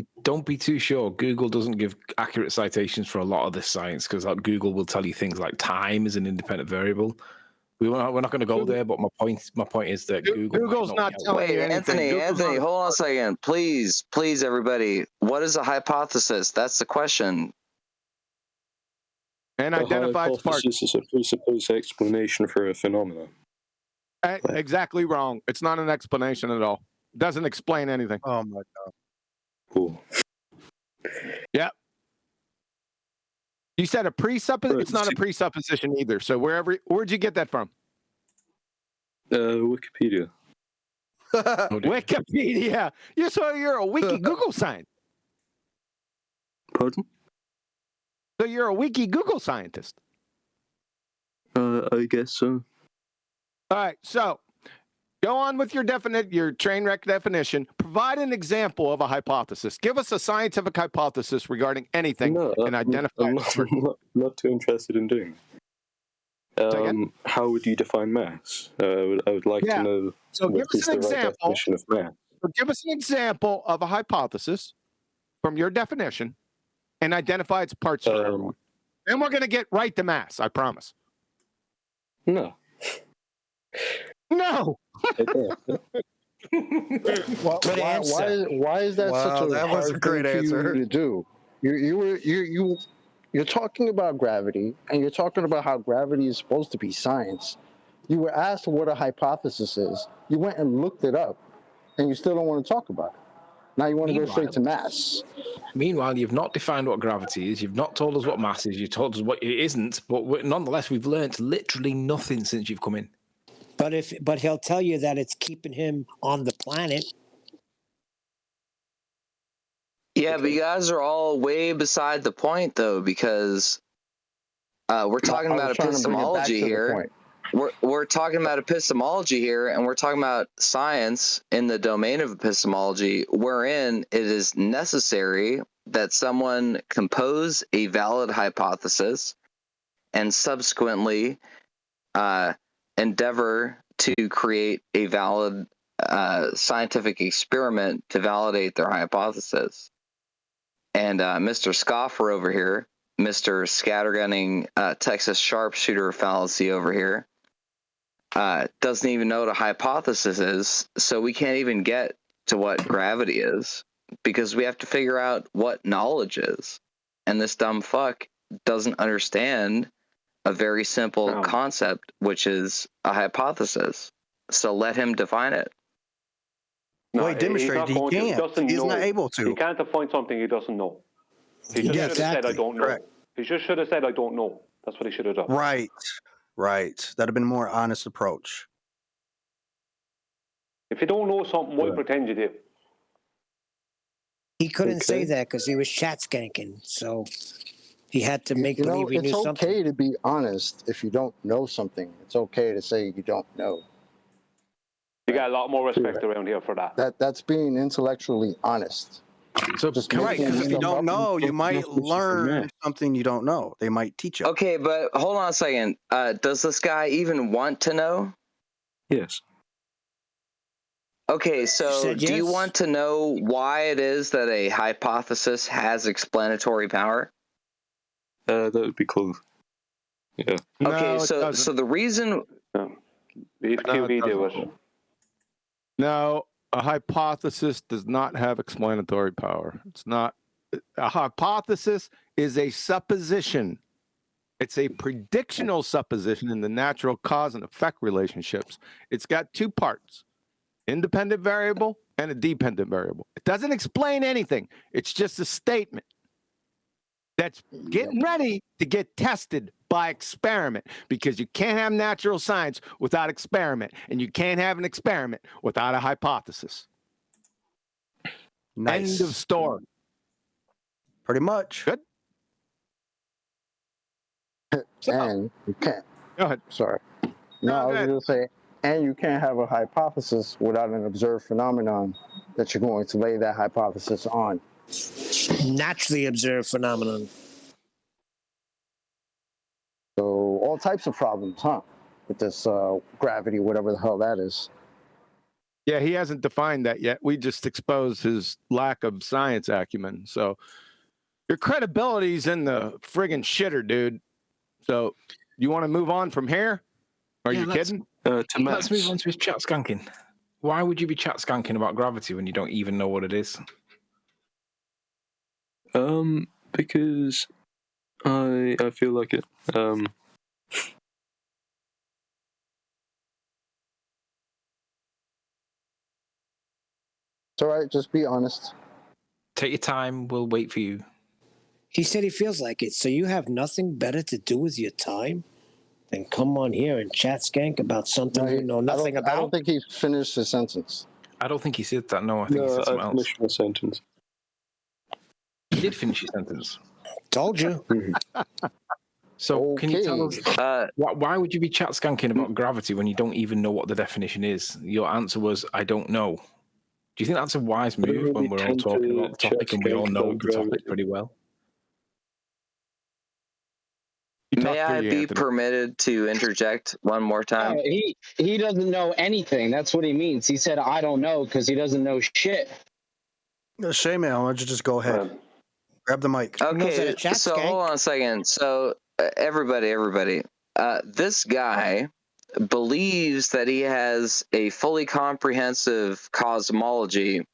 be too sure. Google doesn't give accurate citations for a lot of this science because Google will tell you things like time is an independent variable. We're not going to go there, but my point is that Google's not telling you anything. Anthony, hold on a second, please, everybody. What is a hypothesis? That's the question. And identify its parts. Hypothesis is a presupposed explanation for a phenomenon. Exactly wrong. It's not an explanation at all. It doesn't explain anything. Oh my god. Cool. Yep. You said a presupposition. It's not a presupposition either. So where'd you get that from? Wikipedia. Wikipedia. You're a wiki Google scientist. Pardon? So you're a wiki Google scientist. I guess so. All right. So go on with your train wreck definition. Provide an example of a hypothesis. Give us a scientific hypothesis regarding anything and identify it. I'm not too interested in doing it. How would you define mass? I would like to know. So give us an example. Definition of mass. So give us an example of a hypothesis from your definition and identify its parts for everyone. Then we're going to get right to mass, I promise. No. No. Why is that such a hard thing for you to do? You're talking about gravity, and you're talking about how gravity is supposed to be science. You were asked what a hypothesis is. You went and looked it up, and you still don't want to talk about it. Now you want to go straight to mass. Meanwhile, you've not defined what gravity is. You've not told us what mass is. You've told us what it isn't. But nonetheless, we've learnt literally nothing since you've come in. But he'll tell you that it's keeping him on the planet. Yeah, but you guys are all way beside the point, though, because we're talking about epistemology here. We're talking about epistemology here, and we're talking about science in the domain of epistemology, wherein it is necessary that someone compose a valid hypothesis and subsequently endeavor to create a valid scientific experiment to validate their hypothesis. And Mr. Scoffer over here, Mr. Scattergunning Texas sharpshooter fallacy over here, doesn't even know what a hypothesis is, so we can't even get to what gravity is, because we have to figure out what knowledge is. And this dumb fuck doesn't understand a very simple concept, which is a hypothesis. So let him define it. Well, he demonstrated he can't. He's not able to. He can't define something he doesn't know. He just should have said, I don't know. Correct. He just should have said, I don't know. That's what he should have done. Right. That'd have been a more honest approach. If you don't know something, why pretend you do? He couldn't say that because he was chat skanking. So he had to make believe he knew something. It's okay to be honest if you don't know something. It's okay to say you don't know. You got a lot more respect around here for that. That's being intellectually honest. So just right, because if you don't know, you might learn something you don't know. They might teach you. Okay, but hold on a second. Does this guy even want to know? Yes. Okay, so do you want to know why it is that a hypothesis has explanatory power? That would be cool. Yeah. Okay, so the reason... Leave QB do it. No, a hypothesis does not have explanatory power. It's not. A hypothesis is a supposition. It's a predictional supposition in the natural cause and effect relationships. It's got two parts, independent variable and a dependent variable. It doesn't explain anything. It's just a statement that's getting ready to get tested by experiment, because you can't have natural science without experiment, and you can't have an experiment without a hypothesis. Nice. End of story. Pretty much. Good. And you can't. Go ahead. Sorry. No, I was going to say, and you can't have a hypothesis without an observed phenomenon that you're going to lay that hypothesis on. Naturally observed phenomenon. So all types of problems, huh? With this gravity, whatever the hell that is. Yeah, he hasn't defined that yet. We just exposed his lack of science acumen. So your credibility's in the friggin' shitter, dude. So you want to move on from here? Are you kidding? Let's move on to his chat skanking. Why would you be chat skanking about gravity when you don't even know what it is? Because I feel like it. It's all right. Just be honest. Take your time. We'll wait for you. He said he feels like it. So you have nothing better to do with your time than come on here and chat skank about something you know nothing about? I don't think he finished his sentence. I don't think he said that. No, I think he said something else. Finished my sentence. He did finish his sentence. Told you. So can you tell us why would you be chat skanking about gravity when you don't even know what the definition is? Your answer was, I don't know. Do you think that's a wise move when we're all talking about the topic and we all know the topic pretty well? May I be permitted to interject one more time? He doesn't know anything. That's what he means. He said, I don't know, because he doesn't know shit. Shame, man. Why don't you just go ahead? Grab the mic. Okay, so hold on a second. So everybody, this guy believes that he has a fully comprehensive cosmology,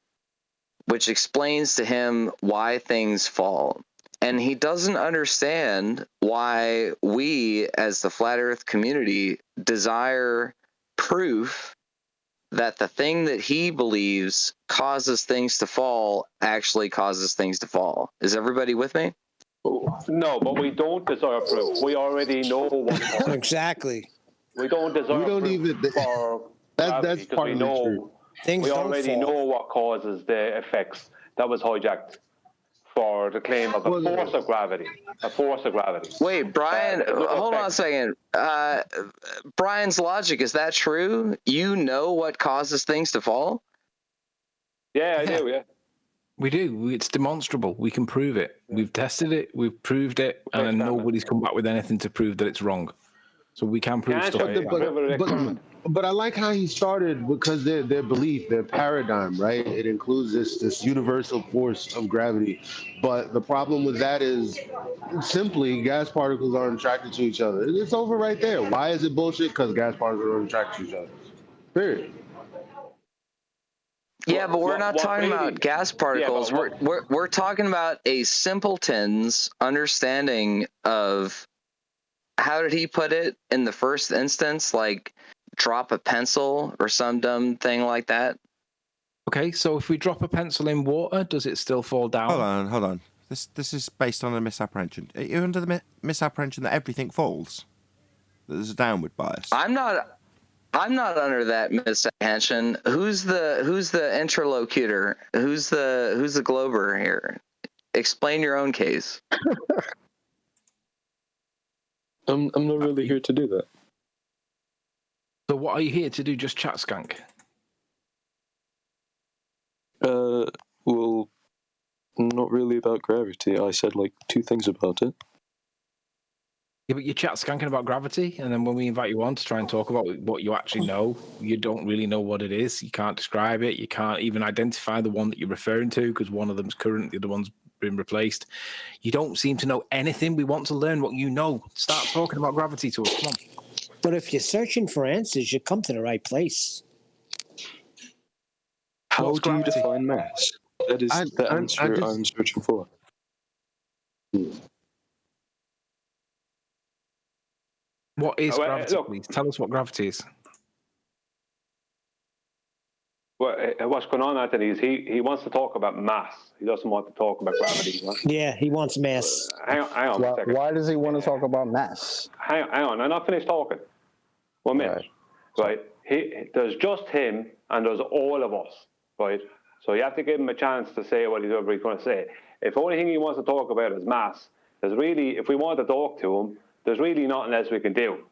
which explains to him why things fall. And he doesn't understand why we, as the Flat Earth community, desire proof that the thing that he believes causes things to fall actually causes things to fall. Is everybody with me? No, but we don't desire proof. We already know what causes. Exactly. We don't desire proof for that's part we of know, the truth. Things we don't already fall. know what causes the effects that was hijacked for the claim of a force of gravity. A force of gravity. Wait, Brian, hold on a second. Brian's logic, is that true? You know what causes things to fall? Yeah, I do, yeah. We do. It's demonstrable. We can prove it. We've tested it. We've proved it. And then nobody's come back with anything to prove that it's wrong. So we can prove stuff. But I like how he started because their belief, their paradigm, right? It includes this universal force of gravity. But the problem with that is simply gas particles aren't attracted to each other. It's over right there. Why is it bullshit? Because gas particles aren't attracted to each other. Period. Yeah, but we're not talking about gas particles. We're talking about a simpleton's understanding of, how did he put it in the first instance? Like, drop a pencil or some dumb thing like that. Okay, so if we drop a pencil in water, does it still fall down? Hold on. This is based on a misapprehension. Are you under the misapprehension that everything falls? That there's a downward bias? I'm not under that misapprehension. Who's the interlocutor? Who's the glober here? Explain your own case. I'm not really here to do that. So what are you here to do? Just chat, Skank? Well, not really about gravity. I said like 2 things about it. Yeah, but you chat skanking about gravity, and then when we invite you on to try and talk about what you actually know, you don't really know what it is. You can't describe it. You can't even identify the one that you're referring to because one of them's current, the other one's been replaced. You don't seem to know anything. We want to learn what you know. Start talking about gravity to us. Come on. But if you're searching for answers, you come to the right place. How do you define mass? That is the answer I'm searching for. What is gravity, please? Tell us what gravity is. Well, what's going on, Anthony, is he wants to talk about mass. He doesn't want to talk about gravity. Right? Yeah, he wants mass. Hang on a second. Why does he want to talk about mass? Hang on, I'm not finished talking. 1 minute. Right. There's just him and there's all of us. Right. So you have to give him a chance to say what he's going to say. If the only thing he wants to talk about is mass, there's really, if we want to talk to him, there's really nothing else we can do.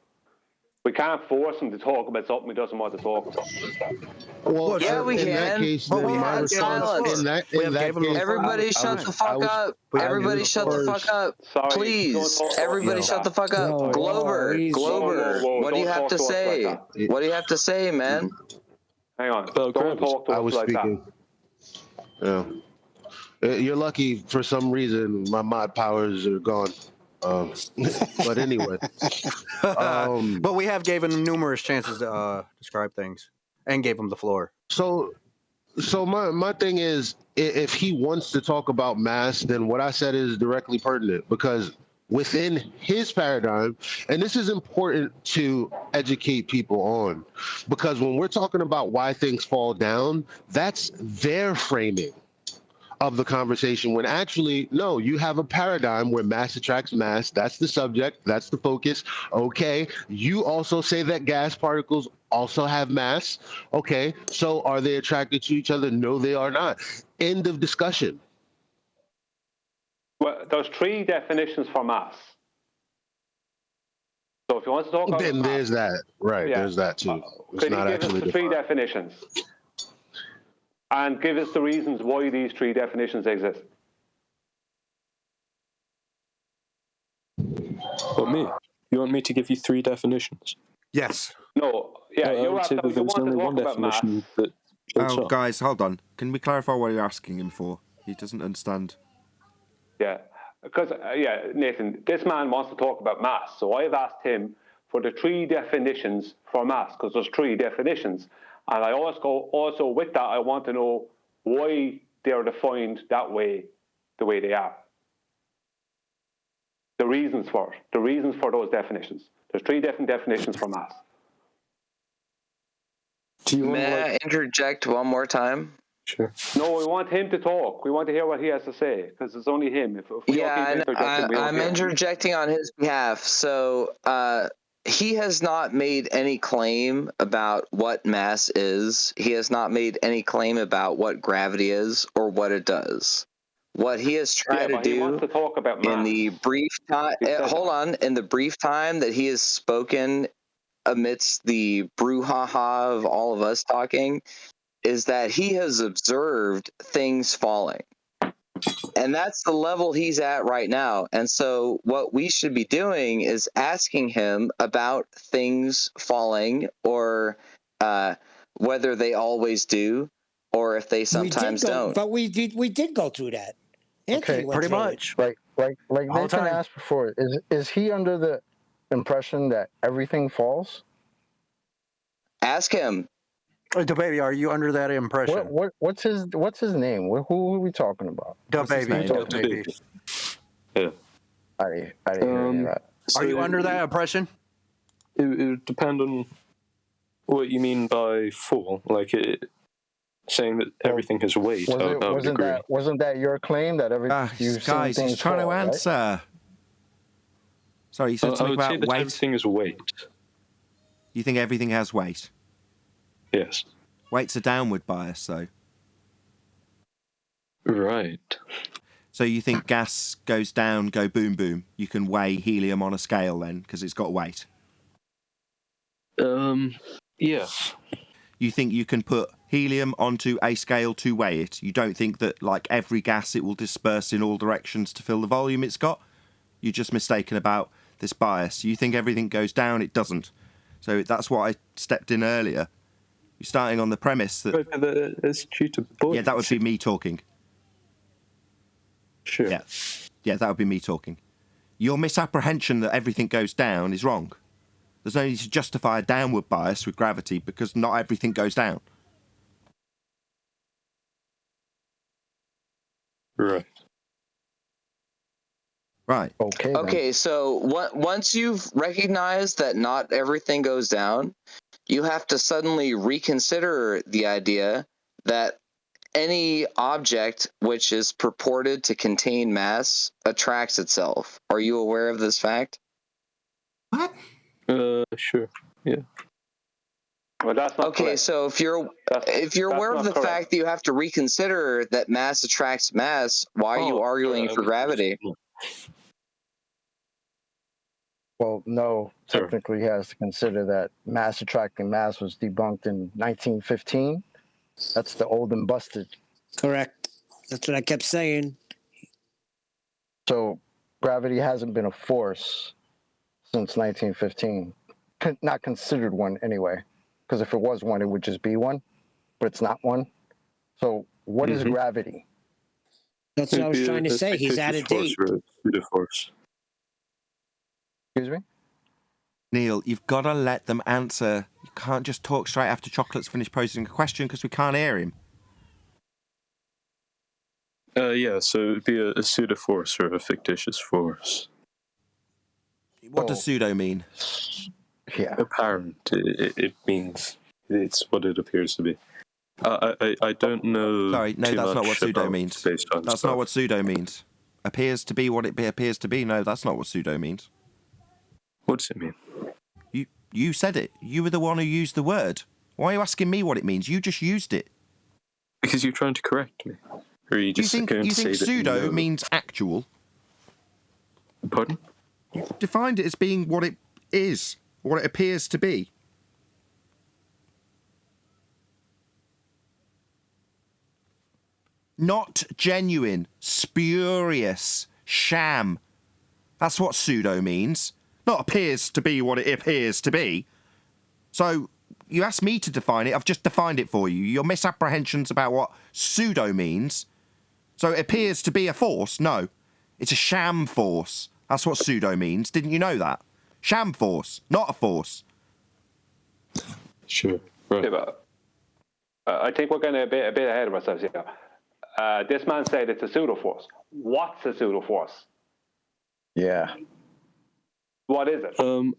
We can't force him to talk about something he doesn't want to talk about. Well, yeah, we can. That case, but we had silence. Everybody shut the fuck up. Everybody shut the fuck up. Please. Everybody shut the fuck up. Glober, what do you have to say? What do you have to say, man? Hang on. Don't talk to us like that. Yeah. You're lucky for some reason my mod powers are gone. But anyway. But we have given him numerous chances to describe things and gave him the floor. So my thing is, if he wants to talk about mass, then what I said is directly pertinent because within his paradigm, and this is important to educate people on, because when we're talking about why things fall down, that's their framing of the conversation, when actually, no, you have a paradigm where mass attracts mass. That's the subject. That's the focus. Okay. You also say that gas particles also have mass. Okay. So are they attracted to each other? No, they are not. End of discussion. Well, there's 3 definitions for mass. So if you want to talk about then there's that. Right. Yeah. There's that too. Could you give us the 3 definitions? And give us the reasons why these 3 definitions exist. Or me? You want me to give you 3 definitions? Yes. No. Yeah, I would say that there's only one definition that. Oh, guys, hold on. Can we clarify what you're asking him for? He doesn't understand. Yeah, because Nathan, this man wants to talk about mass. So I've asked him for the 3 definitions for mass because there's 3 definitions. And I also with that, I want to know why they're defined that way, the way they are. The reasons for it, the reasons for those definitions. There's 3 different definitions for mass. May I interject one more time? Sure. No, we want him to talk. We want to hear what he has to say because it's only him. If we I'm interjecting on his behalf. So he has not made any claim about what mass is. He has not made any claim about what gravity is or what it does. What he has tried to do in the brief time, in the brief time that he has spoken amidst the brouhaha of all of us talking, is that he has observed things falling. And that's the level he's at right now. And so what we should be doing is asking him about things falling, or whether they always do, or if they sometimes don't. But we did go through that. Anthony went pretty through much. Like All the Nathan time. asked before, is he under the impression that everything falls? Ask him. The baby, are you under that impression? What's his name? Who are we talking about? The What's his baby. name? The baby. Yeah. I didn't hear any of that. Are you under that impression? It would depend on what you mean by fall. Like saying that everything has weight. I would agree. Wasn't that your claim that you've seen Guys, things he's trying fall, to right? answer. Sorry, you said I something would say about that weight. everything is weight. You think everything has weight? Yes. Weight's a downward bias, though. Right. So you think gas goes down, go boom, boom. You can weigh helium on a scale then, because it's got weight. Yes. You think you can put helium onto a scale to weigh it? You don't think that, like every gas, it will disperse in all directions to fill the volume it's got? You're just mistaken about this bias. You think everything goes down, it doesn't. So that's what I stepped in earlier. You're starting on the premise that... It's due to buoyancy. Yeah, that would be me talking. Sure. Yeah, that would be me talking. Your misapprehension that everything goes down is wrong. There's no need to justify a downward bias with gravity because not everything goes down. Right. Right. Okay, so once you've recognized that not everything goes down, you have to suddenly reconsider the idea that any object which is purported to contain mass attracts itself. Are you aware of this fact? What? Sure. Yeah. Well, that's not okay. correct. So if you're aware of the fact that you have to reconsider that mass attracts mass, why are you arguing for gravity? Well, no, technically he has to consider that mass attracting mass was debunked in 1915. That's the old and busted. Correct. That's what I kept saying. So gravity hasn't been a force since 1915. Not considered one anyway, because if it was one, it would just be one, but it's not one. So what is gravity? That's what I was trying to say. He's out of date. Force. Excuse me? Neil, you've got to let them answer. You can't just talk straight after Chocolate's finished posing a question because we can't hear him. Yeah, so it would be a pseudo force or a fictitious force. What does pseudo mean? Yeah. Apparent. It means it's what it appears to be. I don't know. Sorry, no, that's not what pseudo means. That's not what pseudo means. Appears to be what it appears to be. No, that's not what pseudo means. What does it mean? You said it. You were the one who used the word. Why are you asking me what it means? You just used it. Because you're trying to correct me. Or are you just going to say that pseudo means actual? Pardon? You defined it as being what it is, what it appears to be. Not genuine, spurious, sham. That's what pseudo means. Not appears to be what it appears to be. So, you asked me to define it, I've just defined it for you. Your misapprehensions about what pseudo means. So it appears to be a force? No. It's a sham force. That's what pseudo means. Didn't you know that? Sham force, not a force. Sure. Right. Yeah, but, I think we're getting a bit ahead of ourselves here. This man said it's a pseudo force. What's a pseudo force? Yeah. What is it? I'm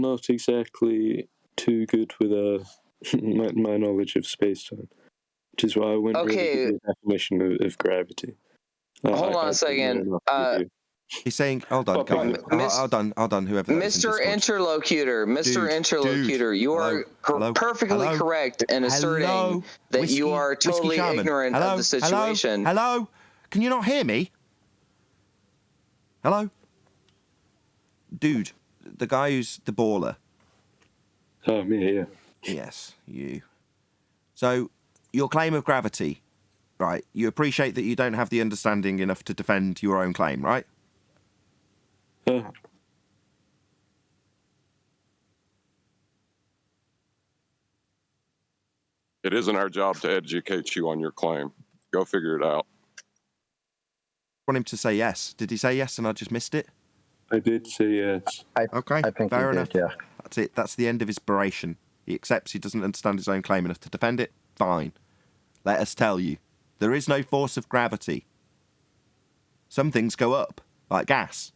not exactly too good with my knowledge of space-time, which is why I went really with the definition of gravity. Hold on a second. He's saying, hold on, whoever. Mr. Interlocutor, you are perfectly correct in asserting that you are totally ignorant of the situation. Hello? Can you not hear me? Hello? Dude, the guy who's the baller. Oh, me, yeah. Yes, you. So, your claim of gravity, Right. You appreciate that you don't have the understanding enough to defend your own claim, right? It isn't our job to educate you on your claim. Go figure it out. I want him to say yes. Did he say yes and I just missed it? I did say yes. Okay, I think fair he enough. did, yeah. That's it. That's the end of his beration. He accepts he doesn't understand his own claim enough to defend it. Fine. Let us tell you. There is no force of gravity. Some things go up, like gas.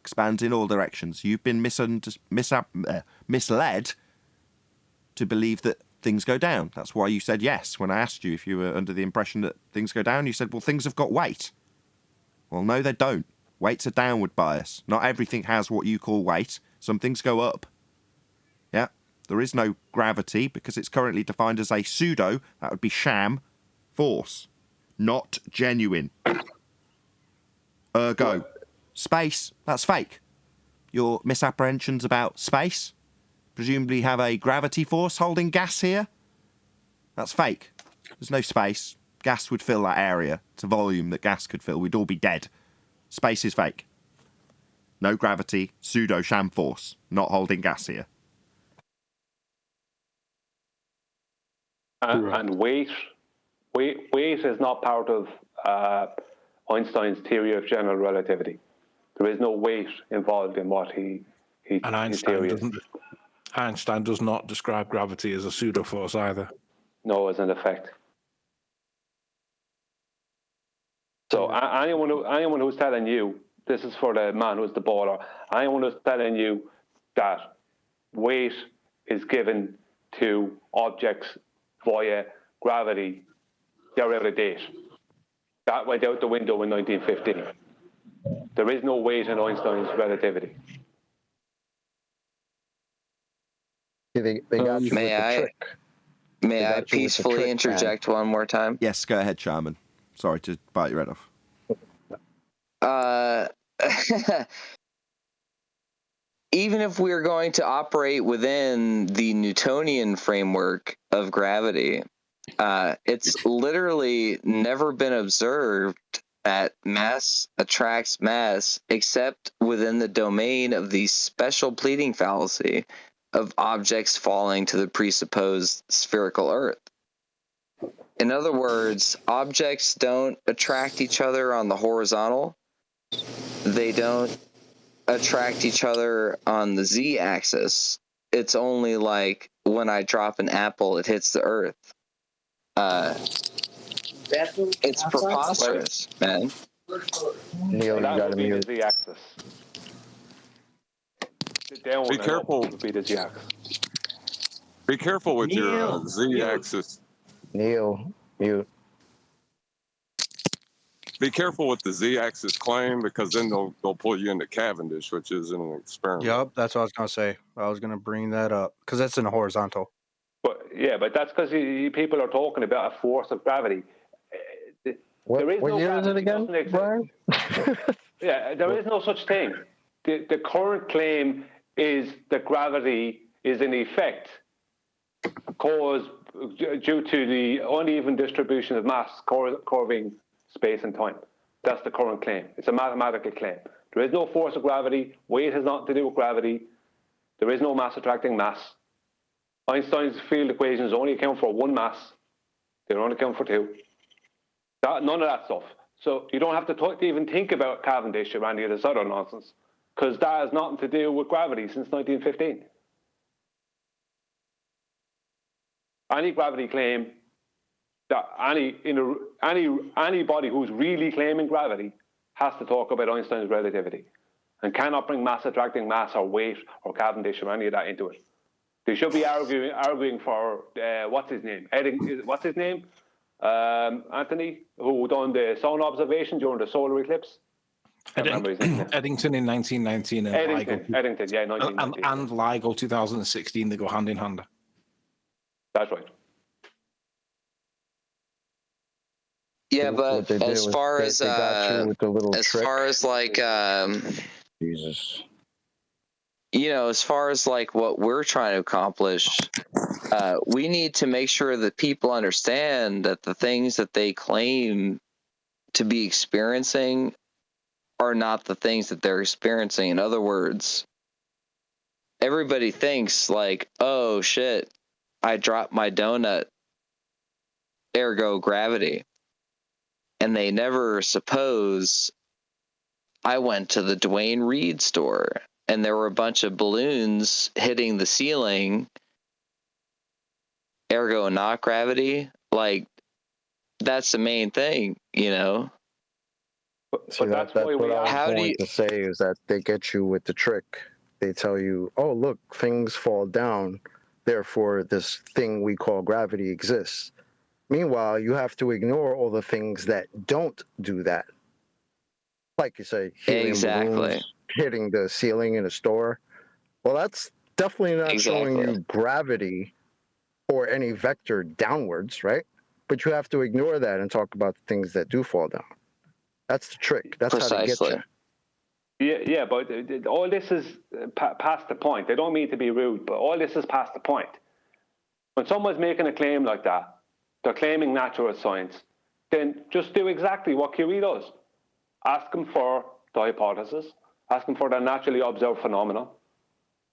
Expands in all directions. You've been misled to believe that things go down. That's why you said yes when I asked you if you were under the impression that things go down. You said, well, things have got weight. Well, no, they don't. Weight's a downward bias. Not everything has what you call weight. Some things go up. Yeah, there is no gravity because it's currently defined as a pseudo, that would be sham, force. Not genuine. Ergo, space, that's fake. Your misapprehensions about space presumably have a gravity force holding gas here. That's fake. There's no space. Gas would fill that area. It's a volume that gas could fill. We'd all be dead. Space is fake. No gravity, pseudo sham force, not holding gas here. And weight is not part of Einstein's theory of general relativity. There is no weight involved in what his theory is. Einstein does not describe gravity as a pseudo force either. No, as an effect. So anyone who's telling you, this is for the man who's the baller, anyone who's telling you that weight is given to objects via gravity, they're out of date. That went out the window in 1915. There is no weight in Einstein's relativity. They got you with the trick. May I peacefully interject one more time? Yes, go ahead, Sharman. Sorry to bite your head off. Even if we're going to operate within the Newtonian framework of gravity, it's literally never been observed that mass attracts mass except within the domain of the special pleading fallacy of objects falling to the presupposed spherical Earth. In other words, objects don't attract each other on the horizontal. They don't attract each other on the z-axis. It's only like when I drop an apple, it hits the Earth. It's preposterous, man. Neil, you got to mute. The z-axis. Be careful. Would be the z-axis. Be careful with your z-axis. Neil, mute. Be careful with the z-axis claim because then they'll pull you into Cavendish, which is an experiment. Yup, that's what I was gonna say. I was gonna bring that up because that's in the horizontal. But that's because people are talking about a force of gravity. What year is it again, Brian? Yeah, there is no such thing. The current claim is that gravity is in effect caused due to the uneven distribution of mass curving space and time. That's the current claim. It's a mathematical claim. There is no force of gravity. Weight has nothing to do with gravity. There is no mass attracting mass. Einstein's field equations only account for one mass. They don't account for two. None of that stuff. So you don't have to even think about Cavendish or any of this other nonsense because that has nothing to do with gravity since 1915. Any gravity claim that anybody who's really claiming gravity has to talk about Einstein's relativity and cannot bring mass attracting mass or weight or Cavendish or any of that into it. They should be arguing for what's his name? Anthony, who done the sun observation during the solar eclipse. Eddington in 1919 and Eddington, yeah, 1919. And LIGO 2016, they go hand in hand. That's right. Yeah, but as far as like Jesus, as far as like what we're trying to accomplish, we need to make sure that people understand that the things that they claim to be experiencing are not the things that they're experiencing. In other words, everybody thinks like, oh shit, I dropped my donut, ergo gravity. And they never suppose I went to the Dwayne Reed store and there were a bunch of balloons hitting the ceiling, ergo not gravity. Like, that's the main thing, you know? See, that's what I was going to say is that they get you with the trick. They tell you, oh, look, things fall down. Therefore, this thing we call gravity exists. Meanwhile, you have to ignore all the things that don't do that. Like you say, helium balloons hitting the ceiling in a store. Well, that's definitely not showing you gravity or any vector downwards, right? But you have to ignore that and talk about the things that do fall down. That's the trick. That's how they get you. Yeah, but all this is past the point. They don't mean to be rude, but all this is past the point. When someone's making a claim like that, they're claiming natural science, then just do exactly what Curie does. Ask them for the hypothesis, ask them for the naturally observed phenomena,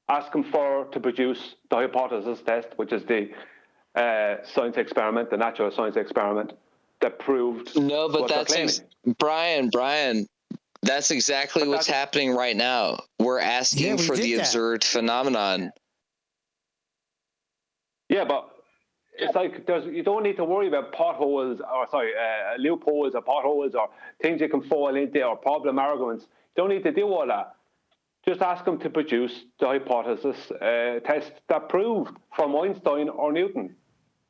ask them to produce the hypothesis test, which is the science experiment, the natural science experiment that proved but that's Brian, that's exactly what's happening right now. We're asking for the observed phenomenon. Yeah, but it's like you don't need to worry about loopholes or potholes or things you can fall into or problem arguments. You don't need to do all that. Just ask them to produce the hypothesis test that proved from Einstein or Newton.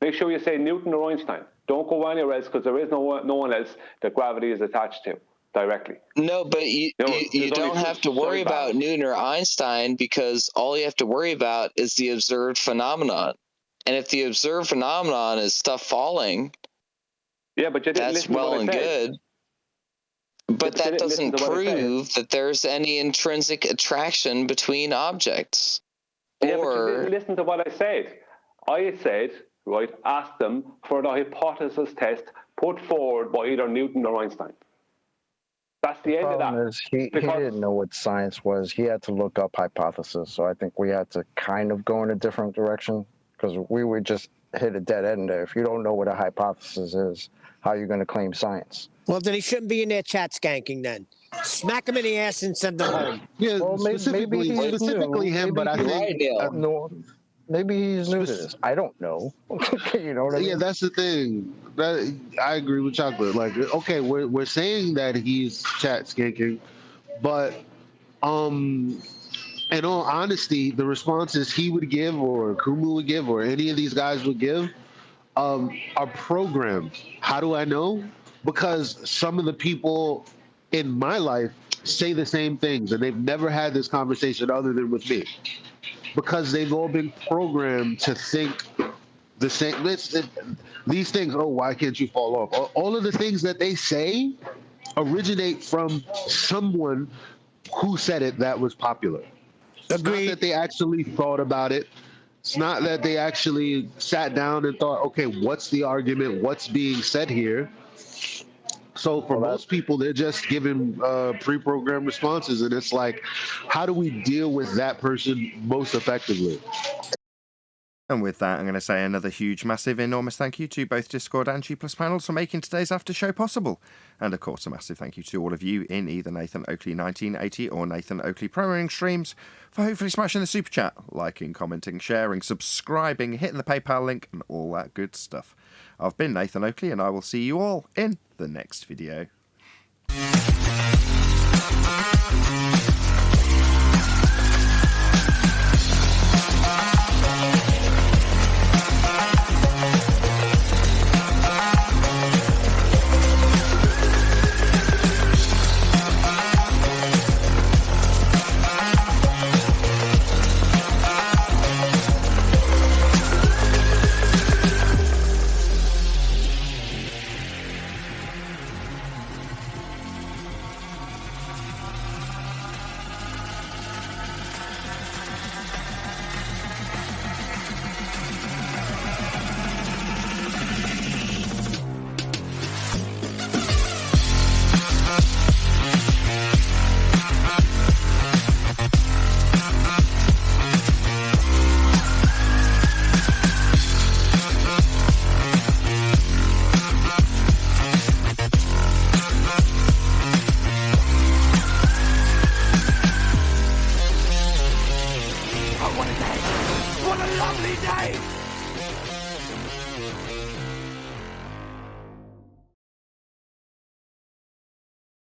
Make sure you say Newton or Einstein. Don't go anywhere else because there is no one else that gravity is attached to directly. No, but you don't have to worry about Newton or Einstein because all you have to worry about is the observed phenomenon. And if the observed phenomenon is stuff falling, but that's well and good. But that doesn't prove that there's any intrinsic attraction between objects. Yeah, but you didn't listen to what I said. I said, right, ask them for the hypothesis test put forward by either Newton or Einstein. That's the end of that. He didn't know what science was. He had to look up hypothesis. So I think we had to kind of go in a different direction because we would just hit a dead end there. If you don't know what a hypothesis is, how are you going to claim science? Well, then he shouldn't be in there chat skanking then. Smack him in the ass and send him home. Yeah, well, specifically him, but I think... Maybe he's new to this. I don't know. You know what I mean? Yeah, that's the thing. I agree with Chocolate. Like, okay, we're saying that he's chat skanking, but in all honesty, the responses he would give or Kumu would give or any of these guys would give are programmed. How do I know? Because some of the people in my life say the same things, and they've never had this conversation other than with me. Because they've all been programmed to think the same. These things, oh, why can't you fall off? All of the things that they say originate from someone who said it that was popular. It's not that they actually thought about it. It's not that they actually sat down and thought, okay, what's the argument? What's being said here? So for most people, they're just given pre-programmed responses, and it's like, how do we deal with that person most effectively? And with that, I'm going to say another huge, massive, enormous thank you to both Discord and G+ panels for making today's after show possible. And of course, a massive thank you to all of you in either Nathan Oakley 1980 or Nathan Oakley programming streams for hopefully smashing the super chat, liking, commenting, sharing, subscribing, hitting the PayPal link, and all that good stuff. I've been Nathan Oakley, and I will see you all in the next video. lovely day.